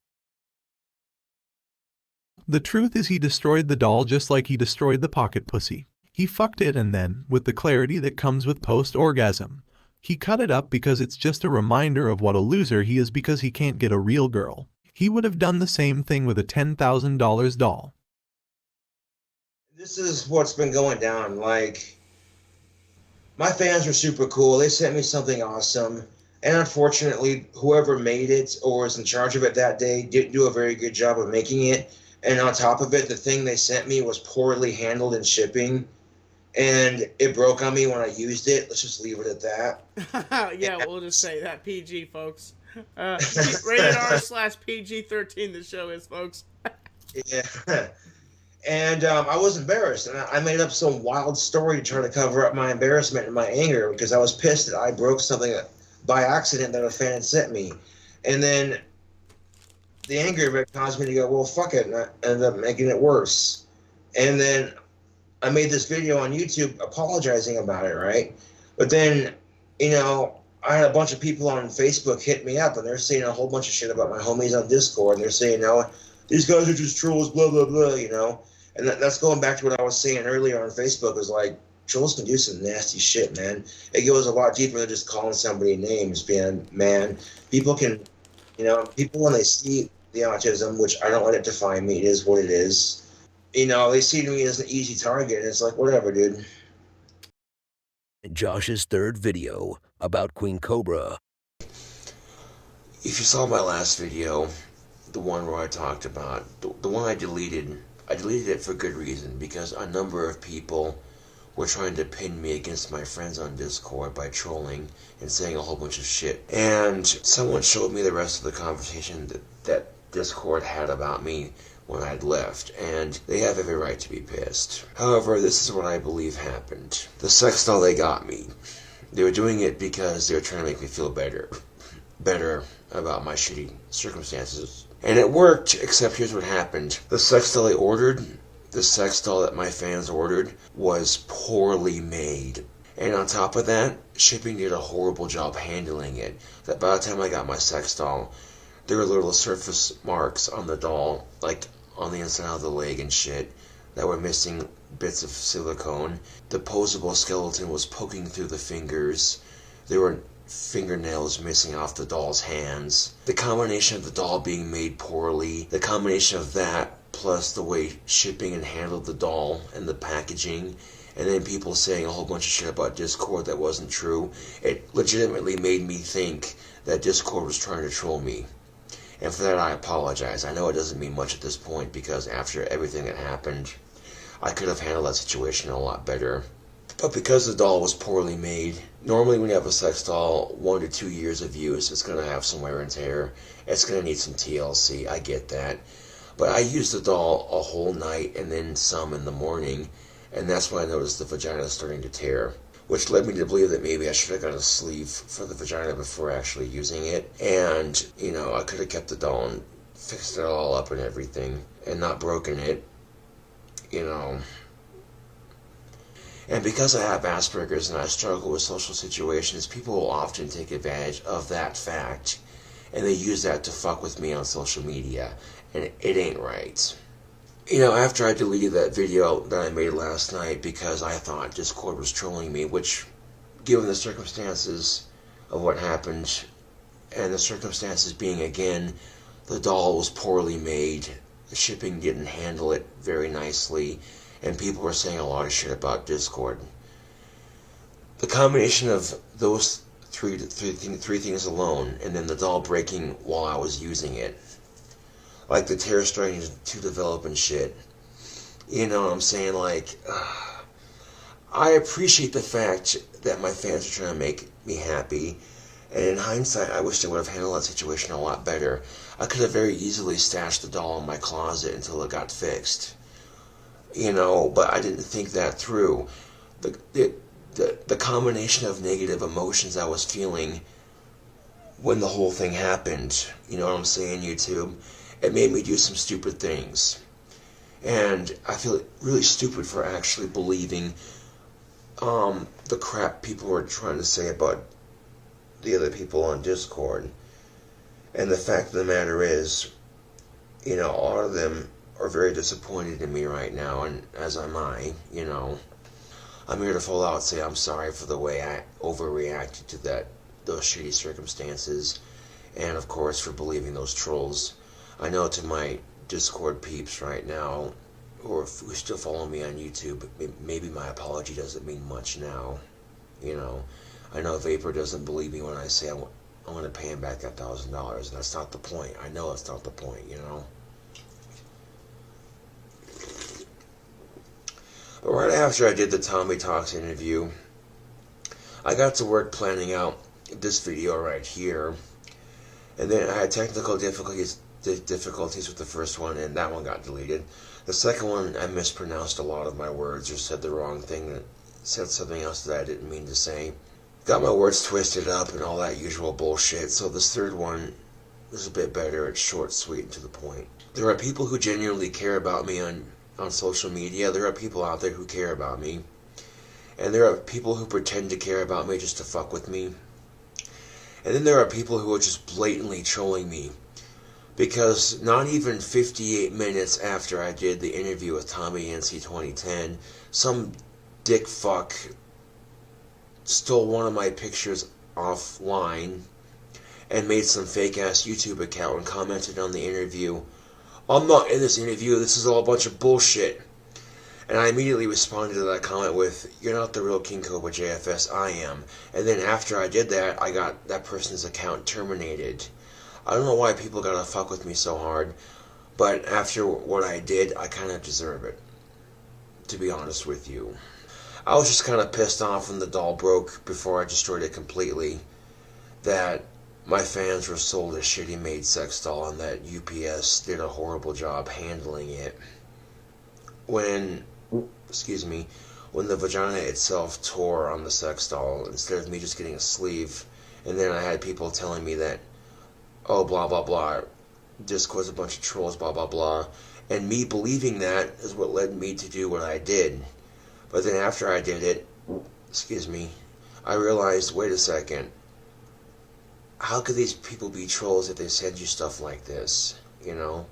[SPEAKER 12] The truth is he destroyed the doll just like he destroyed the pocket pussy. He fucked it and then, with the clarity that comes with post-orgasm, he cut it up because it's just a reminder of what a loser he is because he can't get a real girl. He would have done the same thing with a $10,000 doll.
[SPEAKER 1] This is what's been going down. Like, my fans are super cool. They sent me something awesome. And unfortunately, whoever made it or was in charge of it that day didn't do a very good job of making it. And on top of it, the thing they sent me was poorly handled in shipping. And it broke on me when I used it. Let's just leave it at that.
[SPEAKER 15] Yeah, we'll just say that. PG, folks. Rated R/PG-13 the show is, folks.
[SPEAKER 1] Yeah. And I was embarrassed. And I made up some wild story to try to cover up my embarrassment and my anger because I was pissed that I broke something by accident that a fan had sent me. And then the anger of it caused me to go, well, fuck it. And I ended up making it worse. And then I made this video on YouTube apologizing about it, right? But then, you know, I had a bunch of people on Facebook hit me up, and they're saying a whole bunch of shit about my homies on Discord. And they're saying, no, these guys are just trolls, blah, blah, blah, you know? And that's going back to what I was saying earlier on Facebook, was like, trolls can do some nasty shit, man. It goes a lot deeper than just calling somebody names, man. People can, you know, people when they see the autism, which I don't let it define me, it is what it is. You know, they see me as an easy target, and it's like, whatever, dude.
[SPEAKER 9] Josh's third video about Queen Cobra.
[SPEAKER 1] If you saw my last video, the one where I talked about, the one I deleted it for good reason, because a number of people were trying to pin me against my friends on Discord by trolling and saying a whole bunch of shit. And someone showed me the rest of the conversation that Discord had about me when I'd left, and they have every right to be pissed. However, this is what I believe happened. The sex doll, they got me. They were doing it because they were trying to make me feel better about my shitty circumstances. And it worked, except here's what happened. The sex doll they ordered, the sex doll that my fans ordered, was poorly made. And on top of that, shipping did a horrible job handling it. That by the time I got my sex doll, there were little surface marks on the doll, like on the inside of the leg and shit, that were missing bits of silicone. The posable skeleton was poking through the fingers. There were fingernails missing off the doll's hands. The combination of the doll being made poorly, the combination of that plus the way shipping and handled the doll and the packaging, and then people saying a whole bunch of shit about Discord that wasn't true, it legitimately made me think that Discord was trying to troll me. And for that I apologize. I know it doesn't mean much at this point, because after everything that happened, I could have handled that situation a lot better. But because the doll was poorly made, normally when you have a sex doll, 1 to 2 years of use, it's going to have some wear and tear. It's going to need some TLC, I get that. But I used the doll a whole night and then some in the morning, and that's when I noticed the vagina starting to tear, which led me to believe that maybe I should have got a sleeve for the vagina before actually using it. And, you know, I could have kept the doll and fixed it all up and everything, and not broken it, you know. And because I have Asperger's and I struggle with social situations, people will often take advantage of that fact, and they use that to fuck with me on social media, and it ain't right. You know, after I deleted that video that I made last night because I thought Discord was trolling me, which, given the circumstances, of what happened, and the circumstances being, again, the doll was poorly made, the shipping didn't handle it very nicely, and people were saying a lot of shit about Discord. The combination of those three things alone, and then the doll breaking while I was using it, like the tear starting to develop and shit. You know what I'm saying? Like, I appreciate the fact that my fans are trying to make me happy, and in hindsight, I wish I would have handled that situation a lot better. I could have very easily stashed the doll in my closet until it got fixed. You know, but I didn't think that through. The combination of negative emotions I was feeling when the whole thing happened, you know what I'm saying, YouTube? It made me do some stupid things. And I feel really stupid for actually believing the crap people were trying to say about the other people on Discord. And the fact of the matter is, you know, a lot of them are very disappointed in me right now, and as am I, you know. I'm here to full out say I'm sorry for the way I overreacted to those shitty circumstances, and of course for believing those trolls. I know to my Discord peeps right now, or who still follow me on YouTube, maybe my apology doesn't mean much now. You know, I know Vapor doesn't believe me when I say I'm going to pay him back that $1,000, and that's not the point. I know it's not the point, you know. But right after I did the Tommy Talks interview, I got to work planning out this video right here, and then I had technical difficulties with the first one, and that one got deleted. The second one, I mispronounced a lot of my words or said the wrong thing, said something else that I didn't mean to say. Got my words twisted up and all that usual bullshit, so this third one is a bit better. It's short, sweet, and to the point. There are people who genuinely care about me on social media. There are people out there who care about me, and there are people who pretend to care about me just to fuck with me, and then there are people who are just blatantly trolling me, because not even 58 minutes after I did the interview with Tommy NC 2010, some dick fuck stole one of my pictures offline and made some fake ass YouTube account and commented on the interview, "I'm not in this interview, this is all a bunch of bullshit." And I immediately responded to that comment with, "You're not the real KingCobraJFS, I am." And then after I did that, I got that person's account terminated. I don't know why people gotta fuck with me so hard, but after what I did, I kind of deserve it, to be honest with you. I was just kind of pissed off when the doll broke before I destroyed it completely, that my fans were sold a shitty made sex doll and that UPS did a horrible job handling it. When the vagina itself tore on the sex doll, instead of me just getting a sleeve, and then I had people telling me that, oh, blah, blah, blah, Discord's a bunch of trolls, blah, blah, blah, and me believing that is what led me to do what I did. But then after I did it, I realized, wait a second, how could these people be trolls if they send you stuff like this, you know?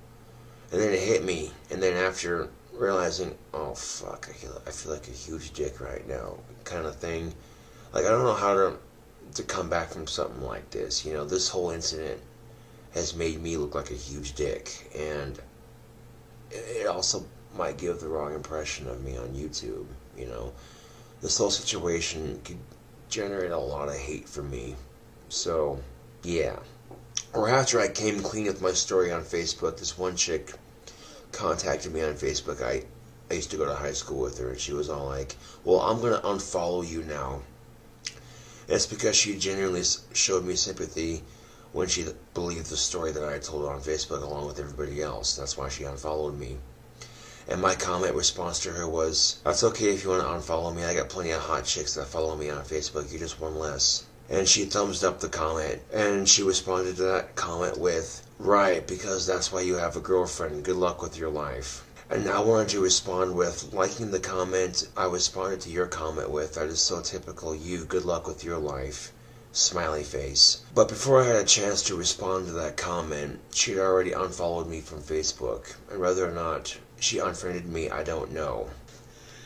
[SPEAKER 1] And then it hit me, and then after realizing, oh fuck, I feel like a huge dick right now, kind of thing. Like, I don't know how to come back from something like this, you know? This whole incident has made me look like a huge dick, and it also might give the wrong impression of me on YouTube, you know? This whole situation could generate a lot of hate from me, so yeah. Or after I came clean with my story on Facebook, this one chick contacted me on Facebook. I used to go to high school with her, and she was all like, well, I'm going to unfollow you now. And it's because she genuinely showed me sympathy when she believed the story that I told on Facebook along with everybody else. That's why she unfollowed me. And my comment response to her was, that's okay if you want to unfollow me. I got plenty of hot chicks that follow me on Facebook. You're just one less. And she thumbs up the comment, and she responded to that comment with, right, because that's why you have a girlfriend. Good luck with your life. And I wanted to respond with, liking the comment I responded to your comment with, that is so typical you. Good luck with your life. Smiley face. But before I had a chance to respond to that comment, she'd already unfollowed me from Facebook, and whether or not she unfriended me, I don't know.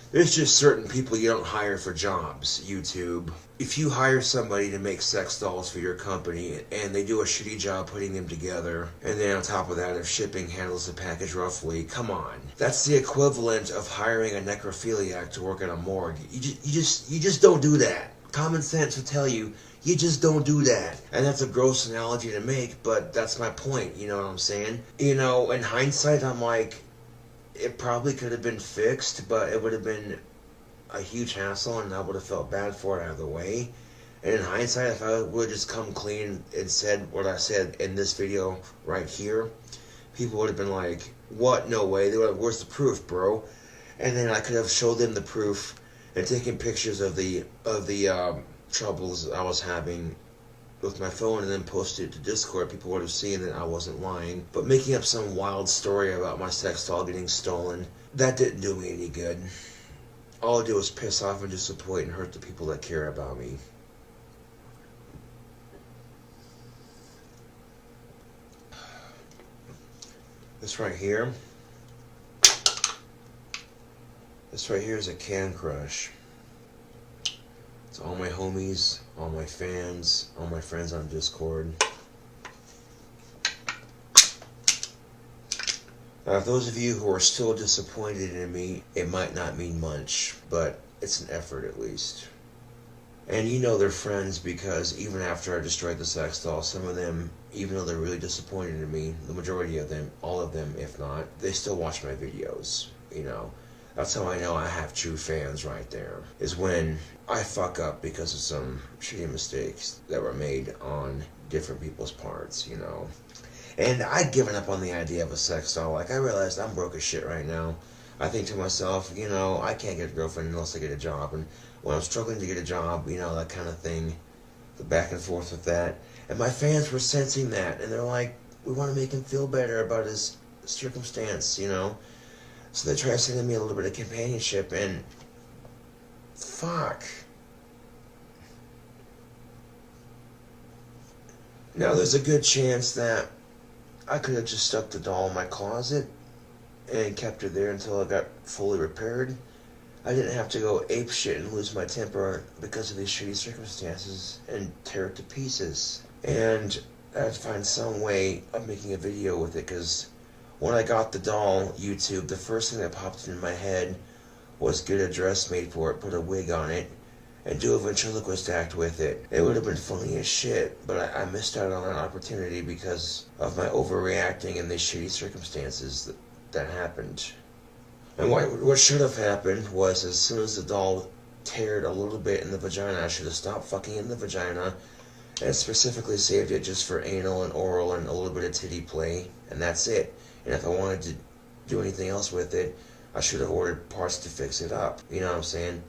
[SPEAKER 1] There's just certain people you don't hire for jobs, YouTube. If you hire somebody to make sex dolls for your company and they do a shitty job putting them together, and then on top of that, if shipping handles the package roughly, come on. That's the equivalent of hiring a necrophiliac to work at a morgue. You just don't do that. Common sense would tell you, you just don't do that. And that's a gross analogy to make, but that's my point, you know what I'm saying? You know, in hindsight, I'm like, it probably could have been fixed, but it would have been a huge hassle, and I would have felt bad for it out of the way. And in hindsight, if I would have just come clean and said what I said in this video right here, people would have been like, what? No way. They would have, where's the proof, bro? And then I could have showed them the proof and taken pictures of the troubles I was having with my phone and then posted it to Discord. People would have seen that I wasn't lying. But making up some wild story about my sex doll getting stolen, that didn't do me any good. All it did was piss off and disappoint and hurt the people that care about me. This right here is a Can Crush. It's all my homies, all my fans, all my friends on Discord. Now, those of you who are still disappointed in me, it might not mean much, but it's an effort at least. And you know they're friends because even after I destroyed the sex doll, some of them, even though they're really disappointed in me, the majority of them, all of them if not, they still watch my videos, you know. That's how I know I have true fans right there, is when I fuck up because of some shitty mistakes that were made on different people's parts, you know. And I'd given up on the idea of a sex doll. Like, I realized I'm broke as shit right now. I think to myself, you know, I can't get a girlfriend unless I get a job. And when I'm struggling to get a job, you know, that kind of thing, the back and forth with that. And my fans were sensing that, and they're like, we want to make him feel better about his circumstance, you know. So they try sending me a little bit of companionship, and fuck. Now, there's a good chance that I could have just stuck the doll in my closet and kept her there until it got fully repaired. I didn't have to go apeshit and lose my temper because of these shitty circumstances and tear it to pieces. And I had to find some way of making a video with it, because when I got the doll, YouTube, the first thing that popped into my head was get a dress made for it, put a wig on it, and do a ventriloquist act with it. It would have been funny as shit, but I missed out on an opportunity because of my overreacting and the shitty circumstances that happened. And what should have happened was, as soon as the doll teared a little bit in the vagina, I should have stopped fucking in the vagina and specifically saved it just for anal and oral and a little bit of titty play, and that's it. And if I wanted to do anything else with it, I should have ordered parts to fix it up. You know what I'm saying?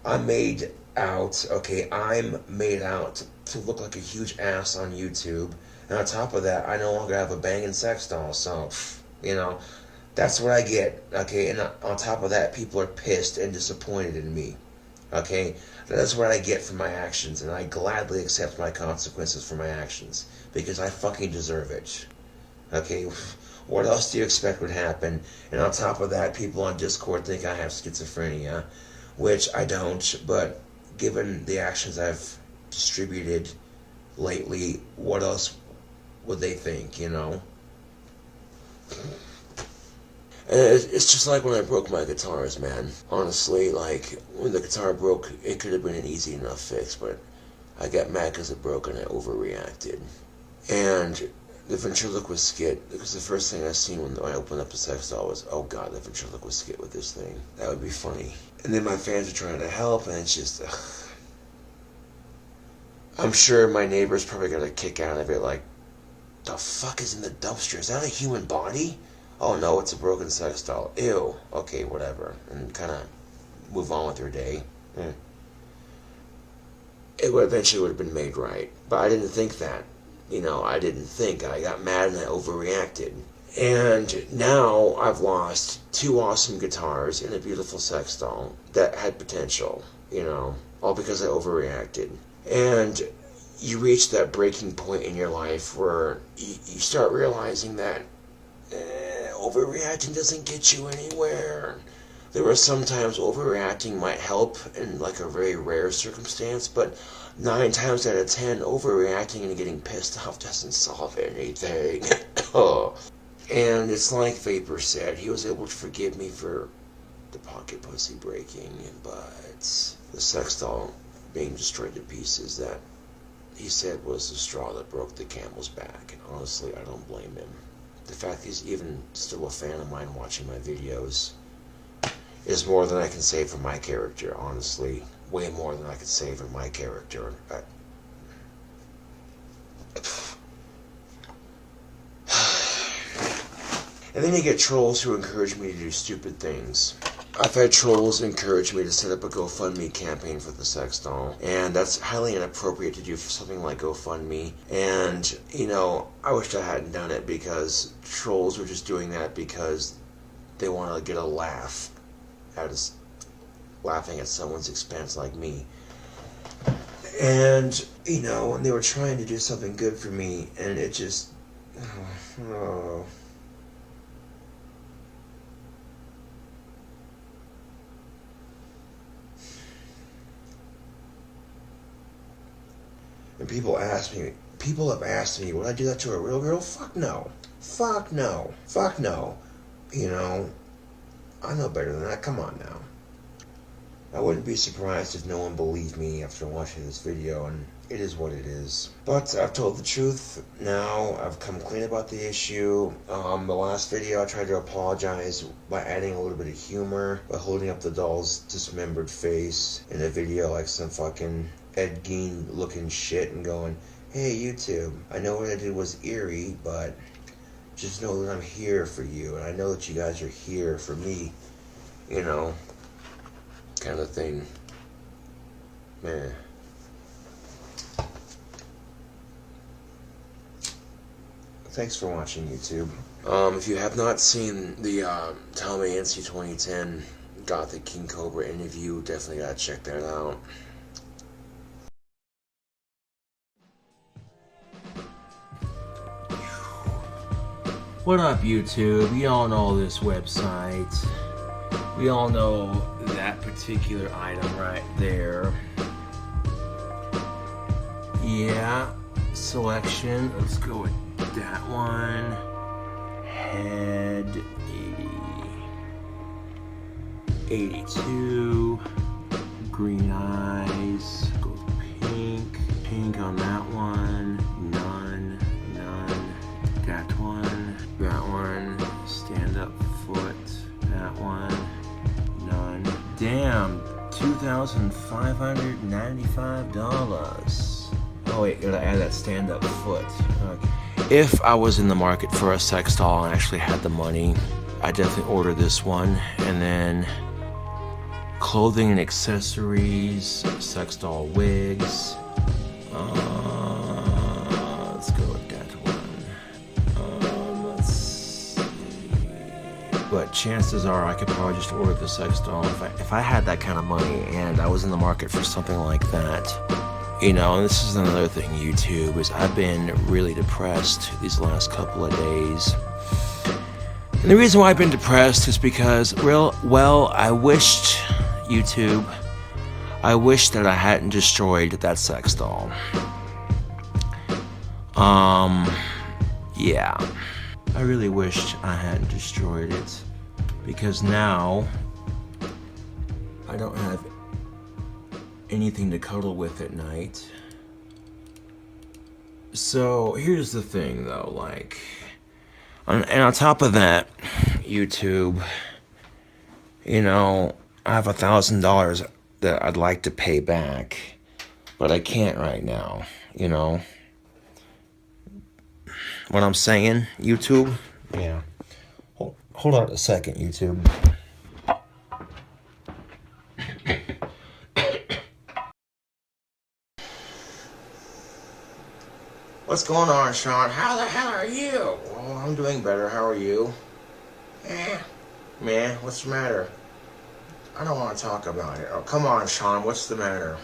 [SPEAKER 1] I'm made out to look like a huge ass on YouTube. And on top of that, I no longer have a banging sex doll. So, you know, that's what I get. Okay, and on top of that, people are pissed and disappointed in me. Okay, that's what I get for my actions. And I gladly accept my consequences for my actions, because I fucking deserve it. Okay, what else do you expect would happen? And on top of that, people on Discord think I have schizophrenia, which I don't, but given the actions I've distributed lately, what else would they think, you know? And it's just like when I broke my guitars, man. Honestly, like, when the guitar broke, it could have been an easy enough fix, but I got mad because it broke and I overreacted. And the ventriloquist skit, because the first thing I seen when I opened up the sex doll was, oh god, the ventriloquist skit with this thing. That would be funny. And then my fans are trying to help, and it's just, I'm sure my neighbor's probably got a kick out of it, like, the fuck is in the dumpster? Is that a human body? Oh no, it's a broken sex doll. Ew. Okay, whatever. And kind of move on with your day. It would eventually have been made right. But I didn't think that. You know, I didn't think. I got mad and I overreacted. And now I've lost 2 awesome guitars and a beautiful sex doll that had potential, you know, all because I overreacted. And you reach that breaking point in your life where you start realizing that overreacting doesn't get you anywhere. There were sometimes overreacting might help in like a very rare circumstance, but 9 times out of 10, overreacting and getting pissed off doesn't solve anything. And it's like Vapor said, he was able to forgive me for the pocket pussy breaking, but the sex doll being destroyed to pieces, that he said was the straw that broke the camel's back. And honestly, I don't blame him. The fact he's even still a fan of mine watching my videos is more than I can say for my character, honestly. Way more than I could say for my character. And then you get trolls who encourage me to do stupid things. I've had trolls encourage me to set up a GoFundMe campaign for the sex doll, and that's highly inappropriate to do for something like GoFundMe. And, you know, I wish I hadn't done it, because trolls were just doing that because they want to get a laugh out of laughing at someone's expense like me. And, you know, and they were trying to do something good for me, and it just... oh. And people have asked me, would I do that to a real girl? Fuck no. Fuck no. Fuck no. You know, I know better than that. Come on now. I wouldn't be surprised if no one believed me after watching this video, and it is what it is. But I've told the truth now. I've come clean about the issue. The last video I tried to apologize by adding a little bit of humor, by holding up the doll's dismembered face in a video like some fucking Ed Gein looking shit and going, hey YouTube, I know what I did was eerie, but just know that I'm here for you, and I know that you guys are here for me, you know, kind of thing. Man. Thanks for watching, YouTube. If you have not seen the Tommy NC 2010 Gothic King Cobra interview, definitely gotta check that out.
[SPEAKER 2] What up, YouTube? We all know this website. We all know that particular item right there. Yeah, selection. Let's go with that one. Head 82. Green eyes. Go with pink. Pink on that one. None. That one. That one. Stand up foot. That one. None. Damn. $2,595. Oh wait, gotta add that stand up foot. Okay. If I was in the market for a sex doll and actually had the money, I'd definitely order this one. And then clothing and accessories, sex doll wigs. Let's go with that one. Let's see. But chances are I could probably just order the sex doll if I had that kind of money and I was in the market for something like that. You know, and this is another thing, YouTube, is I've been really depressed these last couple of days. And the reason why I've been depressed is because, well, I wished, YouTube, I wish that I hadn't destroyed that sex doll. Yeah. I really wished I hadn't destroyed it, because now I don't have anything to cuddle with at night. So here's the thing though, like, and on top of that, YouTube, you know, I have $1,000 that I'd like to pay back, but I can't right now, you know what I'm saying, YouTube? Yeah. Hold on a second, YouTube. What's going on, Sean? How the hell are you? Well, I'm doing better. How are you? Man, what's the matter? I don't want to talk about it. Oh, come on, Sean. What's the matter?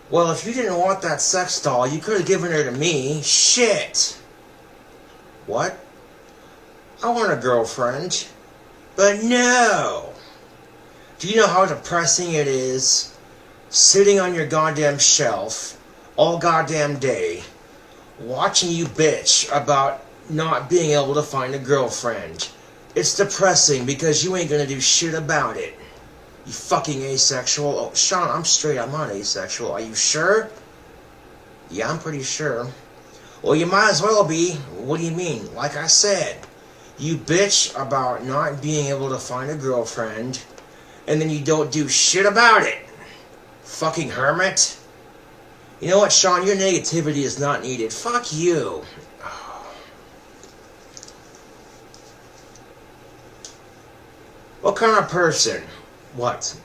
[SPEAKER 2] Well, if you didn't want that sex doll, you could have given her to me. Shit! What?
[SPEAKER 1] I want a girlfriend. But no! Do you know how depressing it is sitting on your goddamn shelf all goddamn day watching you bitch about not being able to find a girlfriend? It's depressing because you ain't gonna do shit about it. You fucking asexual. Oh, Sean, I'm straight. I'm not asexual. Are you sure? Yeah, I'm pretty sure. Well, you might as well be. What do you mean? Like I said, you bitch about not being able to find a girlfriend, and then you don't do shit about it. Fucking hermit. You know what, Sean? Your negativity is not needed. Fuck you. What kind of person? What?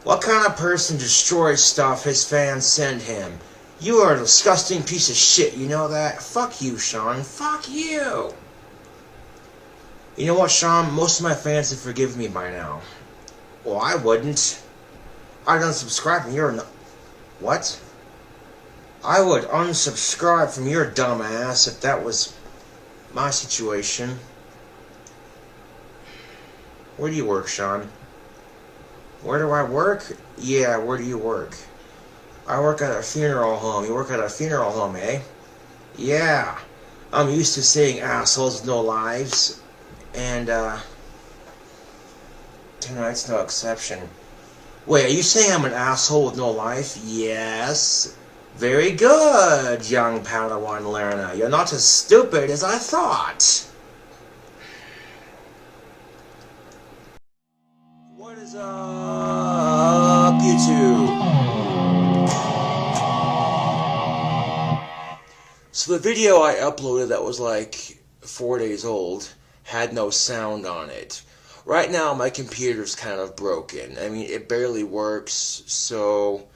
[SPEAKER 1] What kind of person destroys stuff his fans send him? You are a disgusting piece of shit, you know that? Fuck you, Sean. Fuck you. You know what, Sean? Most of my fans have forgiven me by now. Well, I wouldn't. I'd unsubscribe from your... What? I would unsubscribe from your dumb ass if that was my situation. Where do you work, Sean? Where do I work? Yeah, where do you work? I work at a funeral home. You work at a funeral home, eh? Yeah. I'm used to seeing assholes with no lives. And, tonight's no exception. Wait, are you saying I'm an asshole with no life? Yes. Very good, young Padawan learner. You're not as stupid as I thought. What is up, YouTube? So the video I uploaded that was like 4 days old had no sound on it. Right now my computer's kind of broken. I mean, it barely works, so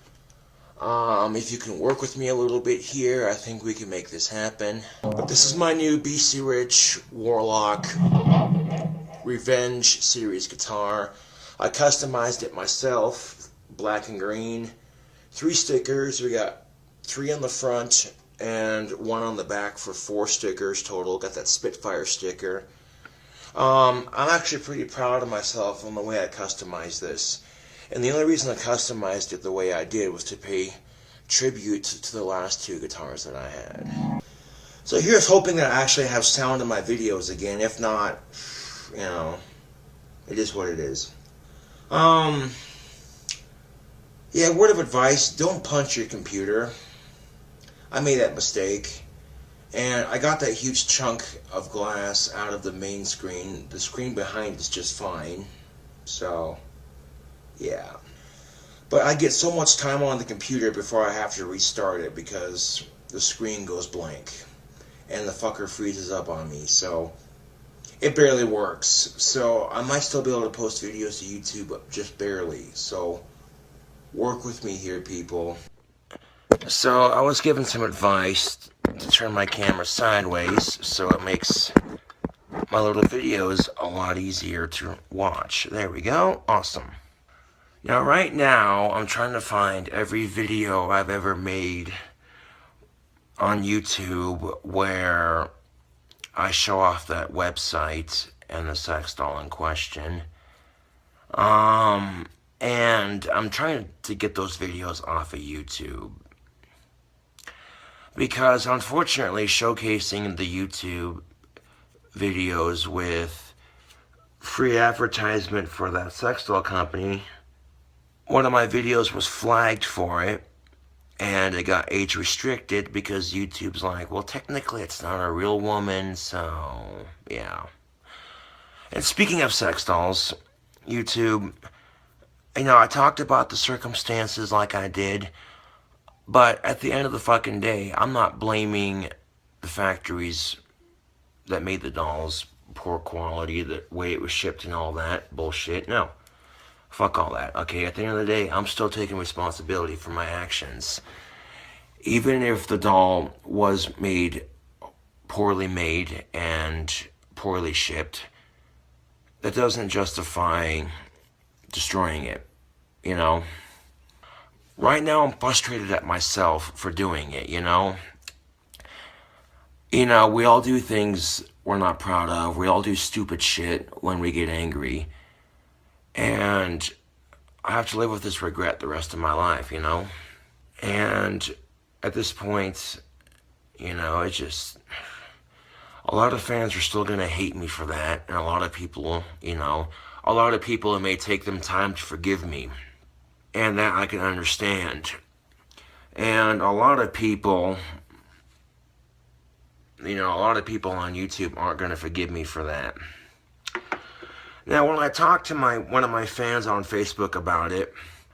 [SPEAKER 1] if you can work with me a little bit here, I think we can make this happen. But this is my new BC Rich Warlock Revenge series guitar. I customized it myself, black and green. 3 stickers, we got 3 on the front and 1 on the back for 4 stickers total. Got that Spitfire sticker. I'm actually pretty proud of myself on the way I customized this. And the only reason I customized it the way I did was to pay tribute to the last 2 guitars that I had. So here's hoping that I actually have sound in my videos again. If not, you know, it is what it is. Yeah, word of advice, don't punch your computer. I made that mistake. And I got that huge chunk of glass out of the main screen. The screen behind is just fine. So, yeah. But I get so much time on the computer before I have to restart it because the screen goes blank. And the fucker freezes up on me. So, it barely works. So, I might still be able to post videos to YouTube, but just barely. So, work with me here, people. So, I was given some advice to turn my camera sideways so it makes my little videos a lot easier to watch. There we go. Awesome. Now, right now, I'm trying to find every video I've ever made on YouTube where I show off that website and the sex doll in question. And I'm trying to get those videos off of YouTube. Because, unfortunately, showcasing the YouTube videos with free advertisement for that sex doll company, one of my videos was flagged for it, and it got age restricted because YouTube's like, well, technically it's not a real woman, so, yeah. And speaking of sex dolls, YouTube, you know, I talked about the circumstances like I did, but at the end of the fucking day, I'm not blaming the factories that made the dolls, poor quality, the way it was shipped and all that bullshit. No. Fuck all that. Okay, at the end of the day, I'm still taking responsibility for my actions. Even if the doll was poorly made and poorly shipped, that doesn't justify destroying it, you know? Right now, I'm frustrated at myself for doing it, you know? You know, we all do things we're not proud of. We all do stupid shit when we get angry. And I have to live with this regret the rest of my life, you know? And at this point, you know, it's just, a lot of fans are still going to hate me for that. And a lot of people, you know, a lot of people, it may take them time to forgive me. And that I can understand. And a lot of people, you know, a lot of people on YouTube aren't going to forgive me for that. Now, when I talked to one of my fans on Facebook about it,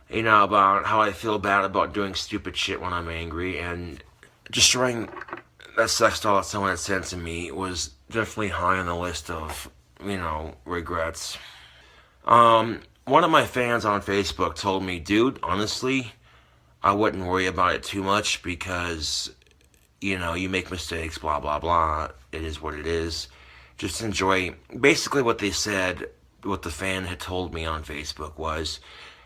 [SPEAKER 1] you know, about how I feel bad about doing stupid shit when I'm angry, and destroying that sex doll that someone had sent to me was definitely high on the list of, you know, regrets. One of my fans on Facebook told me, dude, honestly, I wouldn't worry about it too much because, you know, you make mistakes, blah, blah, blah. It is what it is. Just enjoy. Basically what they said, what the fan had told me on Facebook was,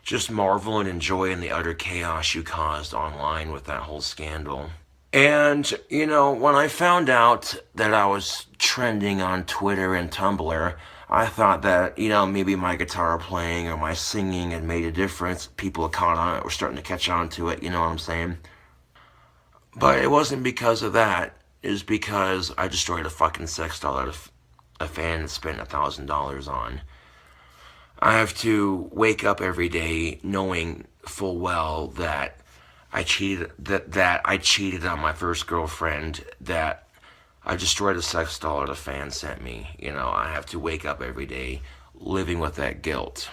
[SPEAKER 1] just marvel and enjoy in the utter chaos you caused online with that whole scandal. And, you know, when I found out that I was trending on Twitter and Tumblr, I thought that, you know, maybe my guitar playing or my singing had made a difference. People had caught on it, were starting to catch on to it, you know what I'm saying? But it wasn't because of that. It was because I destroyed a fucking sex doll that a fan had spent $1,000 on. I have to wake up every day knowing full well that I cheated, that I cheated on my first girlfriend, that I destroyed a sex doll that a fan sent me. You know, I have to wake up every day living with that guilt.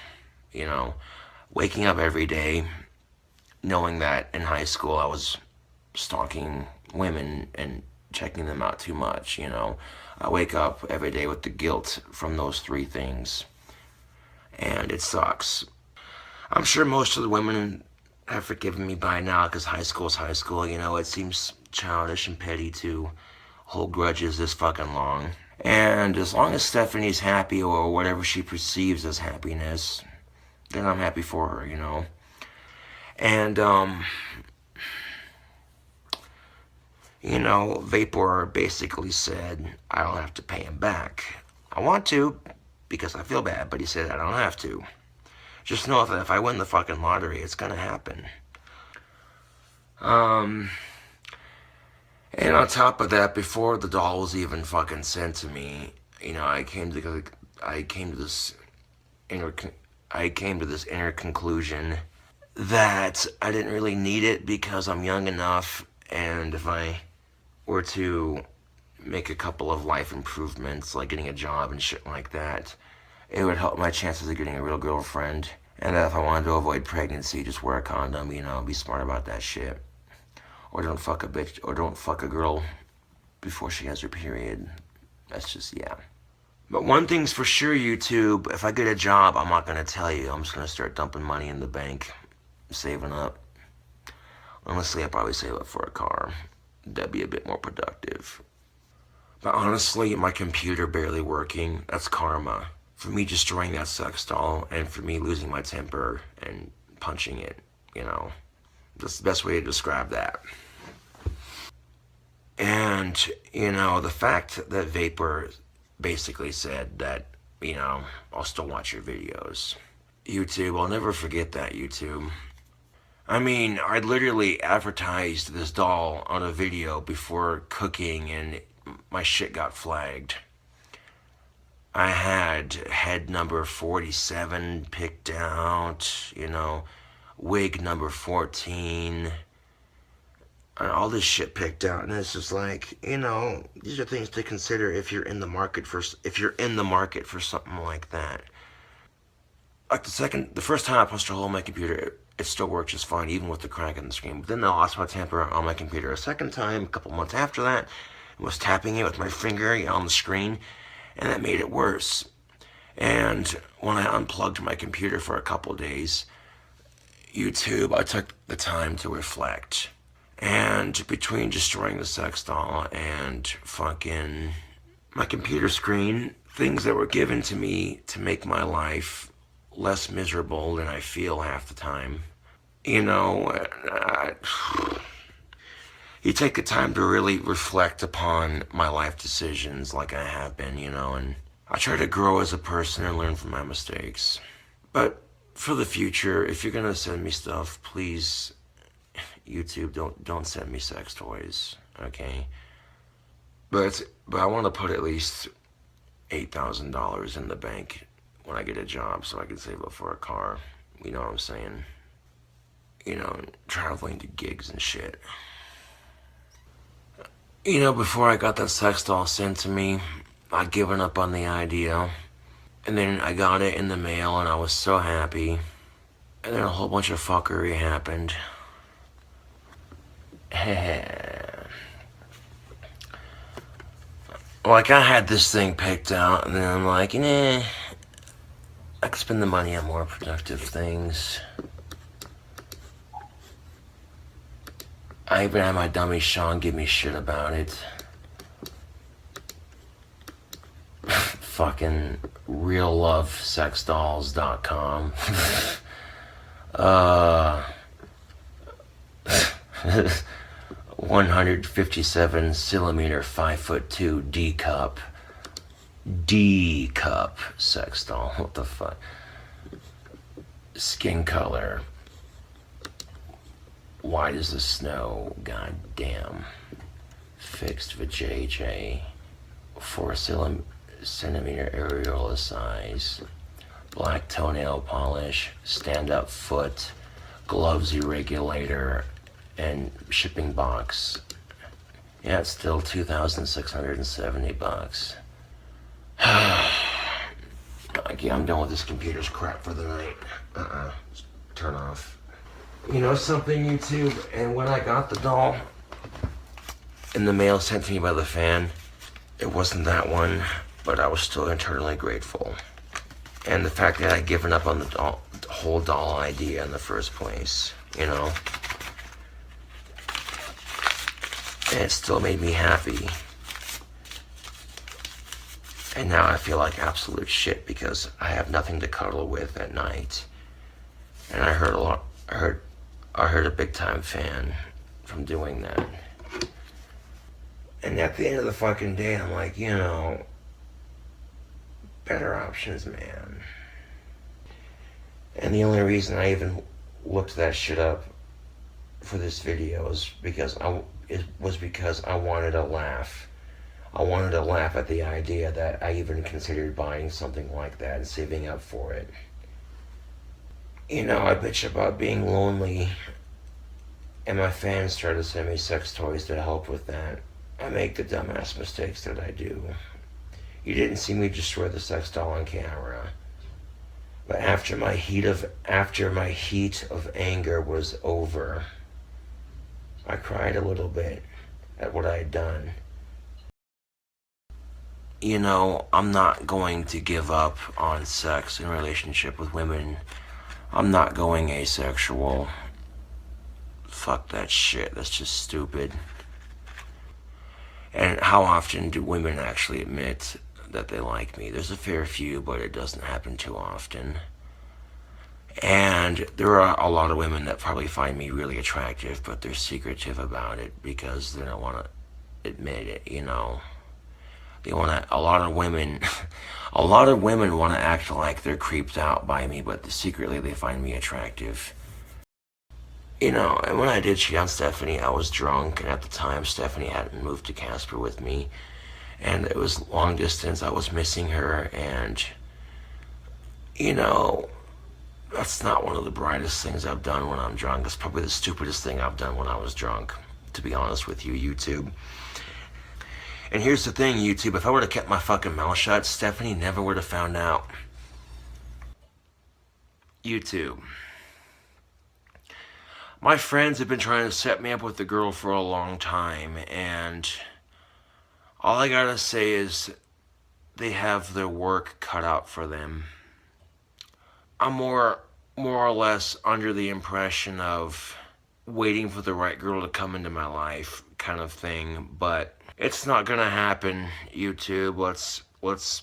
[SPEAKER 1] You know, waking up every day knowing that in high school I was stalking women and checking them out too much, you know. I wake up every day with the guilt from those three things. And it sucks. I'm sure most of the women have forgiven me by now because high school is high school, you know. It seems childish and petty to hold grudges this fucking long. And as long as Stephanie's happy or whatever she perceives as happiness, then I'm happy for her, you know. And, you know, Vapor basically said, I don't have to pay him back. I want to, because I feel bad, but he said I don't have to. Just know that if I win the fucking lottery, it's gonna happen. And on top of that, before the doll was even fucking sent to me, you know, I came to this inner conclusion that I didn't really need it because I'm young enough, and if I were to make a couple of life improvements, like getting a job and shit like that, it would help my chances of getting a real girlfriend. And that if I wanted to avoid pregnancy, just wear a condom, you know, be smart about that shit. Or don't fuck a bitch, or don't fuck a girl before she has her period. That's just, yeah. But one thing's for sure, YouTube, if I get a job, I'm not gonna tell you. I'm just gonna start dumping money in the bank, saving up. Honestly, I'd probably save up for a car. That'd be a bit more productive. But honestly, my computer barely working, that's karma. For me destroying that sex doll, and for me losing my temper and punching it, you know. That's the best way to describe that. And, you know, the fact that Vapor basically said that, you know, I'll still watch your videos. YouTube, I'll never forget that, YouTube. I mean, I literally advertised this doll on a video before cooking, and my shit got flagged. I had head number 47 picked out, you know, wig number 14, and all this shit picked out, and it's just like, you know, these are things to consider if you're in the market for something like that. Like the first time I punched a hole in my computer, it still worked just fine, even with the crack in the screen. But then I lost my temper on my computer a second time, a couple months after that, and was tapping it with my finger on the screen, and that made it worse. And when I unplugged my computer for a couple days, YouTube, I took the time to reflect. And between destroying the sex doll and fucking my computer screen, things that were given to me to make my life less miserable than I feel half the time. You know, you take the time to really reflect upon my life decisions like I have been, you know, and I try to grow as a person and learn from my mistakes. But for the future, if you're gonna send me stuff, please, YouTube, don't send me sex toys, okay? But I want to put at least $8,000 in the bank when I get a job so I can save up for a car. You know what I'm saying? You know, traveling to gigs and shit. You know, before I got that sex doll sent to me, I'd given up on the idea. And then I got it in the mail and I was so happy. And then a whole bunch of fuckery happened. Like, I had this thing picked out, and then I'm like, nah, I could spend the money on more productive things. I even had my dummy Sean give me shit about it. Fucking reallovesexdolls.com. 157 centimeter, 5'2" D cup sex doll. What the fuck? Skin color white as the snow. God damn. Fixed vajayjay. 4 centimeter areola size. Black toenail polish. Stand up foot. Gloves regulator. And shipping box. Yeah, it's still $2,670. Okay, I'm done with this computer's crap for the night. Turn off. You know something, YouTube? And when I got the doll in the mail sent to me by the fan, it wasn't that one, but I was still internally grateful. And the fact that I'd given up on the whole doll idea in the first place, you know? And it still made me happy. And now I feel like absolute shit because I have nothing to cuddle with at night. And I heard a big time fan from doing that. And at the end of the fucking day, I'm like, you know, better options, man. And the only reason I even looked that shit up for this video is because I wanted to laugh. I wanted to laugh at the idea that I even considered buying something like that and saving up for it. You know, I bitch about being lonely, and my fans try to send me sex toys to help with that. I make the dumbass mistakes that I do. You didn't see me destroy the sex doll on camera. But after my heat of anger was over, I cried a little bit at what I had done. You know, I'm not going to give up on sex in relationship with women. I'm not going asexual. Fuck that shit. That's just stupid. And how often do women actually admit that they like me? There's a fair few, but it doesn't happen too often. And there are a lot of women that probably find me really attractive, but they're secretive about it because they don't want to admit it, you know. A lot of women want to act like they're creeped out by me, but secretly they find me attractive. You know, and when I did cheat on Stephanie, I was drunk, and at the time Stephanie hadn't moved to Casper with me, and it was long distance. I was missing her, and, you know, that's not one of the brightest things I've done when I'm drunk. It's probably the stupidest thing I've done when I was drunk, to be honest with you, YouTube. And here's the thing, YouTube, if I would have kept my fucking mouth shut, Stephanie never would have found out. YouTube. My friends have been trying to set me up with a girl for a long time, and all I gotta say is they have their work cut out for them. I'm more or less under the impression of waiting for the right girl to come into my life kind of thing, but it's not gonna happen, YouTube. Let's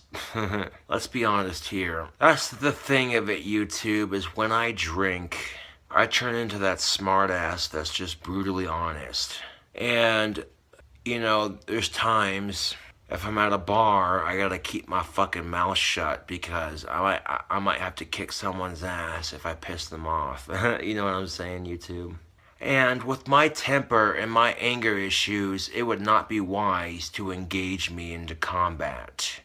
[SPEAKER 1] be honest here. That's the thing of it, YouTube, is when I drink, I turn into that smart ass that's just brutally honest. And, you know, there's times if I'm at a bar, I gotta keep my fucking mouth shut because I might have to kick someone's ass if I piss them off. You know what I'm saying, YouTube? And with my temper and my anger issues, it would not be wise to engage me into combat.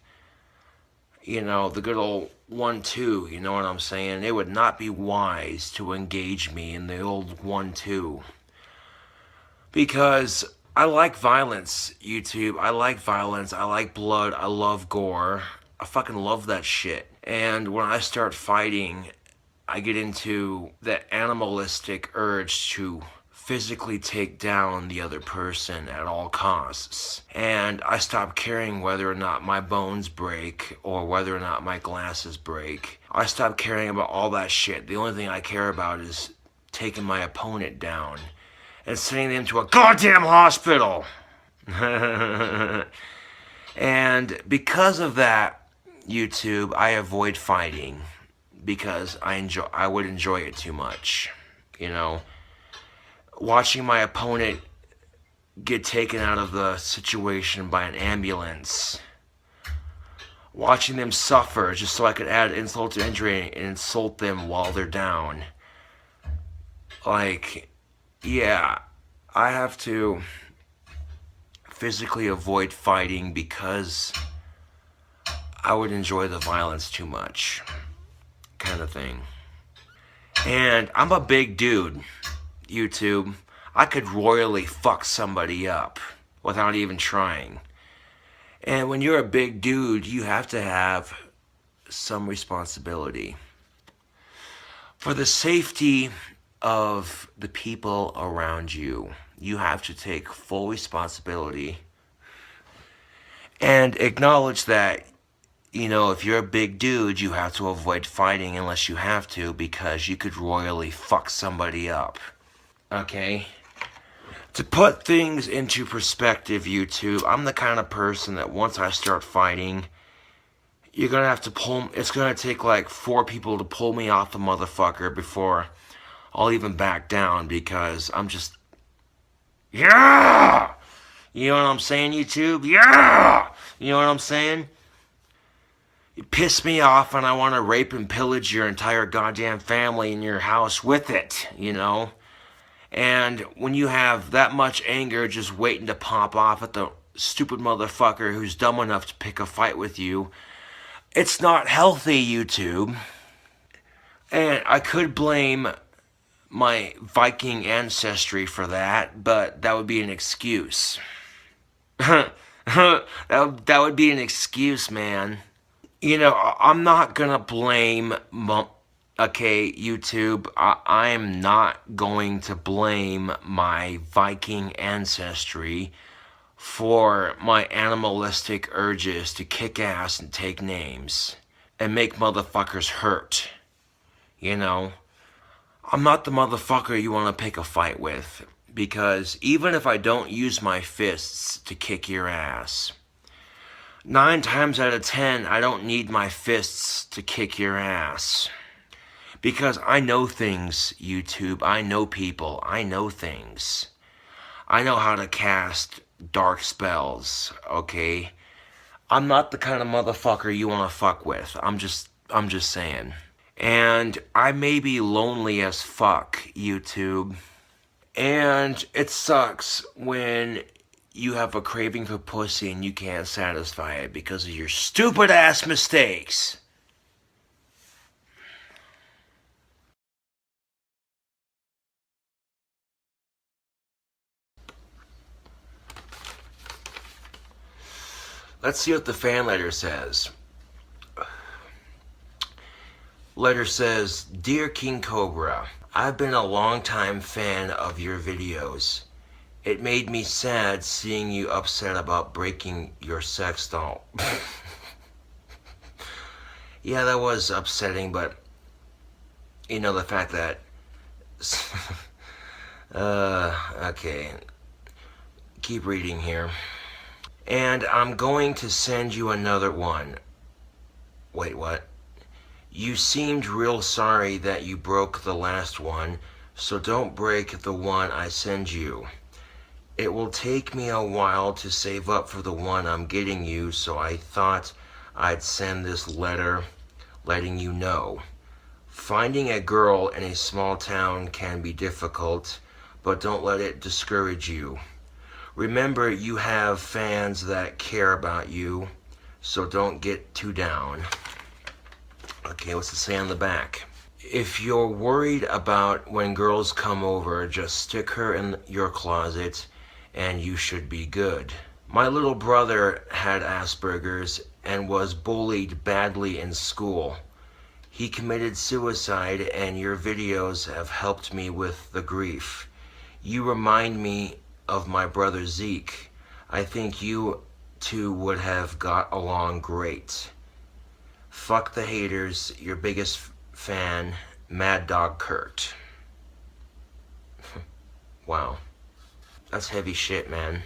[SPEAKER 1] You know, the good old 1-2, you know what I'm saying? It would not be wise to engage me in the old 1-2. Because I like violence, YouTube. I like violence. I like blood. I love gore. I fucking love that shit. And when I start fighting, I get into that animalistic urge to physically take down the other person at all costs. And I stop caring whether or not my bones break or whether or not my glasses break. I stop caring about all that shit. The only thing I care about is taking my opponent down and sending them to a goddamn hospital. And because of that, YouTube, I avoid fighting because I would enjoy it too much. You know, watching my opponent get taken out of the situation by an ambulance, watching them suffer just so I could add insult to injury and insult them while they're down. Like, yeah, I have to physically avoid fighting because I would enjoy the violence too much, kind of thing. And I'm a big dude, YouTube. I could royally fuck somebody up without even trying. And when you're a big dude, you have to have some responsibility. For the safety of the people around you, you have to take full responsibility and acknowledge that, you know, if you're a big dude, you have to avoid fighting unless you have to because you could royally fuck somebody up. Okay? To put things into perspective, YouTube, I'm the kind of person that once I start fighting, you're gonna have to pull, it's gonna take like 4 people to pull me off the motherfucker before I'll even back down because I'm just, yeah! You know what I'm saying, YouTube? Yeah! You know what I'm saying? You piss me off and I want to rape and pillage your entire goddamn family in your house with it, you know? And when you have that much anger just waiting to pop off at the stupid motherfucker who's dumb enough to pick a fight with you, it's not healthy, YouTube. And I could blame my Viking ancestry for that, but that would be an excuse. that would be an excuse, man. You know, I'm not gonna blame, okay, YouTube, I am not going to blame my Viking ancestry for my animalistic urges to kick ass and take names and make motherfuckers hurt. You know, I'm not the motherfucker you want to pick a fight with because even if I don't use my fists to kick your ass, 9 times out of 10, I don't need my fists to kick your ass. Because I know things, YouTube. I know people. I know things. I know how to cast dark spells, okay? I'm not the kind of motherfucker you want to fuck with. I'm just saying. And I may be lonely as fuck, YouTube. And it sucks when you have a craving for pussy and you can't satisfy it because of your stupid ass mistakes. Let's see what the fan letter says. Letter says, Dear King Cobra, I've been a long-time fan of your videos. It made me sad seeing you upset about breaking your sex doll. Yeah, that was upsetting, but you know, the fact that okay, keep reading here. And I'm going to send you another one. Wait, what? You seemed real sorry that you broke the last one, so don't break the one I send you. It will take me a while to save up for the one I'm getting you, so I thought I'd send this letter letting you know. Finding a girl in a small town can be difficult, but don't let it discourage you. Remember, you have fans that care about you, so don't get too down. Okay, what's it say on the back? If you're worried about when girls come over, just stick her in your closet and you should be good. My little brother had Asperger's and was bullied badly in school. He committed suicide, and your videos have helped me with the grief. You remind me of my brother Zeke. I think you two would have got along great. Fuck the haters, your biggest fan, Mad Dog Kurt. Wow. That's heavy shit, man.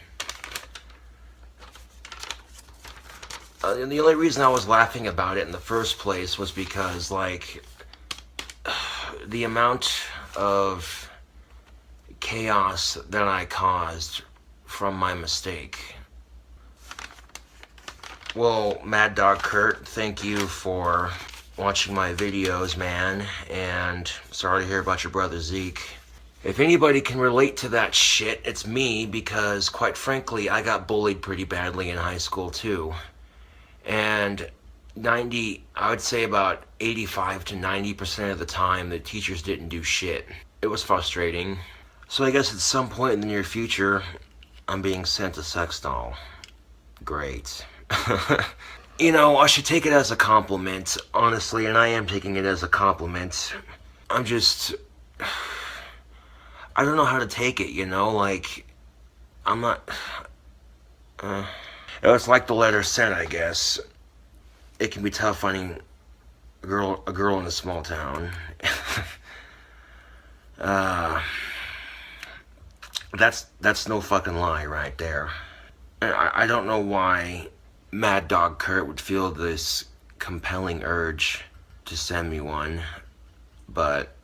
[SPEAKER 1] And the only reason I was laughing about it in the first place was because, like, the amount of chaos that I caused from my mistake. Well, Mad Dog Kurt, thank you for watching my videos, man, and sorry to hear about your brother Zeke. If anybody can relate to that shit, it's me, because quite frankly, I got bullied pretty badly in high school too. And I would say about 85 to 90% of the time, the teachers didn't do shit. It was frustrating. So I guess at some point in the near future, I'm being sent a sex doll. Great. You know, I should take it as a compliment, honestly, and I am taking it as a compliment. I'm just... I don't know how to take it, you know, like, I'm not... It's like the letter said, I guess. It can be tough finding a girl in a small town. That's no fucking lie right there. I don't know why Mad Dog Kurt would feel this compelling urge to send me one, but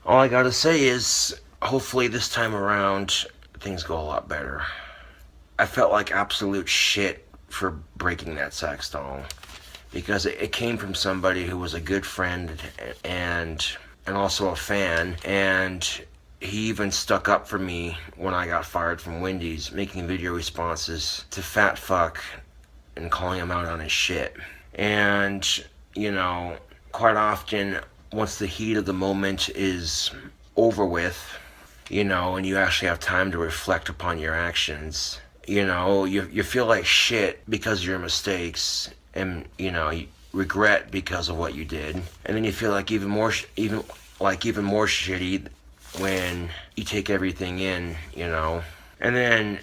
[SPEAKER 1] all I gotta say is hopefully this time around things go a lot better. I felt like absolute shit for breaking that sex doll, because it came from somebody who was a good friend and also a fan, and he even stuck up for me when I got fired from Wendy's, making video responses to Fat Fuck and calling him out on his shit. And, you know, quite often, once the heat of the moment is over with, you know, and you actually have time to reflect upon your actions, you know, you feel like shit because of your mistakes, and, you know, you regret because of what you did. And then you feel like even more shitty when you take everything in, you know. And then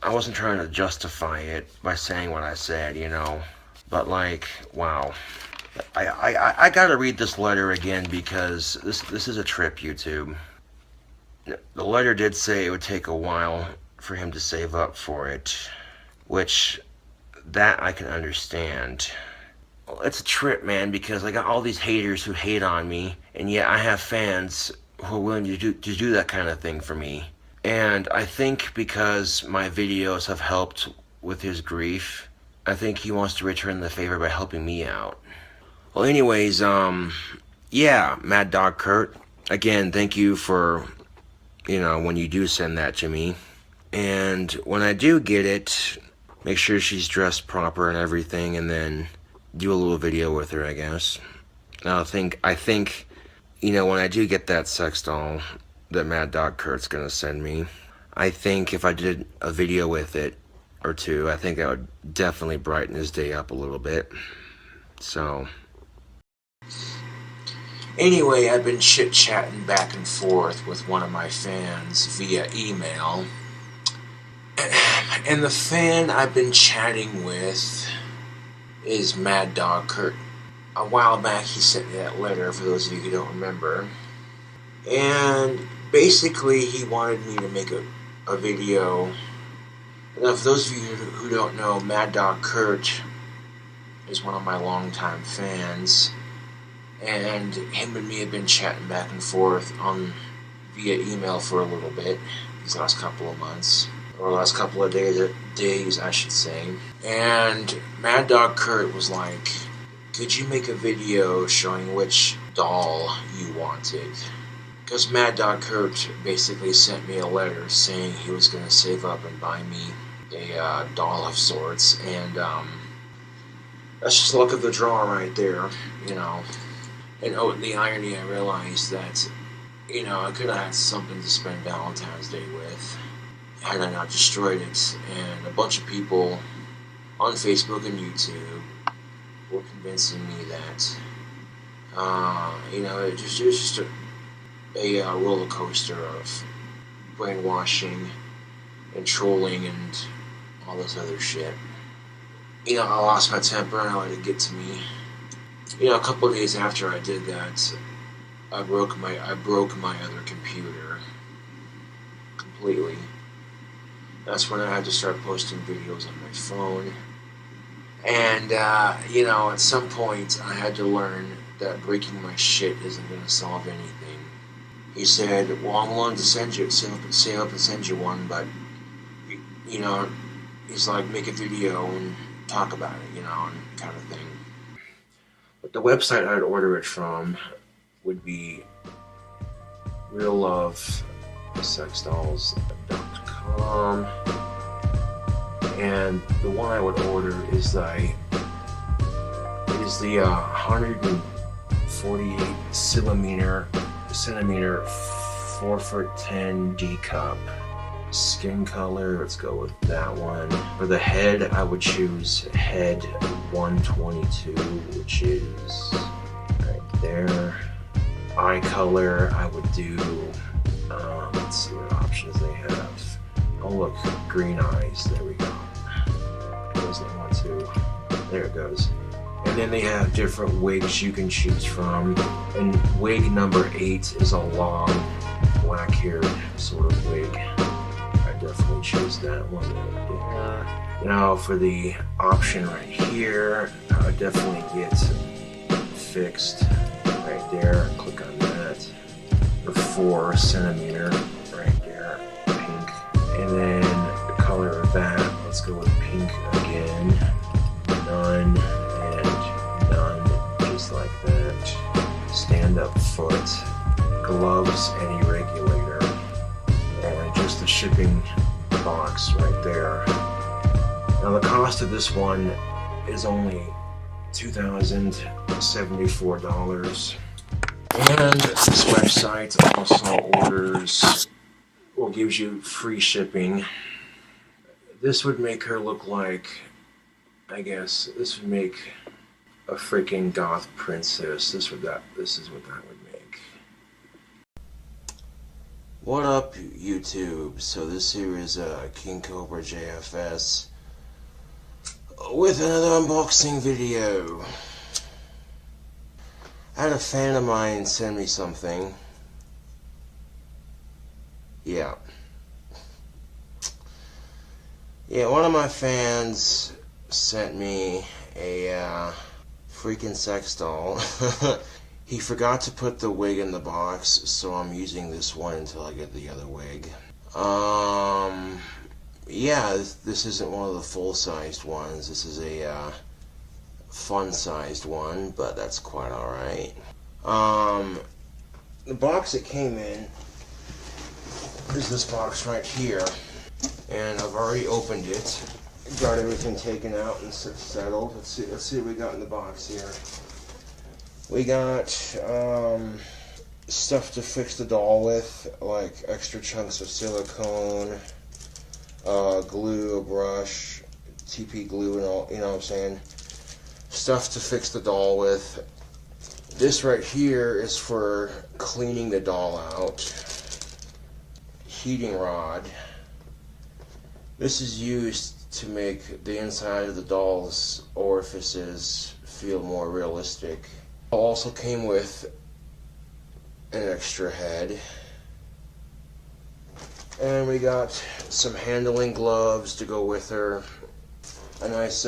[SPEAKER 1] I wasn't trying to justify it by saying what I said, you know. But like, wow. I gotta read this letter again, because this is a trip, YouTube. The letter did say it would take a while for him to save up for it, which that I can understand. Well, it's a trip, man, because I got all these haters who hate on me, and yet I have fans who are willing to do that kind of thing for me. And I think because my videos have helped with his grief, I think he wants to return the favor by helping me out. Well, anyways, yeah, Mad Dog Kurt, again, thank you for, you know, when you do send that to me. And when I do get it, make sure she's dressed proper and everything, and then do a little video with her, I guess. Now, I think, you know, when I do get that sex doll that Mad Dog Kurt's gonna send me, I think if I did a video with it or two, I think that would definitely brighten his day up a little bit. So, anyway, I've been chit-chatting back and forth with one of my fans via email. And the fan I've been chatting with is Mad Dog Kurt. A while back he sent me that letter, for those of you who don't remember. And basically he wanted me to make a video. Now, for those of you who don't know, Mad Dog Kurt is one of my longtime fans. And him and me have been chatting back and forth via email for a little bit. these last couple of months, or last couple of days, I should say. And Mad Dog Kurt was like, could you make a video showing which doll you wanted? Because Mad Dog Kurt basically sent me a letter saying he was going to save up and buy me a doll of sorts, and that's just luck of the draw right there, you know. And oh, the irony, I realized that, you know, I could have had something to spend Valentine's Day with had I not destroyed it. And a bunch of people on Facebook and YouTube were convincing me that, you know, it was just a roller coaster of brainwashing and trolling and all this other shit. You know, I lost my temper and I let it get to me. You know, a couple of days after I did that, I broke my other computer completely. That's when I had to start posting videos on my phone. And, you know, at some point I had to learn that breaking my shit isn't going to solve anything. He said, well, I'm willing to save up and send you one, but, you know, he's like, make a video and talk about it, you know, and kind of thing. But the website I'd order it from would be reallovesexdolls.com, and the one I would order is the 148 centimeter 4'10" D cup. Skin color, let's go with that one. For the head, I would choose head 122, which is right there. Eye color, I would do, let's see what options they have. Oh look, green eyes, there we go. It doesn't want to, there it goes. And then they have different wigs you can choose from. And wig number 8 is a long, black-haired sort of wig. Definitely choose that one right there. Now for the option right here, I would definitely get fixed right there. Click on that. The 4 centimeter right there, pink. And then the color of that, let's go with pink again. None and none, just like that. Stand up foot, gloves and a regulator. And just the shipping box right there. Now the cost of this one is only $2,074. And this website also orders, well, gives you free shipping. This would make her look like, I guess, this would make a freaking goth princess. This is what that would make. What up, YouTube? So this here is KingCobraJFS with another unboxing video. I had a fan of mine send me something. Yeah, one of my fans sent me a freaking sex doll. He forgot to put the wig in the box, so I'm using this one until I get the other wig. Yeah, this isn't one of the full-sized ones. This is a fun-sized one, but that's quite alright. The box it came in is this box right here, and I've already opened it. Got everything taken out and settled. Let's see what we got in the box here. We got stuff to fix the doll with, like extra chunks of silicone, glue, a brush, TP glue and all, you know what I'm saying? Stuff to fix the doll with. This right here is for cleaning the doll out. Heating rod. This is used to make the inside of the doll's orifices feel more realistic. Also came with an extra head, and we got some handling gloves to go with her, a nice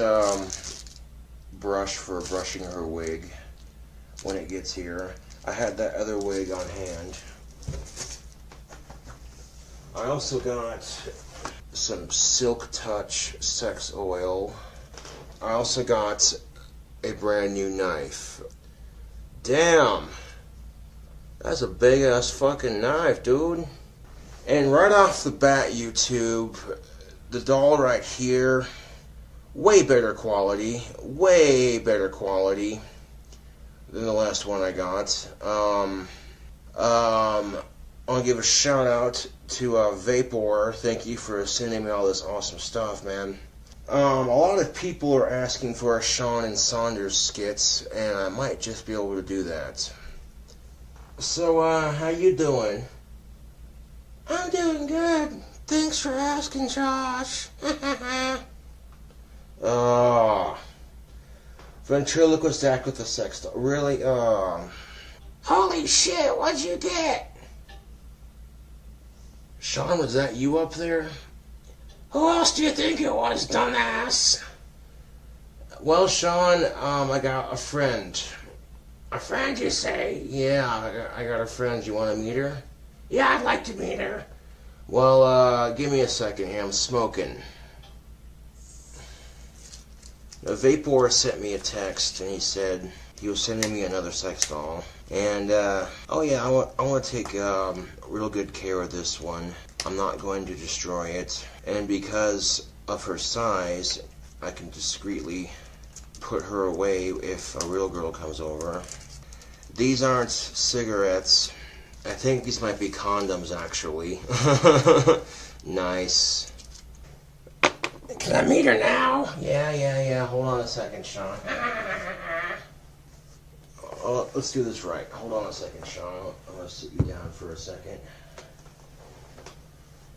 [SPEAKER 1] brush for brushing her wig when it gets here. I had that other wig on hand. I also got some Silk Touch sex oil. I also got a brand new knife. Damn! That's a big ass fucking knife, dude. And right off the bat, YouTube, the doll right here, way better quality than the last one I got. I want to give a shout out to Vapor. Thank you for sending me all this awesome stuff, man. A lot of people are asking for a Sean and Saunders skits, and I might just be able to do that. So, how you doing? I'm doing good. Thanks for asking, Josh. Ventriloquist act with a sex doll. Really? Holy shit, what'd you get? Sean, was that you up there? Who else do you think it was, dumbass? Well, Sean, I got a friend. A friend, you say? Yeah, I got a friend. You want to meet her? Yeah, I'd like to meet her. Well, give me a second here. I'm smoking. Vapor sent me a text, and he said he was sending me another sex doll. And, oh yeah, I want to take real good care of this one. I'm not going to destroy it. And because of her size, I can discreetly put her away if a real girl comes over. These aren't cigarettes. I think these might be condoms, actually. Nice. Can I meet her now? Yeah. Hold on a second, Sean. Let's do this right. Hold on a second, Sean. I'm going to sit you down for a second.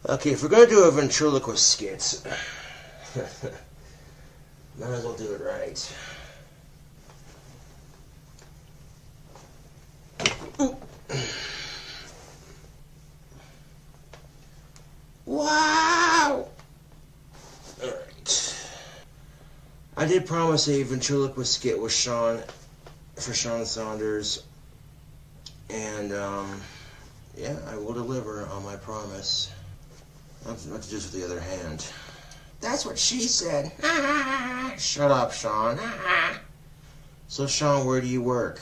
[SPEAKER 1] Okay, if we're going to do a ventriloquist skit, might as well do it right. Wow! Alright. I did promise a ventriloquist skit with Sean, for Sean Saunders, and yeah, I will deliver on my promise. Not to just with the other hand. That's what she said. Shut up, Sean. So, Sean, where do you work?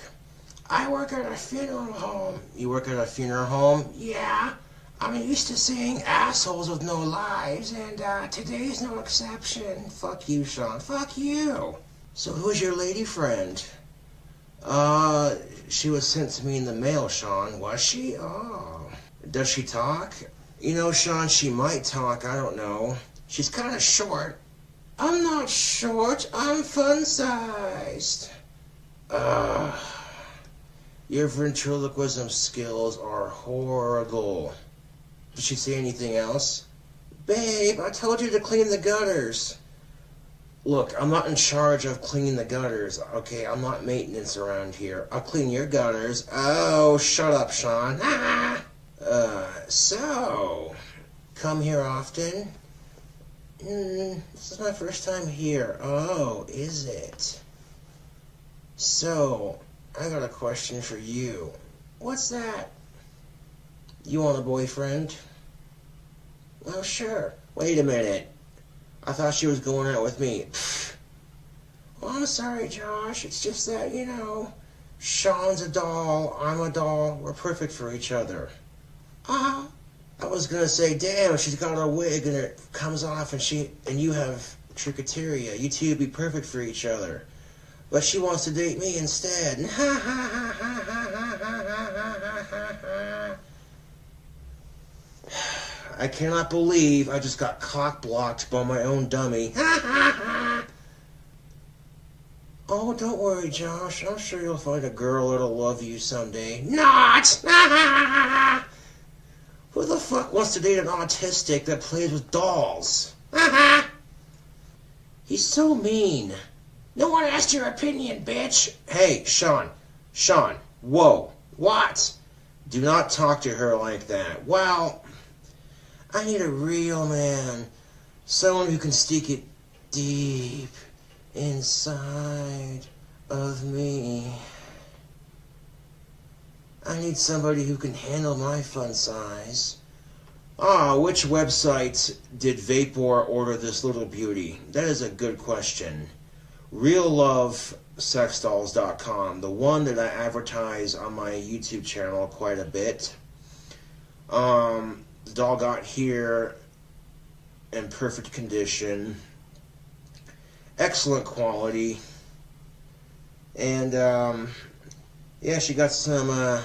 [SPEAKER 1] I work at a funeral home. You work at a funeral home? Yeah. I'm used to seeing assholes with no lives, and today's no exception. Fuck you, Sean. Fuck you. So who's your lady friend? She was sent to me in the mail, Sean. Was she? Oh. Does she talk? You know, Sean, she might talk. I don't know. She's kind of short. I'm not short. I'm fun-sized. Your ventriloquism skills are horrible. Did she say anything else? Babe, I told you to clean the gutters. Look, I'm not in charge of cleaning the gutters, okay? I'm not maintenance around here. I'll clean your gutters. Oh, shut up, Sean. So, come here often? This is my first time here. Oh, is it? So, I got a question for you. What's that? You want a boyfriend? Well, sure. Wait a minute. I thought she was going out with me. Well, I'm sorry, Josh. It's just that, you know, Sean's a doll, I'm a doll. We're perfect for each other. I was gonna say, damn, if she's got a wig and it comes off and you have trichoteria, you two would be perfect for each other. But she wants to date me instead. I cannot believe I just got cock-blocked by my own dummy. Oh, don't worry, Josh. I'm sure you'll find a girl that'll love you someday. Not! Who the fuck wants to date an autistic that plays with dolls? He's so mean. No one asked your opinion, bitch. Hey, Sean. Sean. Whoa. What? Do not talk to her like that. Well, I need a real man. Someone who can stick it deep inside of me. I need somebody who can handle my fun size. Which website did Vapor order this little beauty? That is a good question. RealLoveSexDolls.com, the one that I advertise on my YouTube channel quite a bit. The doll got here in perfect condition, excellent quality, and yeah, she got some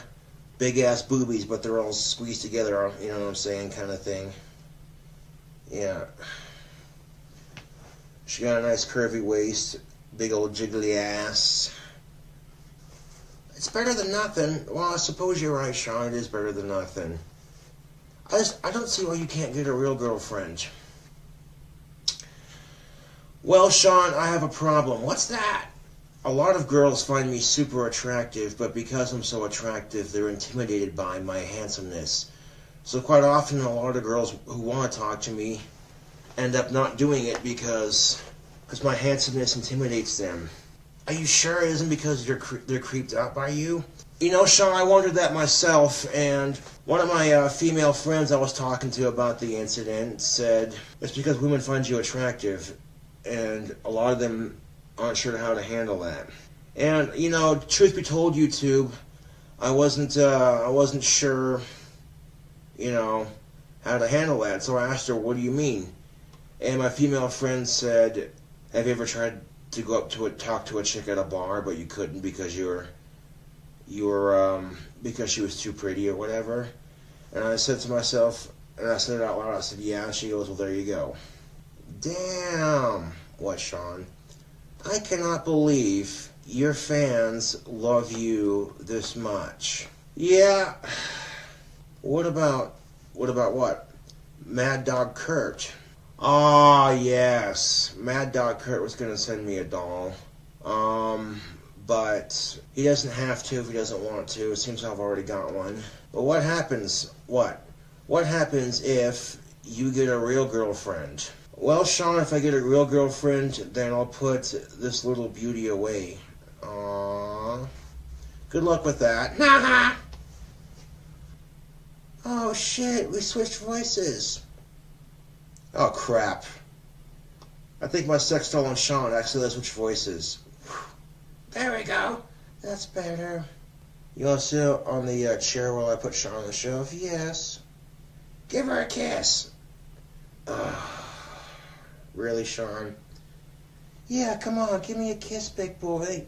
[SPEAKER 1] big ass boobies, but they're all squeezed together, you know what I'm saying, kind of thing. Yeah. She got a nice curvy waist, big old jiggly ass. It's better than nothing. Well, I suppose you're right, Sean. It is better than nothing. I don't see why you can't get a real girlfriend. Well, Sean, I have a problem. What's that? A lot of girls find me super attractive, but because I'm so attractive, they're intimidated by my handsomeness. So quite often, a lot of girls who want to talk to me end up not doing it because my handsomeness intimidates them. Are you sure it isn't because they're creeped out by you? You know, Sean, I wondered that myself, and one of my female friends I was talking to about the incident said it's because women find you attractive, and a lot of them aren't sure how to handle that. And, you know, truth be told, YouTube, I wasn't sure, you know, how to handle that, so I asked her, what do you mean? And my female friend said, have you ever tried to go up to talk to a chick at a bar, but you couldn't because because she was too pretty or whatever? And I said to myself, and I said it out loud, I said, yeah, and she goes, well, there you go. Damn. What, Sean? I cannot believe your fans love you this much. Yeah. What about what? Mad Dog Kurt. Ah, yes. Mad Dog Kurt was going to send me a doll. But he doesn't have to if he doesn't want to. It seems I've already got one. But what happens? What happens if you get a real girlfriend? Well, Sean, if I get a real girlfriend, then I'll put this little beauty away. Aww. Good luck with that. Oh, shit. We switched voices. Oh, crap. I think my sex doll and Sean actually switch voices. There we go. That's better. You want to sit on the chair while I put Sean on the shelf? Yes. Give her a kiss. Really, Sean? Yeah, come on. Give me a kiss, big boy.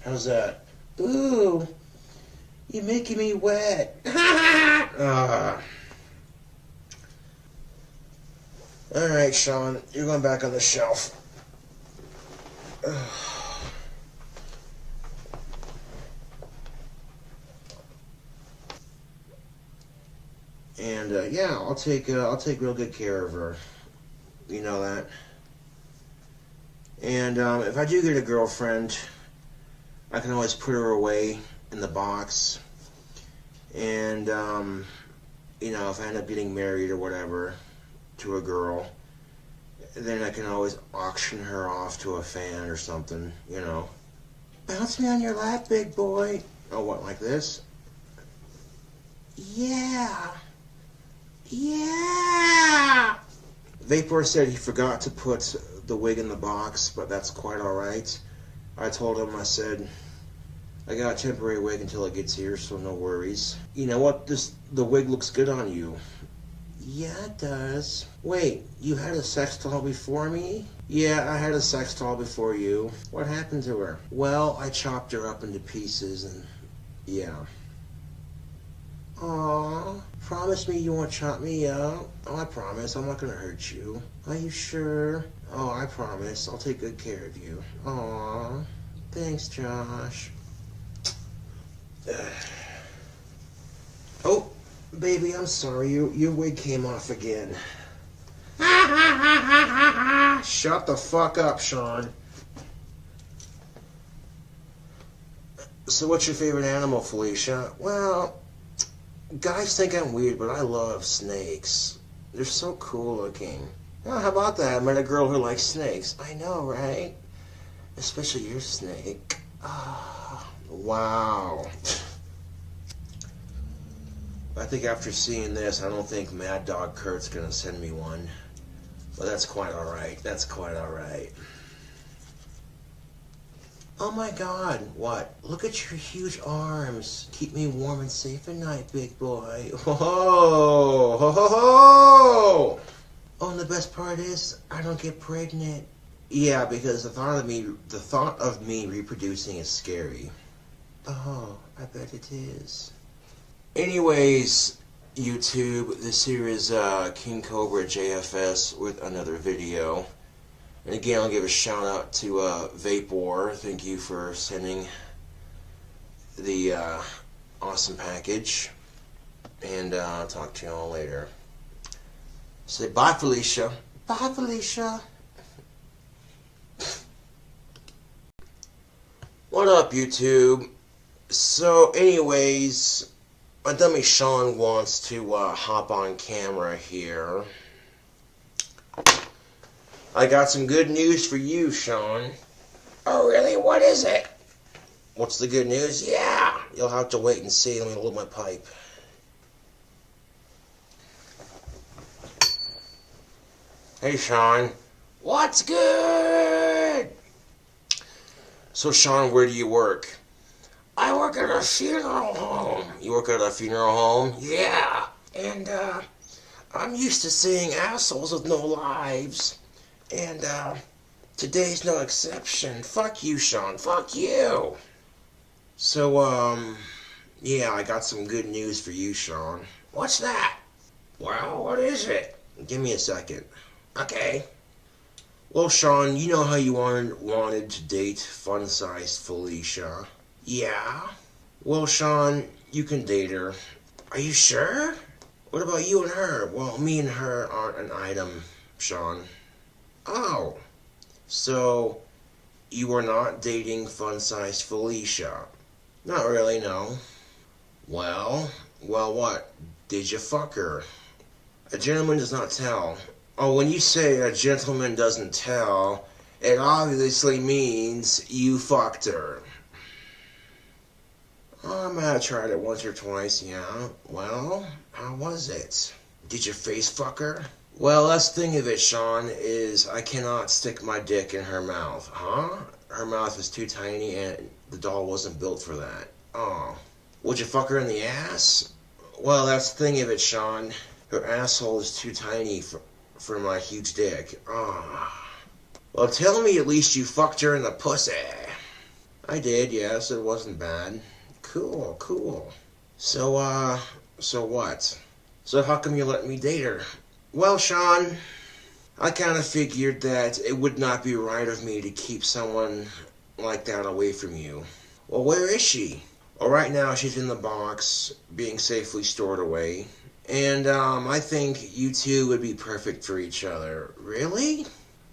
[SPEAKER 1] How's that? Ooh, you're making me wet. Alright, Sean, you're going back on the shelf. And yeah, I'll take real good care of her. You know that. And if I do get a girlfriend, I can always put her away in the box. And you know, if I end up getting married or whatever to a girl, then I can always auction her off to a fan or something, you know. Bounce me on your lap, big boy. Oh, what, like this? Yeah. Yeah. Vapor said he forgot to put the wig in the box, but that's quite alright. I told him, I said, I got a temporary wig until it gets here, so no worries. You know what? The wig looks good on you. Yeah, it does. Wait, you had a sex doll before me? Yeah, I had a sex doll before you. What happened to her? Well, I chopped her up into pieces and yeah. Aww, promise me you won't chop me up. Oh, I promise, I'm not gonna hurt you. Are you sure? Oh, I promise, I'll take good care of you. Aww, thanks, Josh. Oh, baby, I'm sorry, your wig came off again. Shut the fuck up, Sean. So what's your favorite animal, Felicia? Well, guys think I'm weird, but I love snakes. They're so cool looking. Oh, how about that? I met a girl who likes snakes. I know, right? Especially your snake. Ah, wow. I think after seeing this, I don't think Mad Dog Kurt's gonna send me one. But that's quite alright. That's quite alright. Oh my god, what? Look at your huge arms. Keep me warm and safe at night, big boy. Ho ho! Ho ho ho! Oh, and the best part is, I don't get pregnant. Yeah, because the thought of me reproducing is scary. Oh, I bet it is. Anyways, YouTube, this here is KingCobraJFS with another video. And again, I'll give a shout out to Vapor. Thank you for sending the awesome package. And I'll talk to you all later. Say bye, Felicia. Bye, Felicia. What up, YouTube? So, anyways, my dummy Sean wants to hop on camera here. I got some good news for you, Sean. Oh, really? What is it? What's the good news? Yeah, you'll have to wait and see. Let me hold my pipe. Hey, Sean. What's good? So, Sean, where do you work? I work at a funeral home. You work at a funeral home? Yeah. And, I'm used to seeing assholes with no lives. And, today's no exception. Fuck you, Sean. Fuck you. So, yeah, I got some good news for you, Sean. What's that? Well, what is it? Give me a second. Okay. Well, Sean, you know how you wanted to date fun-sized Felicia? Yeah. Well, Sean, you can date her. Are you sure? What about you and her? Well, me and her aren't an item, Sean. Oh. So, you were not dating fun-sized Felicia? Not really, no. Well, what? Did you fuck her? A gentleman does not tell. Oh, when you say a gentleman doesn't tell, it obviously means you fucked her. Oh, I might have tried it once or twice, yeah. Well, how was it? Did you face fuck her? Well, that's the thing of it, Sean, is I cannot stick my dick in her mouth. Huh? Her mouth is too tiny and the doll wasn't built for that. Oh. Would you fuck her in the ass? Well, that's the thing of it, Sean. Her asshole is too tiny for my huge dick. Oh. Well, tell me at least you fucked her in the pussy. I did, yes. It wasn't bad. Cool, cool. So what? So how come you let me date her? Well, Sean, I kind of figured that it would not be right of me to keep someone like that away from you. Well, where is she? Well, right now she's in the box, being safely stored away. And, I think you two would be perfect for each other. Really?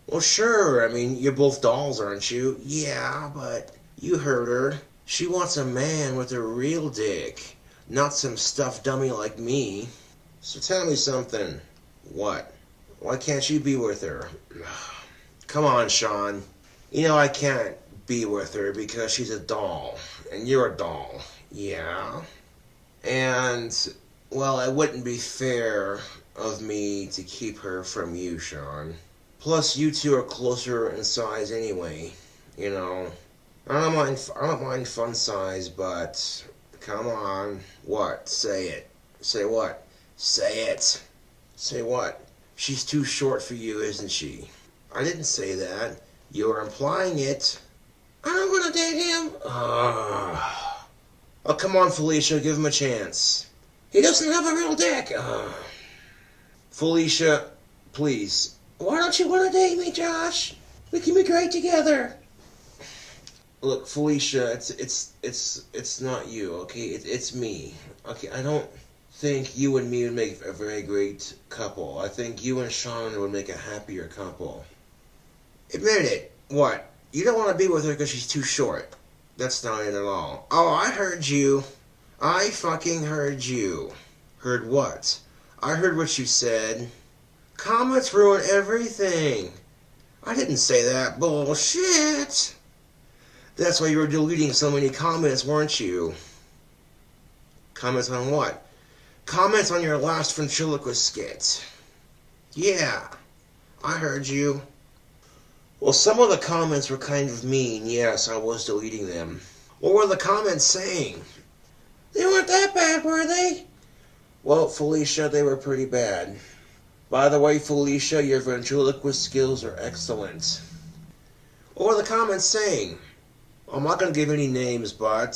[SPEAKER 1] Well, sure. I mean, you're both dolls, aren't you? Yeah, but you heard her. She wants a man with a real dick, not some stuffed dummy like me. So tell me something. What? Why can't you be with her? Come on, Sean. You know I can't be with her because she's a doll, and you're a doll. Yeah? And, well, it wouldn't be fair of me to keep her from you, Sean. Plus, you two are closer in size anyway, you know. I don't mind fun size, but come on. What? Say it. Say what? Say it. Say what? She's too short for you, isn't she? I didn't say that. You're implying it. I don't want to date him. Oh, come on, Felicia. Give him a chance. He doesn't have a real dick. Felicia, please. Why don't you want to date me, Josh? We can be great together. Look, Felicia, it's not you, okay? It's me. Okay, I don't think you and me would make a very great couple. I think you and Sean would make a happier couple. Admit it. What? You don't want to be with her because she's too short. That's not it at all. Oh, I heard you. I fucking heard you. Heard what? I heard what you said. Comments ruin everything. I didn't say that. Bullshit. That's why you were deleting so many comments, weren't you? Comments on what? Comments on your last ventriloquist skit. Yeah, I heard you. Well, some of the comments were kind of mean. Yes, I was deleting them. What were the comments saying? They weren't that bad, were they? Well, Felicia, they were pretty bad. By the way, Felicia, your ventriloquist skills are excellent. What were the comments saying? I'm not going to give any names, but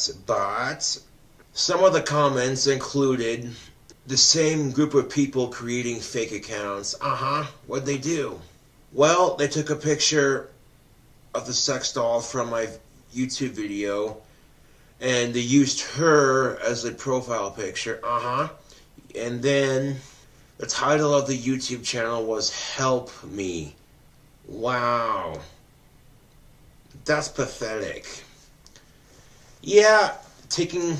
[SPEAKER 1] some of the comments included the same group of people creating fake accounts. What'd they do? Well, they took a picture of the sex doll from my YouTube video, and they used her as a profile picture. And then the title of the YouTube channel was Help Me. Wow. That's pathetic. Yeah, taking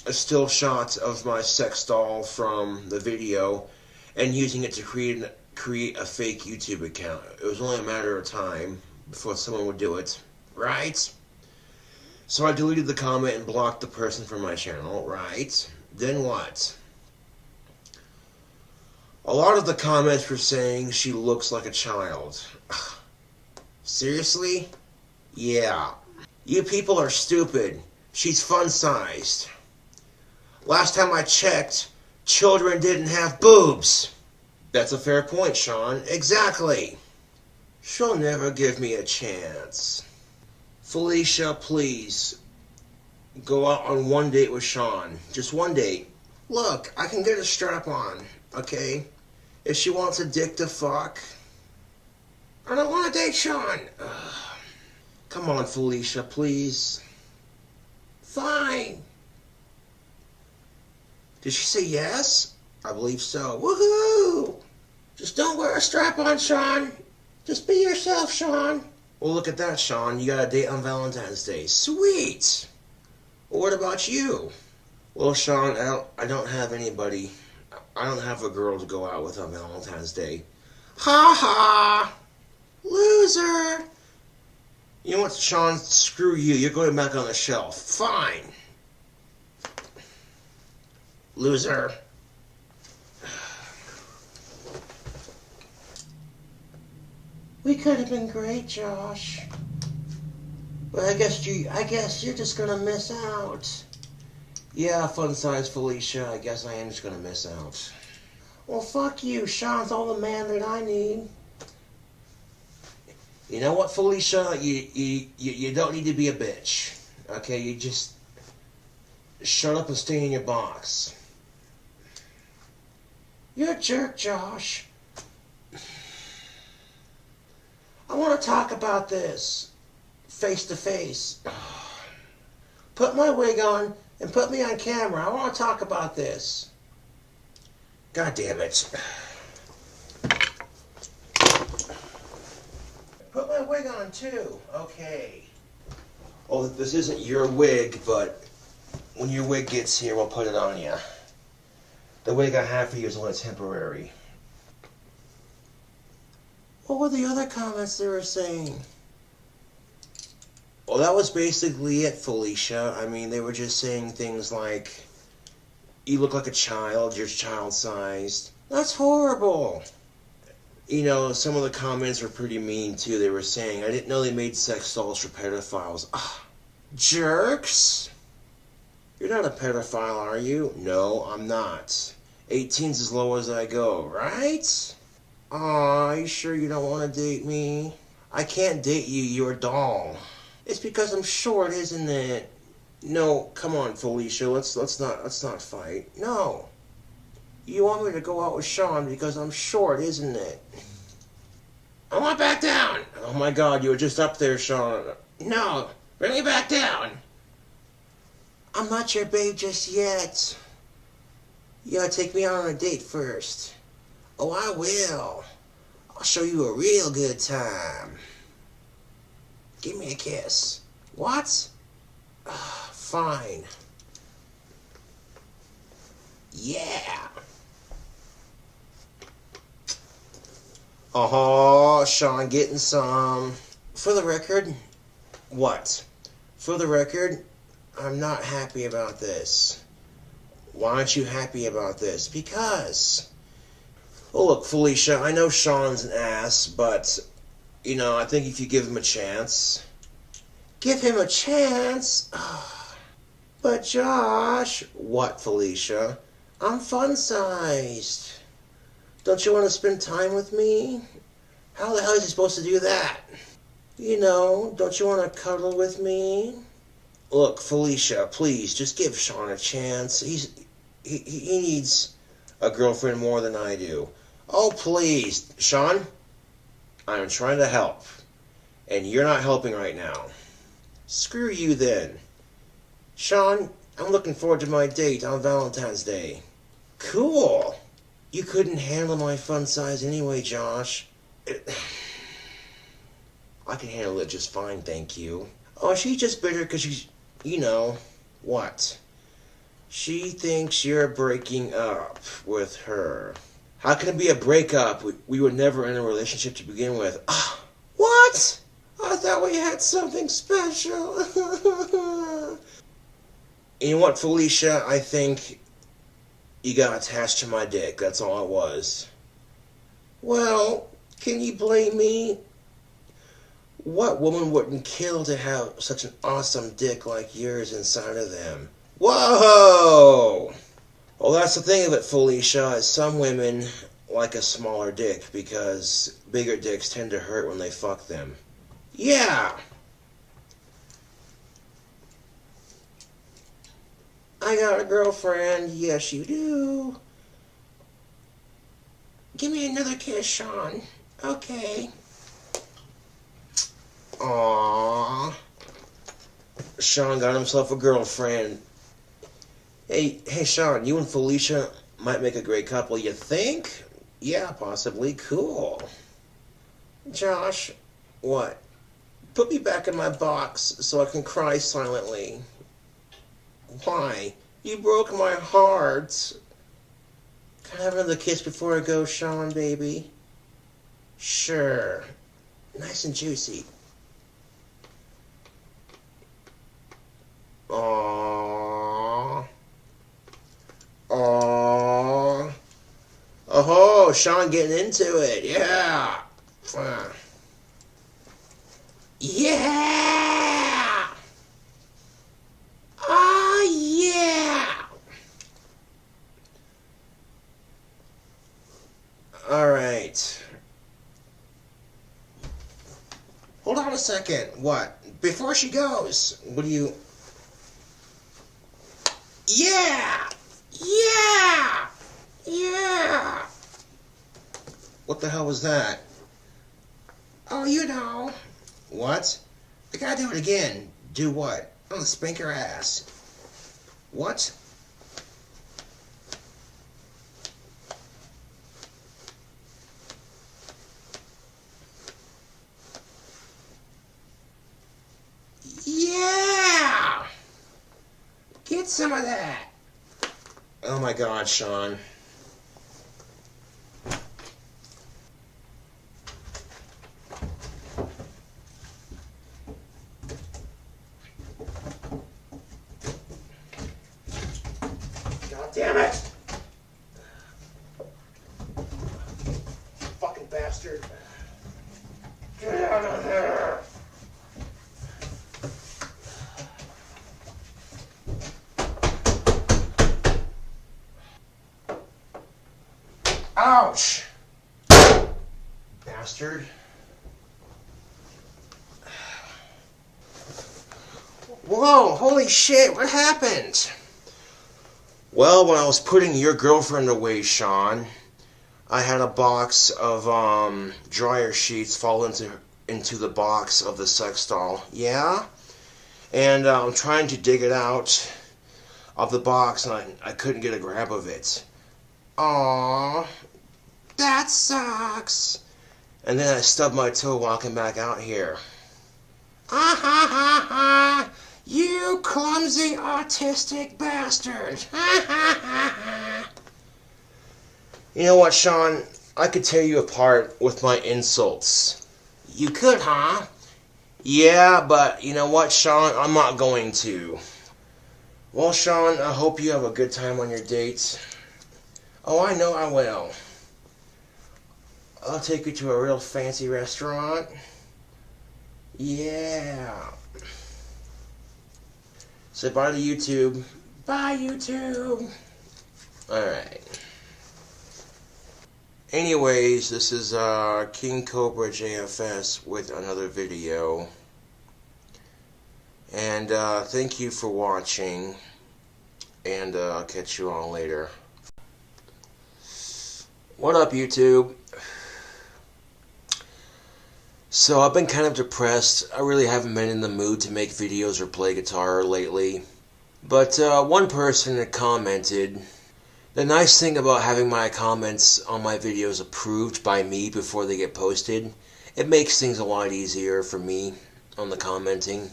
[SPEAKER 1] a still shot of my sex doll from the video and using it to create a fake YouTube account. It was only a matter of time before someone would do it, right? So I deleted the comment and blocked the person from my channel, right? Then what? A lot of the comments were saying she looks like a child. Seriously? Yeah. You people are stupid. She's fun-sized. Last time I checked, children didn't have boobs. That's a fair point, Sean. Exactly. She'll never give me a chance. Felicia, please, go out on one date with Sean. Just one date. Look, I can get a strap on, okay? If she wants a dick to fuck. I don't want to date Sean. Come on, Felicia, please. Fine. Did she say yes? I believe so. Woohoo! Just don't wear a strap-on, Sean. Just be yourself, Sean. Well, look at that, Sean. You got a date on Valentine's Day. Sweet. Well, what about you? Well, Sean, I don't have anybody. I don't have a girl to go out with on Valentine's Day. Ha ha! Loser! You know what, Sean? Screw you. You're going back on the shelf. Fine. Loser. We could have been great, Josh. But I guess you're just gonna miss out. Yeah, fun size Felicia. I guess I am just gonna miss out. Well, fuck you. Sean's all the man that I need. You know what, Felicia? You don't need to be a bitch. Okay, you just shut up and stay in your box. You're a jerk, Josh. I want to talk about this face to face. Put my wig on and put me on camera. I want to talk about this. God damn it. Put my wig on too. Okay. Well, this isn't your wig, but when your wig gets here, we'll put it on you. The wig I have for you is only temporary. What were the other comments they were saying? Well, that was basically it, Felicia. I mean, they were just saying things like, you look like a child, you're child-sized. That's horrible. You know, some of the comments were pretty mean, too. They were saying, I didn't know they made sex dolls for pedophiles. Jerks. You're not a pedophile, are you? No, I'm not. 18's as low as I go, right? Aw, you sure you don't want to date me? I can't date you, you're a doll. It's because I'm short, isn't it? No, come on, Felicia, let's not fight. No. You want me to go out with Sean because I'm short, isn't it? I want back down. Oh my God, you were just up there, Sean. No, bring me back down. I'm not your babe just yet. You gotta take me out on a date first. Oh, I will. I'll show you a real good time. Give me a kiss. What? Fine. Yeah. Oh, Sean getting some. For the record, what? For the record, I'm not happy about this. Why aren't you happy about this? Because, well, look, Felicia, I know Sean's an ass, but, you know, I think if you give him a chance... Give him a chance? But Josh... What, Felicia? I'm fun-sized. Don't you want to spend time with me? How the hell is he supposed to do that? You know, don't you want to cuddle with me? Look, Felicia, please, just give Sean a chance. He needs a girlfriend more than I do. Oh, please. Sean, I'm trying to help. And you're not helping right now. Screw you then. Sean, I'm looking forward to my date on Valentine's Day. Cool. You couldn't handle my fun size anyway, Josh. I can handle it just fine, thank you. Oh, she's just bitter because she's, you know, what? She thinks you're breaking up with her. How can it be a breakup? We were never in a relationship to begin with. What? I thought we had something special. You know what, Felicia? I think you got attached to my dick. That's all it was. Well, can you blame me? What woman wouldn't kill to have such an awesome dick like yours inside of them? Whoa! Well, that's the thing of it, Felicia, is some women like a smaller dick because bigger dicks tend to hurt when they fuck them. Yeah! I got a girlfriend. Yes, you do. Give me another kiss, Sean. Okay. Aww. Sean got himself a girlfriend. Hey, Sean, you and Felicia might make a great couple, you think? Yeah, possibly. Cool. Josh, what? Put me back in my box so I can cry silently. Why? You broke my heart. Can I have another kiss before I go, Sean, baby? Sure. Nice and juicy. Aww. Aww. Oh, Sean getting into it. Yeah. Yeah. Ah, yeah. All right. Hold on a second. What? Before she goes, what do you... Yeah! Yeah! Yeah! What the hell was that? Oh, you know. What? I gotta do it again. Do what? I'm gonna spank her ass. What? Yeah! Get some of that. Oh my God, Sean. God damn it! Fucking bastard. Get out of there! Ouch! Bastard. Whoa, holy shit, what happened? Well, when I was putting your girlfriend away, Sean, I had a box of dryer sheets fall into the box of the sex doll. Yeah? And I'm trying to dig it out of the box and I couldn't get a grab of it. Aww, that sucks. And then I stubbed my toe walking back out here. Ah ha ha ha! You clumsy autistic bastard! Ha ha ha ha! You know what, Sean? I could tear you apart with my insults. You could, huh? Yeah, but you know what, Sean? I'm not going to. Well, Sean, I hope you have a good time on your dates. Oh, I know I will. I'll take you to a real fancy restaurant. Yeah. Say bye to YouTube. Bye, YouTube. Alright. Anyways, this is KingCobraJFS with another video. And thank you for watching. And I'll catch you all later. What up, YouTube? So I've been kind of depressed. I really haven't been in the mood to make videos or play guitar lately. But one person had commented. The nice thing about having my comments on my videos approved by me before they get posted, it makes things a lot easier for me on the commenting.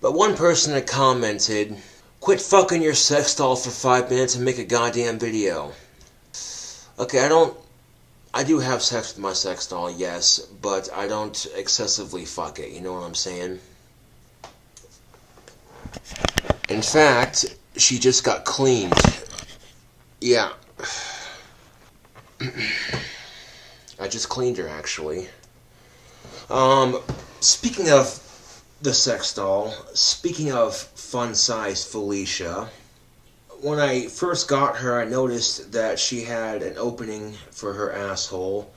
[SPEAKER 1] But one person had commented, "Quit fucking your sex doll for 5 minutes and make a goddamn video." Okay, I do have sex with my sex doll, yes, but I don't excessively fuck it, you know what I'm saying? In fact, she just got cleaned. Yeah. I just cleaned her, actually. Speaking of the sex doll, speaking of fun size Felicia, when I first got her, I noticed that she had an opening for her asshole,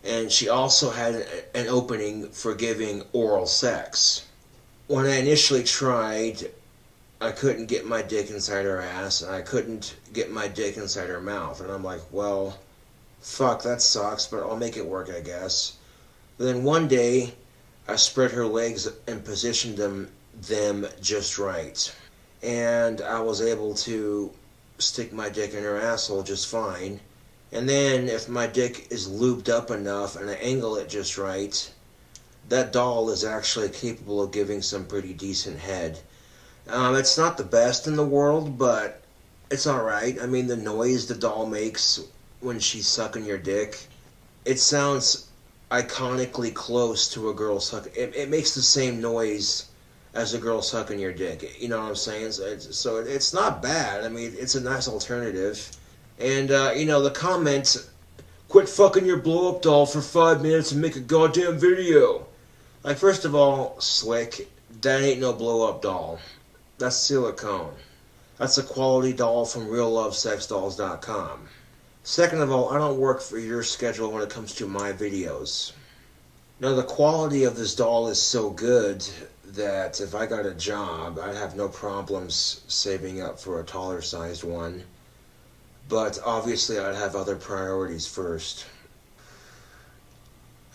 [SPEAKER 1] and she also had an opening for giving oral sex. When I initially tried, I couldn't get my dick inside her ass, and I couldn't get my dick inside her mouth, and I'm like, well, fuck, that sucks, but I'll make it work, I guess. But then one day, I spread her legs and positioned them just right. And I was able to stick my dick in her asshole just fine. And then if my dick is lubed up enough and I angle it just right, that doll is actually capable of giving some pretty decent head. It's not the best in the world, but it's alright. I mean, the noise the doll makes when she's sucking your dick, it sounds iconically close to a girl sucking. It makes the same noise as a girl sucking your dick, you know what I'm saying? So it's not bad. I mean, it's a nice alternative. And, you know, the comment, "Quit fucking your blow-up doll for 5 minutes and make a goddamn video." Like, first of all, slick, that ain't no blow-up doll. That's silicone. That's a quality doll from reallovesexdolls.com. Second of all, I don't work for your schedule when it comes to my videos. Now, the quality of this doll is so good that if I got a job, I'd have no problems saving up for a taller sized one. But obviously I'd have other priorities first.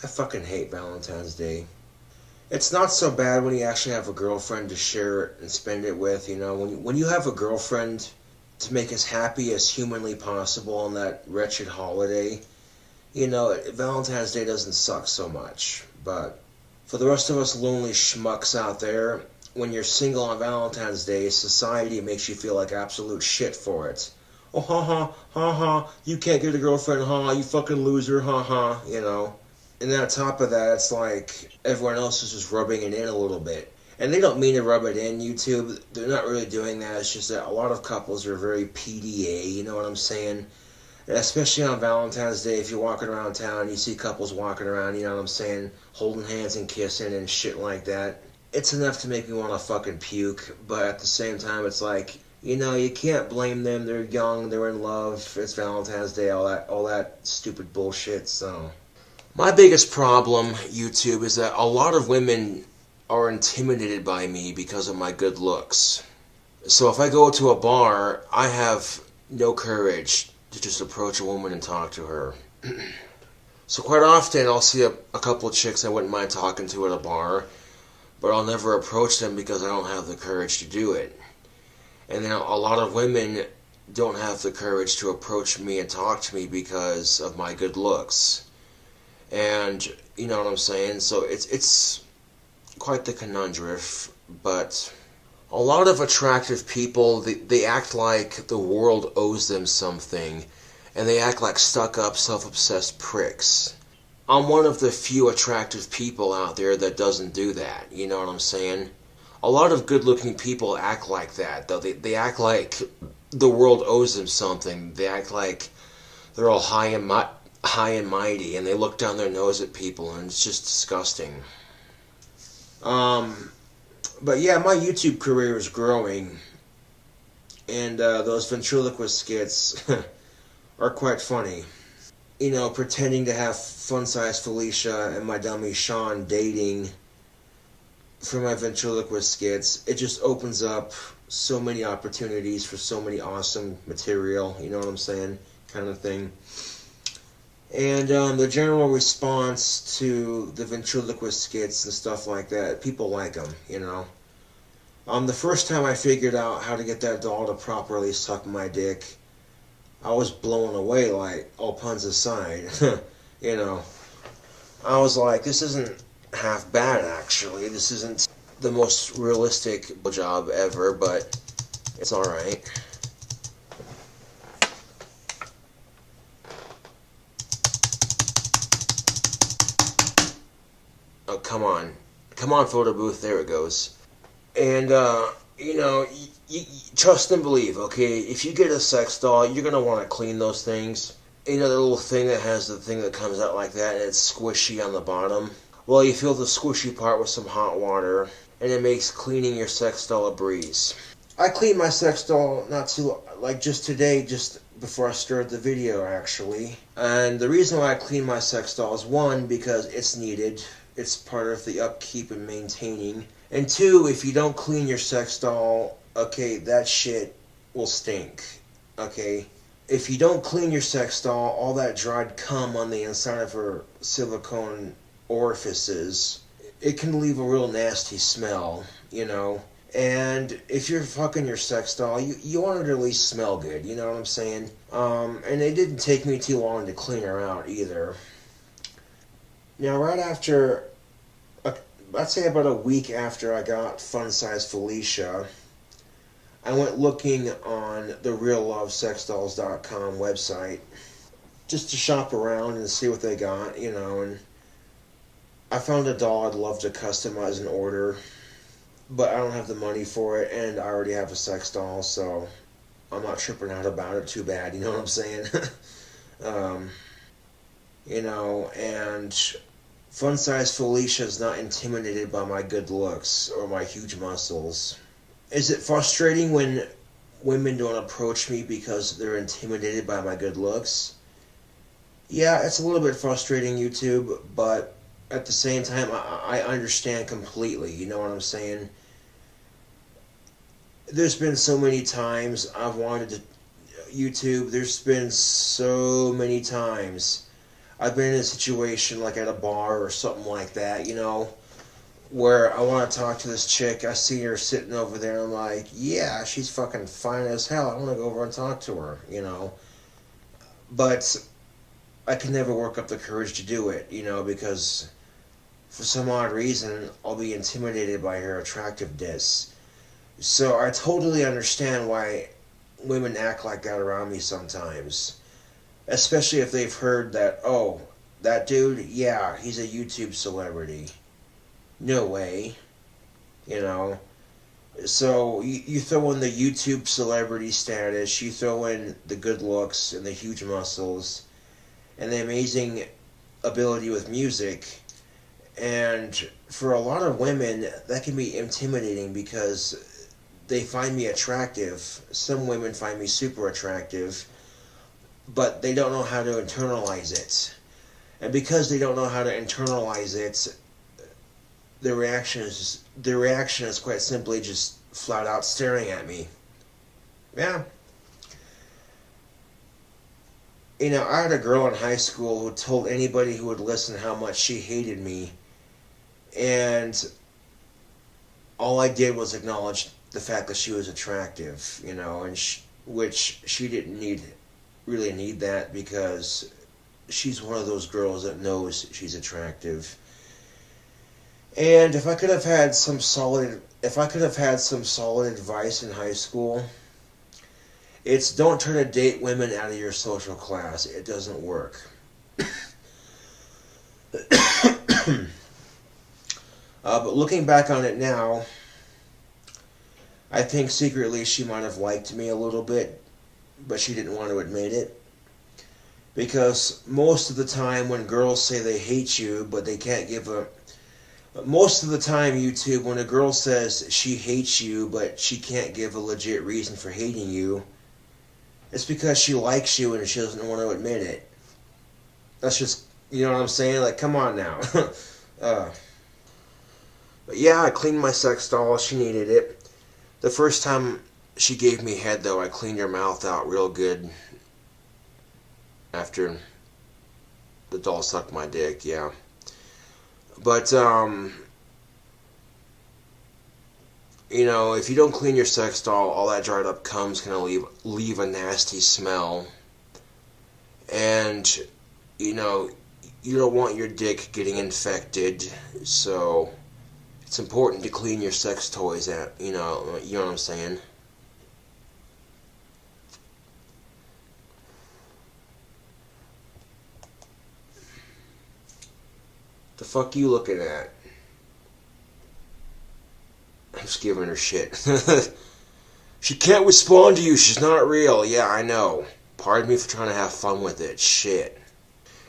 [SPEAKER 1] I fucking hate Valentine's Day. It's not so bad when you actually have a girlfriend to share it and spend it with, you know. When you have a girlfriend to make as happy as humanly possible on that wretched holiday, you know, Valentine's Day doesn't suck so much. But for the rest of us lonely schmucks out there, when you're single on Valentine's Day, society makes you feel like absolute shit for it. Oh, ha, you can't get a girlfriend, you fucking loser, you know. And then on top of that, it's like everyone else is just rubbing it in a little bit. And they don't mean to rub it in, YouTube. They're not really doing that. It's just that a lot of couples are very PDA, you know what I'm saying? And especially on Valentine's Day, if you're walking around town, you see couples walking around, you know what I'm saying, holding hands and kissing and shit like that. It's enough to make me want to fucking puke, but at the same time, it's like, you know, you can't blame them. They're young, they're in love, it's Valentine's Day, all that stupid bullshit, so. My biggest problem, YouTube, is that a lot of women are intimidated by me because of my good looks. So if I go to a bar, I have no courage to just approach a woman and talk to her. So quite often I'll see a couple of chicks I wouldn't mind talking to at a bar, but I'll never approach them because I don't have the courage to do it. And then a lot of women don't have the courage to approach me and talk to me because of my good looks. And you know what I'm saying? So it's quite the conundrum, but a lot of attractive people, they act like the world owes them something, and they act like stuck-up, self-obsessed pricks. I'm one of the few attractive people out there that doesn't do that, you know what I'm saying? A lot of good-looking people act like that, though. They act like the world owes them something. They act like they're all high and mighty, and they look down their nose at people, and it's just disgusting. But yeah, my YouTube career is growing, and those ventriloquist skits are quite funny. You know, pretending to have Size Felicia and my dummy Sean dating for my ventriloquist skits, it just opens up so many opportunities for so many awesome material, you know what I'm saying, kind of thing. And the general response to the ventriloquist skits and stuff like that, people like them, you know. The first time I figured out how to get that doll to properly suck my dick, I was blown away, like, all puns aside, you know. I was like, this isn't half bad, actually. This isn't the most realistic job ever, but it's alright. Oh, come on. Come on, photo booth. There it goes. And, you know, you trust and believe, okay? If you get a sex doll, you're going to want to clean those things. You know, the little thing that has the thing that comes out like that, and it's squishy on the bottom? Well, you fill the squishy part with some hot water, and it makes cleaning your sex doll a breeze. I cleaned my sex doll just today, just before I started the video, actually. And the reason why I clean my sex doll is, one, because it's needed. It's part of the upkeep and maintaining. And two, if you don't clean your sex doll, okay, that shit will stink, okay? If you don't clean your sex doll, all that dried cum on the inside of her silicone orifices, it can leave a real nasty smell, you know? And if you're fucking your sex doll, you want her to at least smell good, you know what I'm saying? And it didn't take me too long to clean her out either. Now, right after, I'd say about a week after I got Size Felicia, I went looking on the reallovesexdolls.com website just to shop around and see what they got, you know, and I found a doll I'd love to customize and order, but I don't have the money for it, and I already have a sex doll, so I'm not tripping out about it too bad, you know what I'm saying? You know, and Size Felicia is not intimidated by my good looks or my huge muscles. Is it frustrating when women don't approach me because they're intimidated by my good looks? Yeah, it's a little bit frustrating, YouTube, but at the same time, I understand completely, you know what I'm saying? There's been so many times I've wanted to YouTube, there's been so many times I've been in a situation like at a bar or something like that, you know, where I want to talk to this chick. I see her sitting over there, and I'm like, yeah, she's fucking fine as hell. I want to go over and talk to her, you know. But I can never work up the courage to do it, you know, because for some odd reason, I'll be intimidated by her attractiveness. So I totally understand why women act like that around me sometimes. Especially if they've heard that, oh, that dude, yeah, he's a YouTube celebrity. No way. You know? So you throw in the YouTube celebrity status, you throw in the good looks and the huge muscles, and the amazing ability with music, and for a lot of women, that can be intimidating because they find me attractive. Some women find me super attractive, but they don't know how to internalize it. And because they don't know how to internalize it, their reaction is quite simply just flat out staring at me. Yeah. You know, I had a girl in high school who told anybody who would listen how much she hated me, and all I did was acknowledge the fact that she was attractive, you know, and which she didn't really need that, because she's one of those girls that knows she's attractive. And if I could have had some solid advice in high school, It's don't try to date women out of your social class. It doesn't work. But looking back on it now, I think secretly she might have liked me a little bit, but she didn't want to admit it. Because most of the time when girls say they hate you, but they can't give a... Most of the time, YouTube, when a girl says she hates you, but she can't give a legit reason for hating you, it's because she likes you and she doesn't want to admit it. That's just, you know what I'm saying? Like, come on now. But yeah, I cleaned my sex doll. She needed it. The first time she gave me head, though, I cleaned her mouth out real good after the doll sucked my dick, yeah. But, you know, if you don't clean your sex doll, all that dried up cum's gonna leave a nasty smell. And, you know, you don't want your dick getting infected, so it's important to clean your sex toys out, you know what I'm saying? The fuck you looking at? I'm just giving her shit. She can't respond to you, she's not real. Yeah, I know. Pardon me for trying to have fun with it. Shit.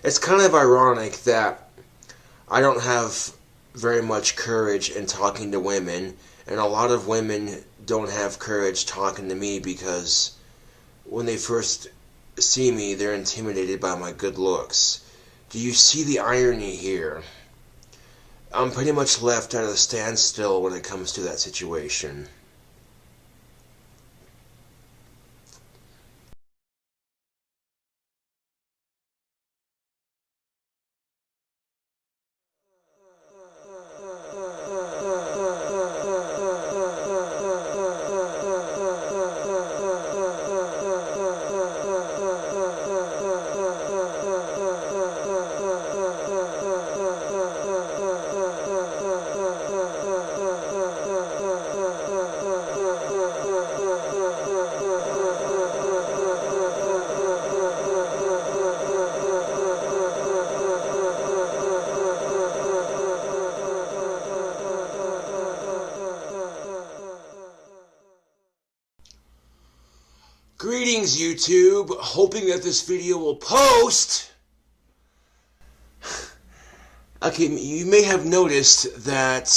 [SPEAKER 1] It's kind of ironic that I don't have very much courage in talking to women, and a lot of women don't have courage talking to me because when they first see me, they're intimidated by my good looks. Do you see the irony here? I'm pretty much left at a standstill when it comes to that situation. Greetings, YouTube. Hoping that this video will post. Okay, you may have noticed that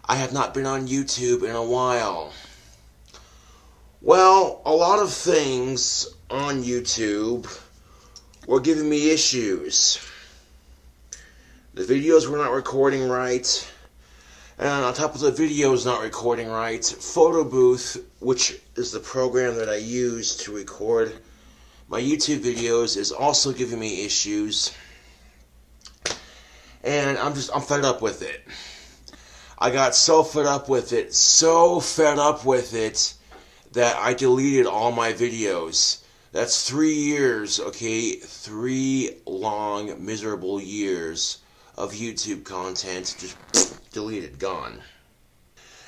[SPEAKER 1] I have not been on YouTube in a while. Well, a lot of things on YouTube were giving me issues. The videos were not recording right. And on top of the videos not recording right, Photo Booth, which is the program that I use to record my YouTube videos, is also giving me issues. And I'm fed up with it. I got so fed up with it, that I deleted all my videos. That's 3 years, okay? 3 long, miserable years of YouTube content just deleted, gone.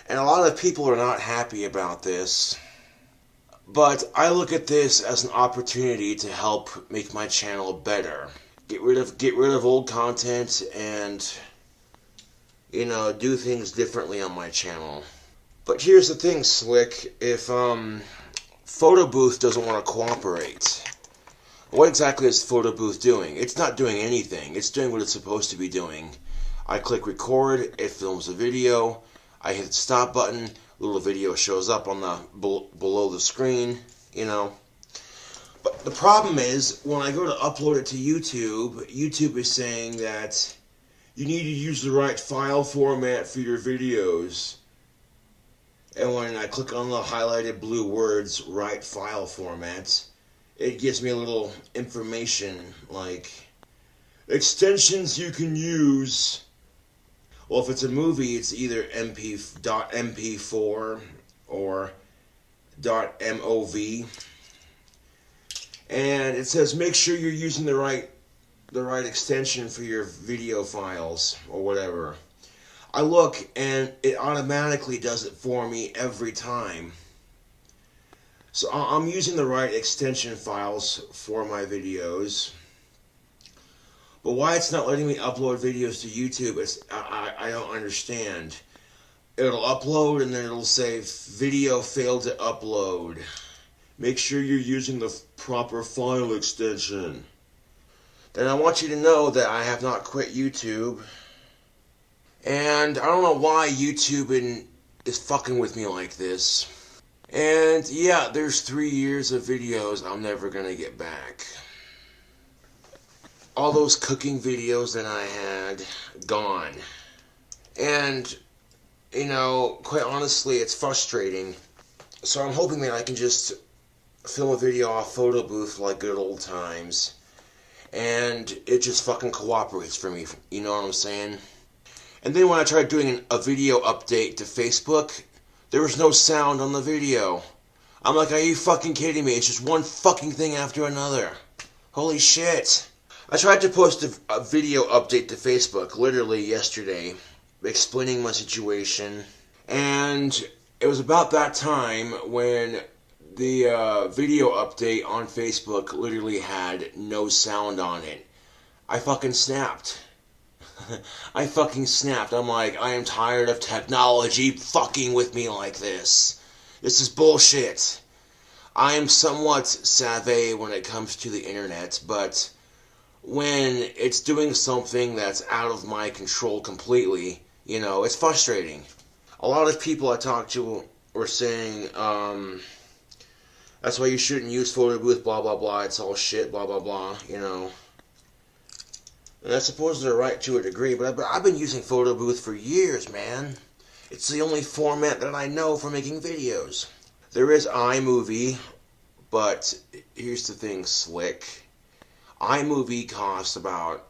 [SPEAKER 1] And a lot of people are not happy about this, but I look at this as an opportunity to help make my channel better. Get rid of old content and, you know, do things differently on my channel. But here's the thing, Slick, if Photo Booth doesn't want to cooperate, what exactly is Photo Booth doing? It's not doing anything. It's doing what it's supposed to be doing. I click record, it films a video, I hit the stop button, a little video shows up on the below the screen, you know. But the problem is, when I go to upload it to YouTube, YouTube is saying that you need to use the right file format for your videos. And when I click on the highlighted blue words, right file format, it gives me a little information like extensions you can use. Well, if it's a movie, it's either .mp4 or .mov. And it says make sure you're using the right extension for your video files or whatever. I look and it automatically does it for me every time. So I'm using the right extension files for my videos. But why it's not letting me upload videos to YouTube, I don't understand. It'll upload and then it'll say video failed to upload. Make sure you're using the proper file extension. Then I want you to know that I have not quit YouTube. And I don't know why YouTube is fucking with me like this. And yeah, there's 3 years of videos I'm never gonna get back. All those cooking videos that I had, gone. And, you know, quite honestly, it's frustrating. So I'm hoping that I can just film a video off photo booth like good old times. And it just fucking cooperates for me, you know what I'm saying? And then when I tried doing a video update to Facebook, there was no sound on the video. I'm like, are you fucking kidding me? It's just one fucking thing after another. Holy shit. I tried to post a video update to Facebook literally yesterday, explaining my situation. And it was about that time when the video update on Facebook literally had no sound on it. I fucking snapped. I fucking snapped. I'm like, I am tired of technology fucking with me like this. This is bullshit. I am somewhat savvy when it comes to the internet, but when it's doing something that's out of my control completely, you know, it's frustrating. A lot of people I talked to were saying, that's why you shouldn't use photo booth, blah, blah, blah, it's all shit, blah, blah, blah, you know. And I suppose they're right to a degree, but I've been using photo booth for years, man. It's the only format that I know for making videos. There is iMovie, but here's the thing, Slick. iMovie costs about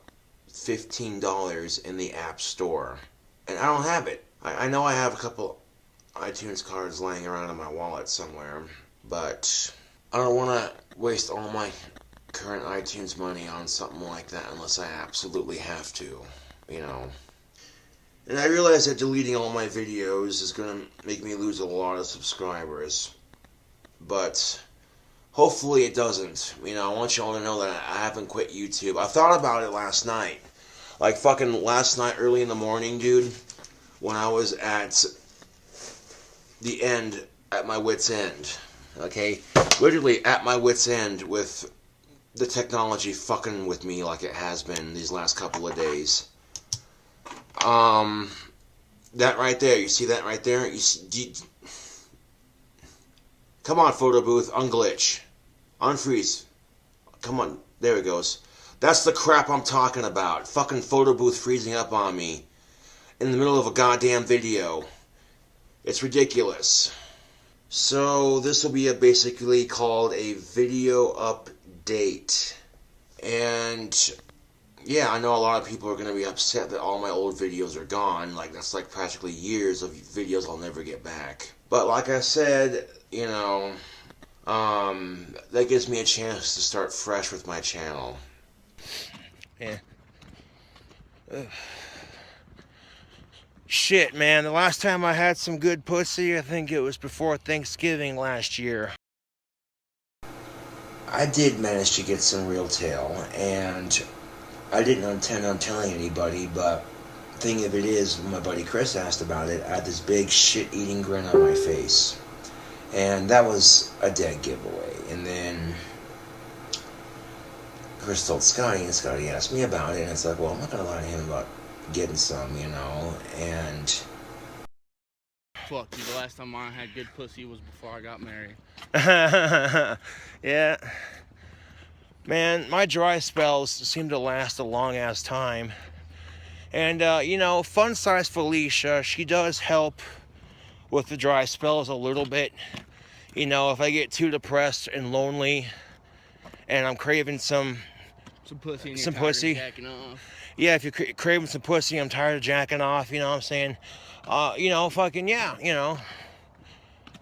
[SPEAKER 1] $15 in the App Store, and I don't have it. I know I have a couple iTunes cards laying around in my wallet somewhere, but I don't want to waste all my current iTunes money on something like that unless I absolutely have to, you know. And I realize that deleting all my videos is going to make me lose a lot of subscribers, but hopefully it doesn't. You know, I want y'all to know that I haven't quit YouTube. I thought about it last night. Like fucking last night early in the morning, dude, when I was at the end, at my wit's end. Okay? Literally at my wit's end with the technology fucking with me like it has been these last couple of days. That right there, you see that right there? Come on, photo booth, unglitch. Unfreeze. Come on, there it goes. That's the crap I'm talking about. Fucking photo booth freezing up on me in the middle of a goddamn video. It's ridiculous. So this will be basically called a video update. And yeah, I know a lot of people are going to be upset that all my old videos are gone. Like, that's like practically years of videos I'll never get back. But like I said, you know, that gives me a chance to start fresh with my channel. Yeah. Shit, man, the last time I had some good pussy, I think it was before Thanksgiving last year. I did manage to get some real tail, and I didn't intend on telling anybody, but the thing of it is, when my buddy Chris asked about it, I had this big shit-eating grin on my face. And that was a dead giveaway. And then Chris told Scotty, and Scotty asked me about it, and it's like, well, I'm not going to lie to him about getting some, you know, and...
[SPEAKER 16] Fuck, dude, the last time I had good pussy was before I got married.
[SPEAKER 1] Yeah. Man, my dry spells seem to last a long-ass time. And, you know, Fun Size Felicia, she does help with the dry spells a little bit. You know, if I get too depressed and lonely and I'm craving some
[SPEAKER 16] pussy and
[SPEAKER 1] some
[SPEAKER 16] you're tired of
[SPEAKER 1] pussy.
[SPEAKER 16] jacking off.
[SPEAKER 1] Yeah, if you're craving some pussy, I'm tired of jacking off, you know what I'm saying? You know, fucking, yeah, you know.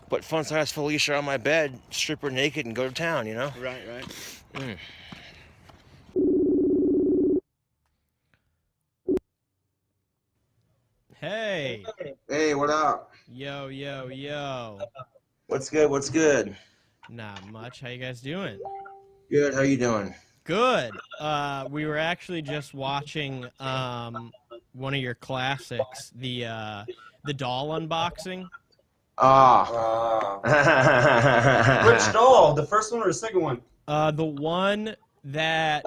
[SPEAKER 1] Put Fun Size Felicia on my bed, strip her naked, and go to town, you know?
[SPEAKER 16] Right, right.
[SPEAKER 1] Mm.
[SPEAKER 17] Hey.
[SPEAKER 1] Hey, what up?
[SPEAKER 17] Yo, yo, yo.
[SPEAKER 1] What's good, what's good?
[SPEAKER 17] Not much. How you guys doing?
[SPEAKER 1] Good. How you doing?
[SPEAKER 17] Good. We were actually just watching one of your classics, the doll unboxing.
[SPEAKER 18] Which doll? The first one or the second one?
[SPEAKER 17] The one that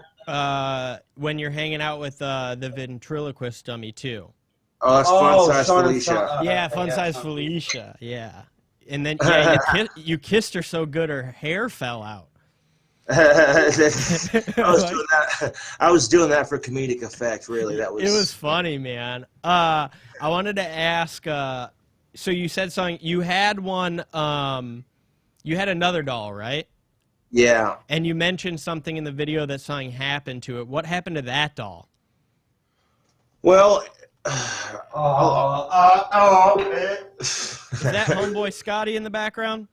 [SPEAKER 17] when you're hanging out with the ventriloquist dummy too.
[SPEAKER 1] Oh, that's Fun Size Felicia.
[SPEAKER 17] Yeah, Fun Size Felicia. Yeah. And then yeah, you kissed her so good her hair fell out.
[SPEAKER 1] I was doing that for comedic effect. Really, that was.
[SPEAKER 17] It was funny, man. I wanted to ask. So you said something. You had one. You had another doll, right?
[SPEAKER 1] Yeah.
[SPEAKER 17] And you mentioned something in the video that something happened to it. What happened to that doll?
[SPEAKER 1] Well.
[SPEAKER 17] Is that homeboy Scotty in the background?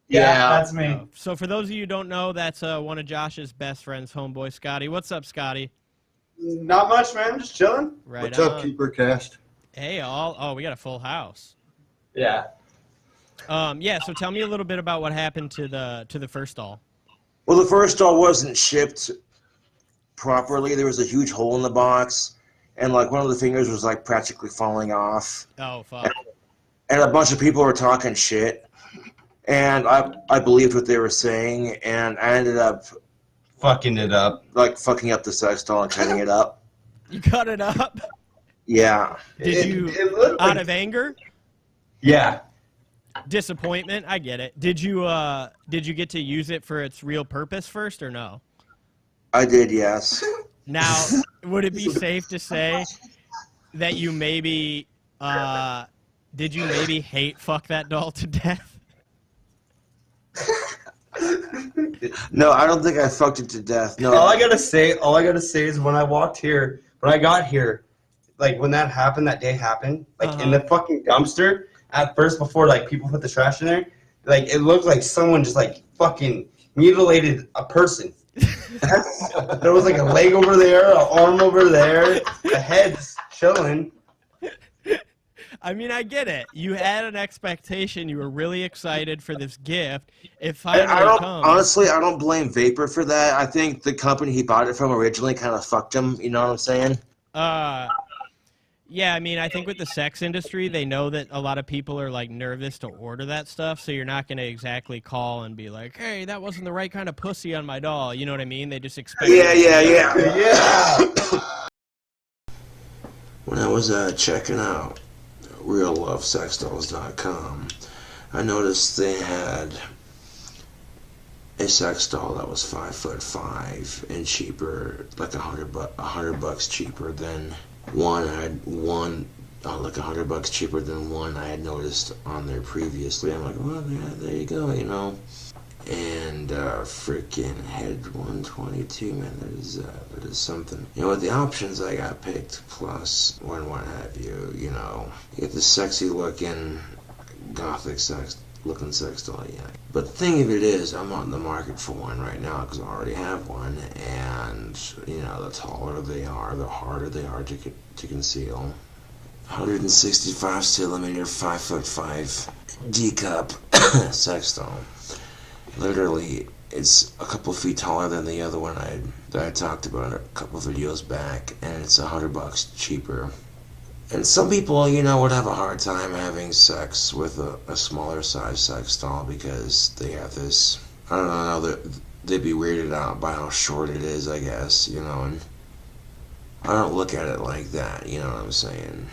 [SPEAKER 18] Yeah, that's me.
[SPEAKER 17] So for those of you who don't know, that's one of Josh's best friends, homeboy Scotty. What's up, Scotty?
[SPEAKER 18] Not much, man. Just chilling.
[SPEAKER 17] Right
[SPEAKER 18] What's
[SPEAKER 17] on.
[SPEAKER 18] up, Keeper Cast?
[SPEAKER 17] Hey, all. Oh, we got a full house.
[SPEAKER 18] Yeah.
[SPEAKER 17] Yeah. So tell me a little bit about what happened to the first doll.
[SPEAKER 1] Well, the first doll wasn't shipped properly. There was a huge hole in the box, and like one of the fingers was like practically falling off.
[SPEAKER 17] Oh, fuck.
[SPEAKER 1] And a bunch of people were talking shit. And I believed what they were saying, and I ended up
[SPEAKER 18] fucking it up.
[SPEAKER 1] Like fucking up the sex doll and cutting it up.
[SPEAKER 17] You cut it up?
[SPEAKER 1] Yeah.
[SPEAKER 17] Did you out of anger?
[SPEAKER 18] Yeah.
[SPEAKER 17] Disappointment? I get it. Did you get to use it for its real purpose first or no?
[SPEAKER 1] I did, yes.
[SPEAKER 17] Now, would it be safe to say that you maybe did you maybe hate fuck that doll to death?
[SPEAKER 1] No, I don't think I fucked it to death. No.
[SPEAKER 18] All I gotta say is when I got here, like when that happened, that day happened, like in the fucking dumpster, at first before like people put the trash in there, like it looked like someone just like fucking mutilated a person. There was like a leg over there, an arm over there, a head's chilling.
[SPEAKER 17] I mean, I get it. You had an expectation. You were really excited for this gift. It finally comes.
[SPEAKER 1] Honestly, I don't blame Vapor for that. I think the company he bought it from originally kind of fucked him. You know what I'm saying?
[SPEAKER 17] Yeah, I mean, I think with the sex industry, they know that a lot of people are, like, nervous to order that stuff, so you're not going to exactly call and be like, hey, that wasn't the right kind of pussy on my doll. You know what I mean? They just expect...
[SPEAKER 1] Yeah. When I was checking out reallovesexdolls.com, I noticed they had a sex doll that was 5'5" and cheaper, like $100 cheaper than one. I had one like $100 cheaper than one I had noticed on there previously. I'm like, well, yeah, there you go, you know. And freaking head 122, man, that is something. You know, with the options I got picked, plus what have you, you know, you get this sexy looking gothic looking sex doll, yeah. But the thing of it is, I'm not in the market for one right now because I already have one, and you know, the taller they are, the harder they are to conceal. 165 centimeter, 5'5" D-cup sex doll. Literally, it's a couple feet taller than the other one that I talked about a couple videos back, and it's $100 cheaper. And some people, you know, would have a hard time having sex with a smaller size sex doll because they have this, I don't know, they'd be weirded out by how short it is, I guess, you know, and I don't look at it like that, you know what I'm saying.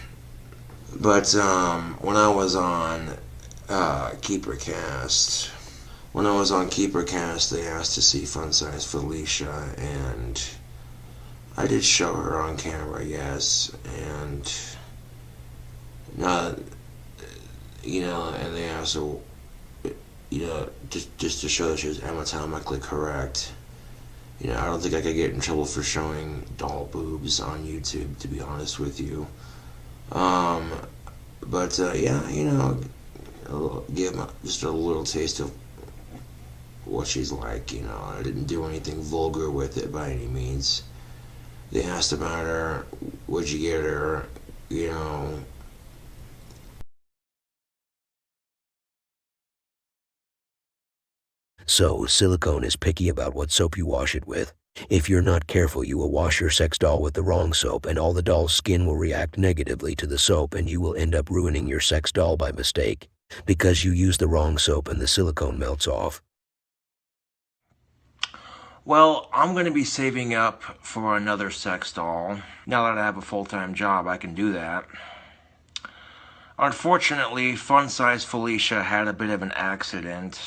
[SPEAKER 1] But when I was on KeeperCast, they asked to see Fun Size Felicia, and I did show her on camera, yes, and you know, and they asked her, you know, just to show that she was anatomically correct. You know, I don't think I could get in trouble for showing doll boobs on YouTube, to be honest with you. But yeah, you know, give just a little taste of what she's like, you know. I didn't do anything vulgar with it by any means. They asked about her, what'd you get her, you know.
[SPEAKER 9] So, silicone is picky about what soap you wash it with. If you're not careful, you will wash your sex doll with the wrong soap, and all the doll's skin will react negatively to the soap, and you will end up ruining your sex doll by mistake, because you use the wrong soap and the silicone melts off.
[SPEAKER 1] Well, I'm going to be saving up for another sex doll. Now that I have a full-time job, I can do that. Unfortunately, Size Felicia had a bit of an accident.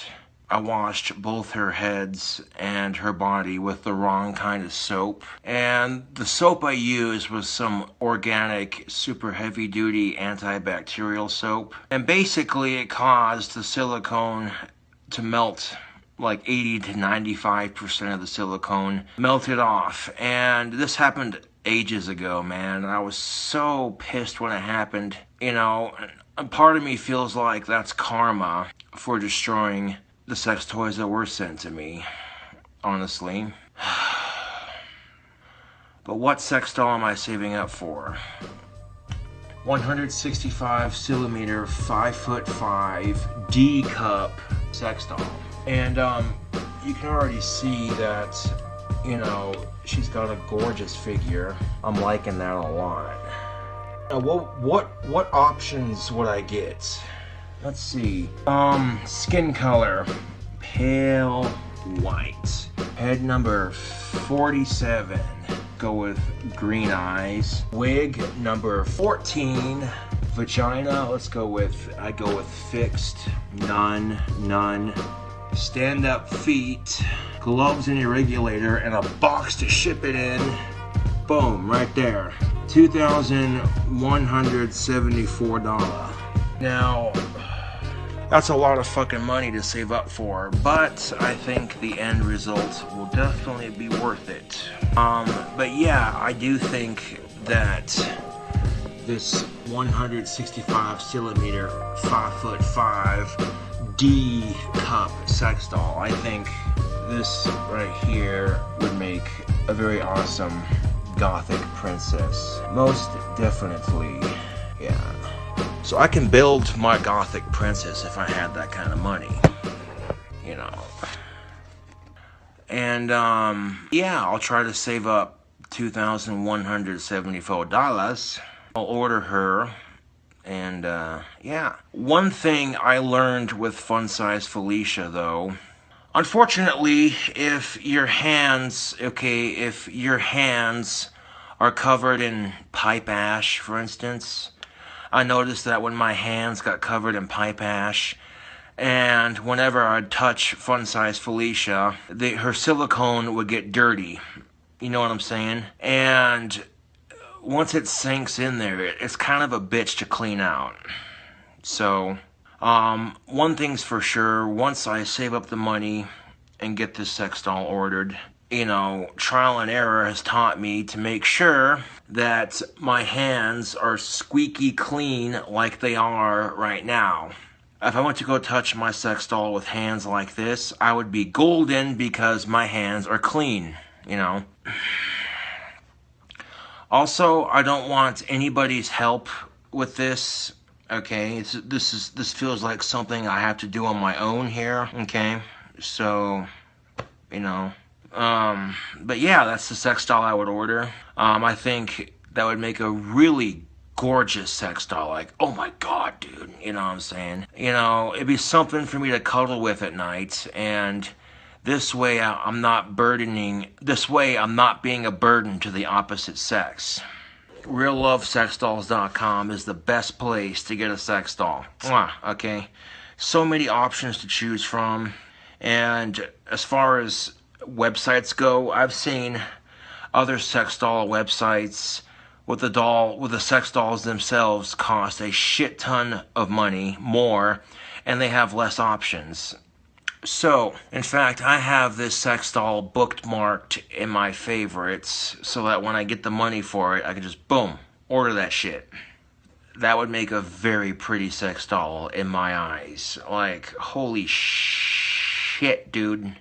[SPEAKER 1] I washed both her heads and her body with the wrong kind of soap. And the soap I used was some organic, super heavy-duty antibacterial soap. And basically it caused the silicone to melt. Like 80 to 95% of the silicone melted off. And this happened ages ago, man. I was so pissed when it happened. You know, and part of me feels like that's karma for destroying the sex toys that were sent to me, honestly. But what sex doll am I saving up for? 165 centimeter, 5'5" D cup sex doll. And you can already see that, you know, she's got a gorgeous figure. I'm liking that a lot. Now, what options would I get? Let's see. Skin color, pale white. Head number 47. Go with green eyes. Wig number 14. Vagina, I go with fixed. None. Stand-up feet, gloves and a regulator, and a box to ship it in. Boom, right there. $2,174. Now, that's a lot of fucking money to save up for, but I think the end result will definitely be worth it. But yeah, I do think that this 165 centimeter, 5'5" D cup sex doll, I think this right here would make a very awesome gothic princess. Most definitely, yeah. So I can build my gothic princess if I had that kind of money, you know. And yeah, I'll try to save up $2,174. I'll order her. And, yeah. One thing I learned with Size Felicia, though, unfortunately, if your hands are covered in pipe ash, for instance, I noticed that when my hands got covered in pipe ash, and whenever I'd touch Size Felicia, her silicone would get dirty. You know what I'm saying? And once it sinks in there, it's kind of a bitch to clean out. So, one thing's for sure, once I save up the money and get this sex doll ordered, you know, trial and error has taught me to make sure that my hands are squeaky clean like they are right now. If I went to go touch my sex doll with hands like this, I would be golden because my hands are clean, you know. Also, I don't want anybody's help with this, okay? This feels like something I have to do on my own here, okay? So, you know. But yeah, that's the sex doll I would order. I think that would make a really gorgeous sex doll. Like, oh my god, dude, you know what I'm saying? You know, it'd be something for me to cuddle with at night, and this way I'm not being a burden to the opposite sex. RealLoveSexDolls.com is the best place to get a sex doll. Okay? So many options to choose from. And as far as websites go, I've seen other sex doll websites with the sex dolls themselves cost a shit ton of money more, and they have less options. So, in fact, I have this sex doll bookmarked in my favorites so that when I get the money for it, I can just, boom, order that shit. That would make a very pretty sex doll in my eyes. Like, holy shit, dude.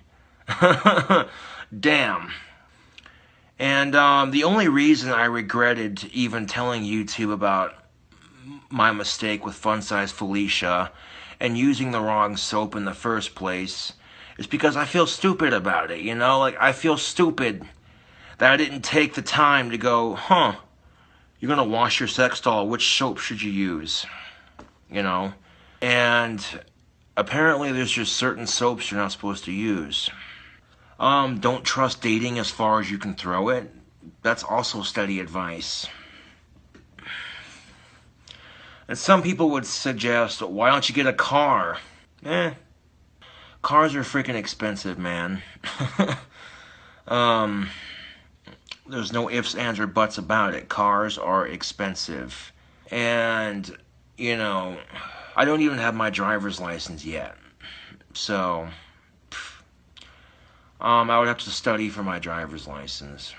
[SPEAKER 1] Damn. And the only reason I regretted even telling YouTube about my mistake with Size Felicia and using the wrong soap in the first place It's because I feel stupid about it, you know? Like, I feel stupid that I didn't take the time to go, you're gonna wash your sex doll, which soap should you use? You know? And apparently there's just certain soaps you're not supposed to use. Don't trust dating as far as you can throw it. That's also steady advice. And some people would suggest, why don't you get a car? Cars are freaking expensive, man. There's no ifs, ands, or buts about it. Cars are expensive. And, you know, I don't even have my driver's license yet. So, I would have to study for my driver's license.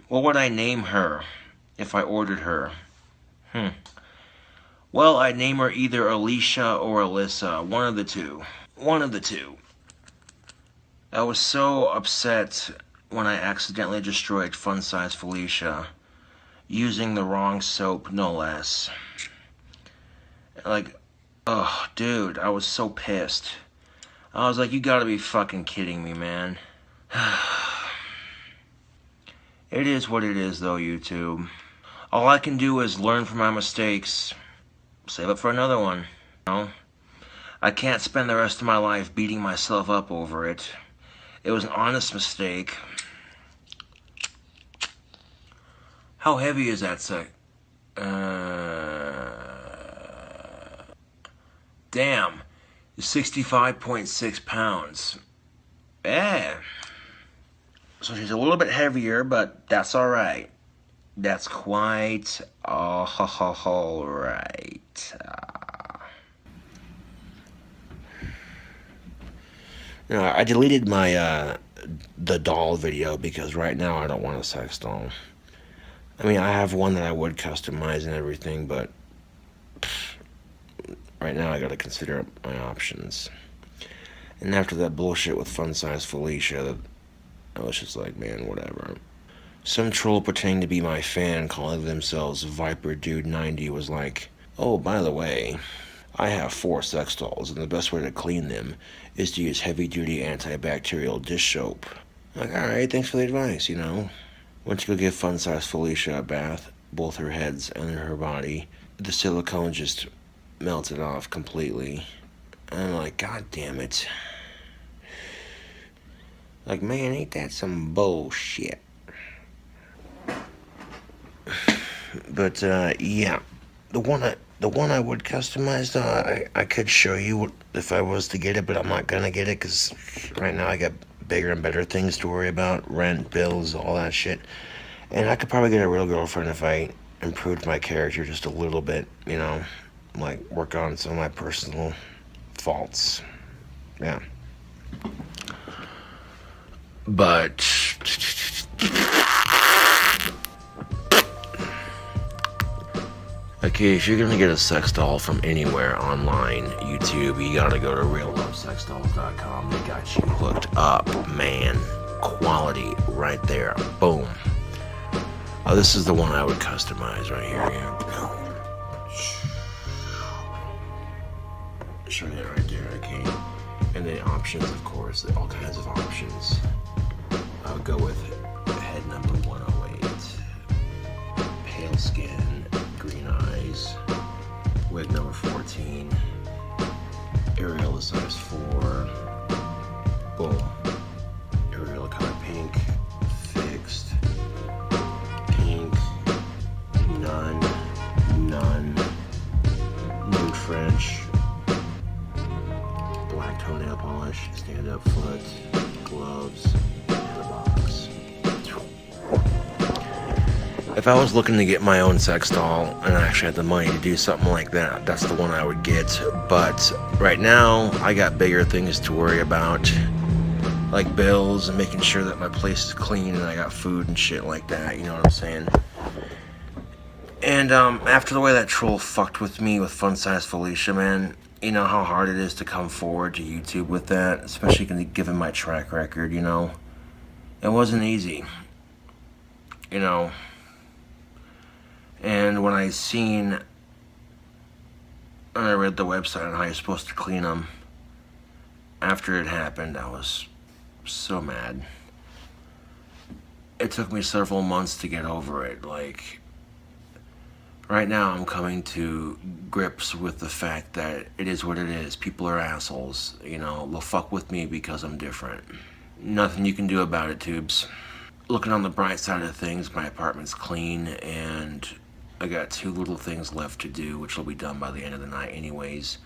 [SPEAKER 1] What would I name her if I ordered her? Well, I'd name her either Alicia or Alyssa. One of the two. One of the two. I was so upset when I accidentally destroyed Fun Size Felicia using the wrong soap, no less. Like, oh, dude, I was so pissed. I was like, you gotta be fucking kidding me, man. It is what it is, though, YouTube. All I can do is learn from my mistakes. Save up for another one. You know? I can't spend the rest of my life beating myself up over it. It was an honest mistake. How heavy is that sack? Damn. 65.6 pounds. So she's a little bit heavier, but that's alright. That's quite alright. No, I deleted my the doll video because right now I don't want a sex doll. I mean, I have one that I would customize and everything, but right now I gotta consider my options. And after that bullshit with Fun Size Felicia, I was just like, man, whatever. Some troll pretending to be my fan, calling themselves Viper Dude 90, was like, oh, by the way, I have 4 sex dolls, and the best way to clean them is to use heavy-duty antibacterial dish soap. I'm like, alright, thanks for the advice, you know. Went to go give Fun Size Felicia a bath, both her heads and her body. The silicone just melted off completely. And I'm like, god damn it. Like, man, ain't that some bullshit? But, yeah. The one I would customize, though, I could show you if I was to get it, but I'm not gonna get it, because right now I got bigger and better things to worry about. Rent, bills, all that shit. And I could probably get a real girlfriend if I improved my character just a little bit, you know? Like, work on some of my personal faults. Yeah. But... okay, if you're gonna get a sex doll from anywhere online, YouTube, you gotta go to reallovesexdolls.com. They got you hooked up, man. Quality right there. Boom. Oh, this is the one I would customize right here. Yeah. Show that right there, okay? And then options, of course, all kinds of options. I'll go with head number 108. Pale skin, green eyes. Wig number 14. Areola size 4. Boom. Areola color pink. Fixed. Pink. None. None. Nude French. Black toenail polish. Stand up foot. Gloves. And a box. If I was looking to get my own sex doll and I actually had the money to do something like that, that's the one I would get. But right now, I got bigger things to worry about, like bills and making sure that my place is clean and I got food and shit like that, you know what I'm saying? And after the way that troll fucked with me with Fun Size Felicia, man, you know how hard it is to come forward to YouTube with that, especially given my track record, you know? It wasn't easy, you know? And when I read the website on how you're supposed to clean them, After it happened, I was so mad. It took me several months to get over it. Like, right now I'm coming to grips with the fact that it is what it is. People are assholes. You know, they'll fuck with me because I'm different. Nothing you can do about it, Tubes. Looking on the bright side of things, my apartment's clean and I got 2 little things left to do, which will be done by the end of the night anyways.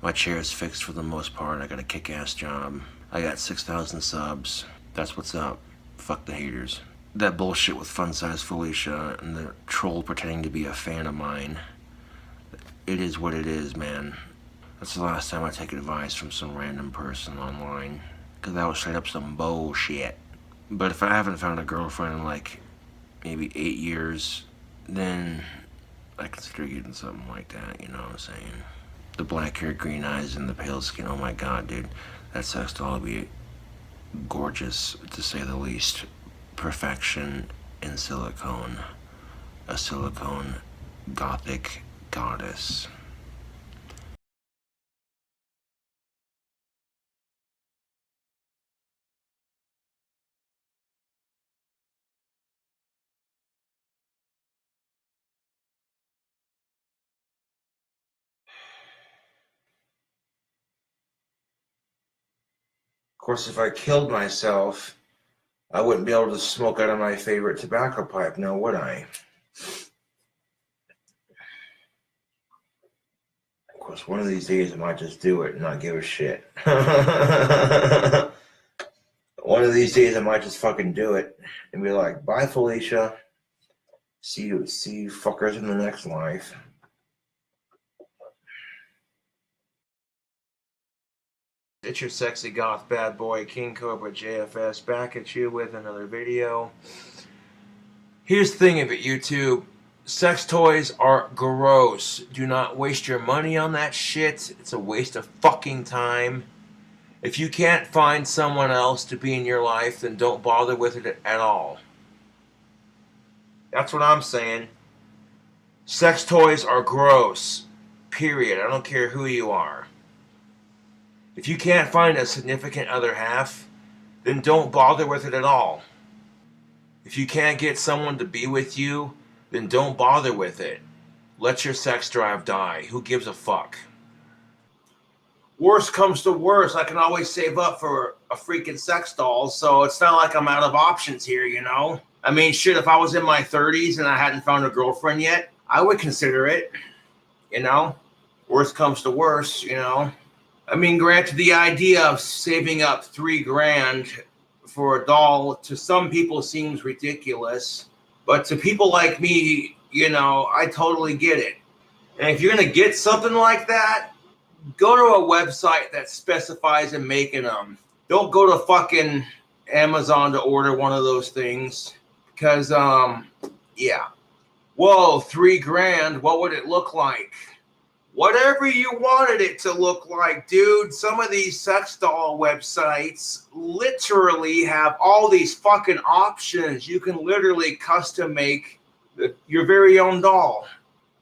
[SPEAKER 1] My chair's fixed for the most part. I got a kick-ass job. I got 6,000 subs. That's what's up. Fuck the haters. That bullshit with Size Felicia and the troll pretending to be a fan of mine. It is what it is, man. That's the last time I take advice from some random person online. Cause that was straight up some bullshit. But if I haven't found a girlfriend in like maybe 8 years, then I consider getting something like that, you know what I'm saying? The black hair, green eyes, and the pale skin, oh my god, dude. That sex doll would be gorgeous, to say the least. Perfection in silicone. A silicone gothic goddess. Of course, if I killed myself, I wouldn't be able to smoke out of my favorite tobacco pipe, now would I? Of course, one of these days I might just do it and not give a shit. One of these days I might just fucking do it and be like, bye Felicia. See you fuckers in the next life. It's your sexy goth bad boy, KingCobraJFS, back at you with another video. Here's the thing of it, YouTube. Sex toys are gross. Do not waste your money on that shit. It's a waste of fucking time. If you can't find someone else to be in your life, then don't bother with it at all. That's what I'm saying. Sex toys are gross. Period. I don't care who you are. If you can't find a significant other half, then don't bother with it at all. If you can't get someone to be with you, then don't bother with it. Let your sex drive die. Who gives a fuck? Worst comes to worst, I can always save up for a freaking sex doll, so it's not like I'm out of options here, you know? I mean, shit, if I was in my 30s and I hadn't found a girlfriend yet, I would consider it, you know? Worst comes to worst, you know? I mean, granted, the idea of saving up $3,000 for a doll to some people seems ridiculous, but to people like me, you know, I totally get it. And if you're gonna get something like that, go to a website that specifies in making them. Don't go to fucking Amazon to order one of those things, because yeah. Whoa, $3,000, what would it look like? Whatever you wanted it to look like, dude. Some of these sex doll websites literally have all these fucking options. You can literally custom make your very own doll.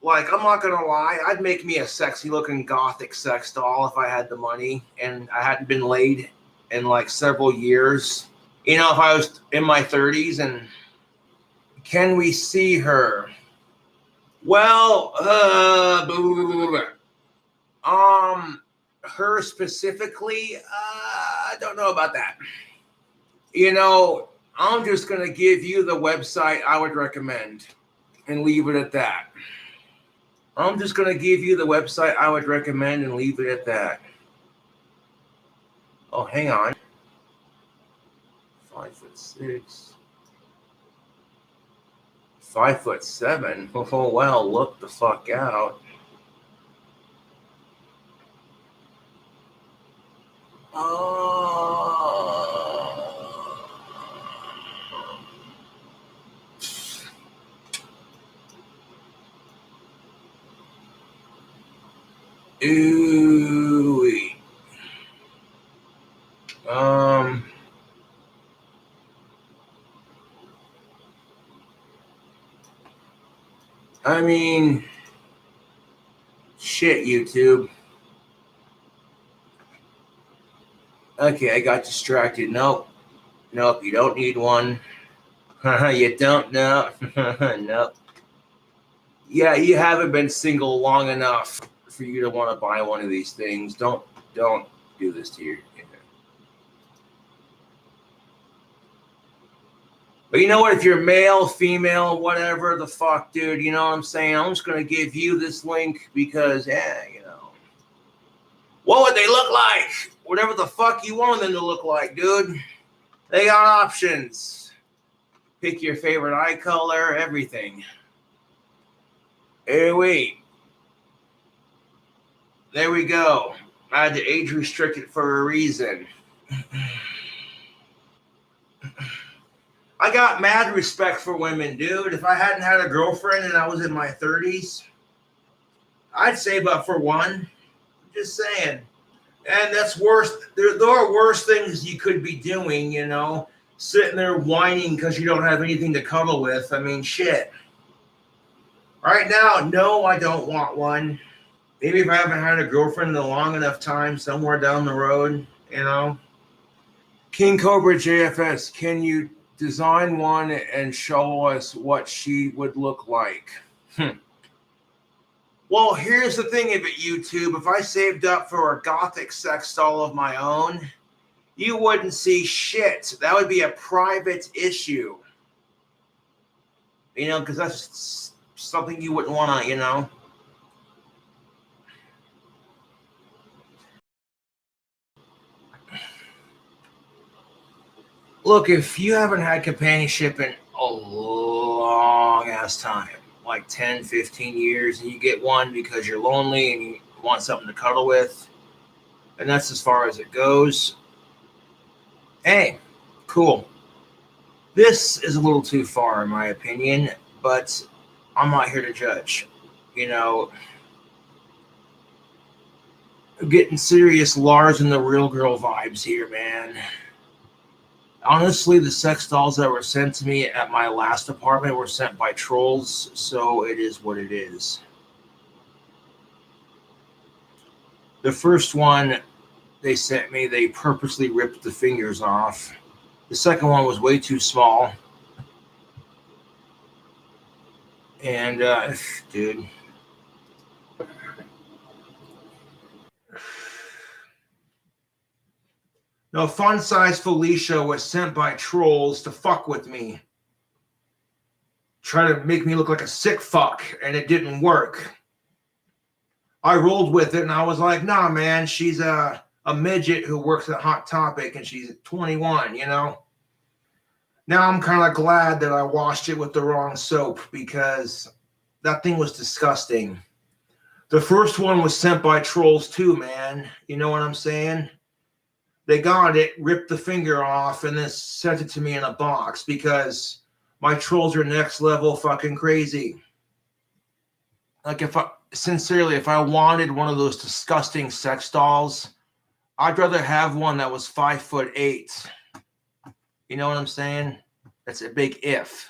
[SPEAKER 1] Like, I'm not gonna lie, I'd make me a sexy looking gothic sex doll if I had the money and I hadn't been laid in like several years. You know, if I was in my 30s and can we see her? Well, her specifically, I don't know about that. You know, I'm just gonna give you the website I would recommend and leave it at that. I'm just gonna give you the website I would recommend and leave it at that. Oh, hang on. 5'6". 5'7". Oh well, look the fuck out. Ooh. I mean, shit, YouTube. Okay, I got distracted. Nope. Nope, you don't need one. You don't know. Nope. Yeah, you haven't been single long enough for you to want to buy one of these things. Don't do this to your. But you know what? If you're male, female, whatever the fuck, dude, you know what I'm saying? I'm just gonna give you this link because, you know, what would they look like? Whatever the fuck you want them to look like, dude. They got options. Pick your favorite eye color, everything. Hey, wait. There we go. I had to age restrict it for a reason. I got mad respect for women, dude. If I hadn't had a girlfriend and I was in my 30s, I'd save up for one. I'm just saying. And that's worse. There are worse things you could be doing, you know, sitting there whining because you don't have anything to cuddle with. I mean, shit. Right now, no, I don't want one. Maybe if I haven't had a girlfriend in a long enough time, somewhere down the road, you know. KingCobraJFS, can you design one and show us what she would look like? Well, here's the thing of it, YouTube. If I saved up for a gothic sex doll of my own, you wouldn't see shit. That would be a private issue. You know, because that's something you wouldn't want to, you know. Look, if you haven't had companionship in a long ass time, like 10, 15 years, and you get one because you're lonely and you want something to cuddle with, and that's as far as it goes, hey, cool. This is a little too far, in my opinion, but I'm not here to judge. You know, getting serious Lars and the real girl vibes here, man. Honestly, the sex dolls that were sent to me at my last apartment were sent by trolls, so it is what it is. The first one they sent me, they purposely ripped the fingers off. The second one was way too small. And, dude. No, Fun Size Felicia was sent by trolls to fuck with me. Try to make me look like a sick fuck, and it didn't work. I rolled with it, and I was like, nah, man, she's a midget who works at Hot Topic, and she's 21, you know? Now I'm kind of glad that I washed it with the wrong soap, because that thing was disgusting. The first one was sent by trolls too, man. You know what I'm saying? They got it, ripped the finger off, and then sent it to me in a box because my trolls are next level fucking crazy. Like, if I wanted one of those disgusting sex dolls, I'd rather have one that was 5'8". You know what I'm saying? That's a big if.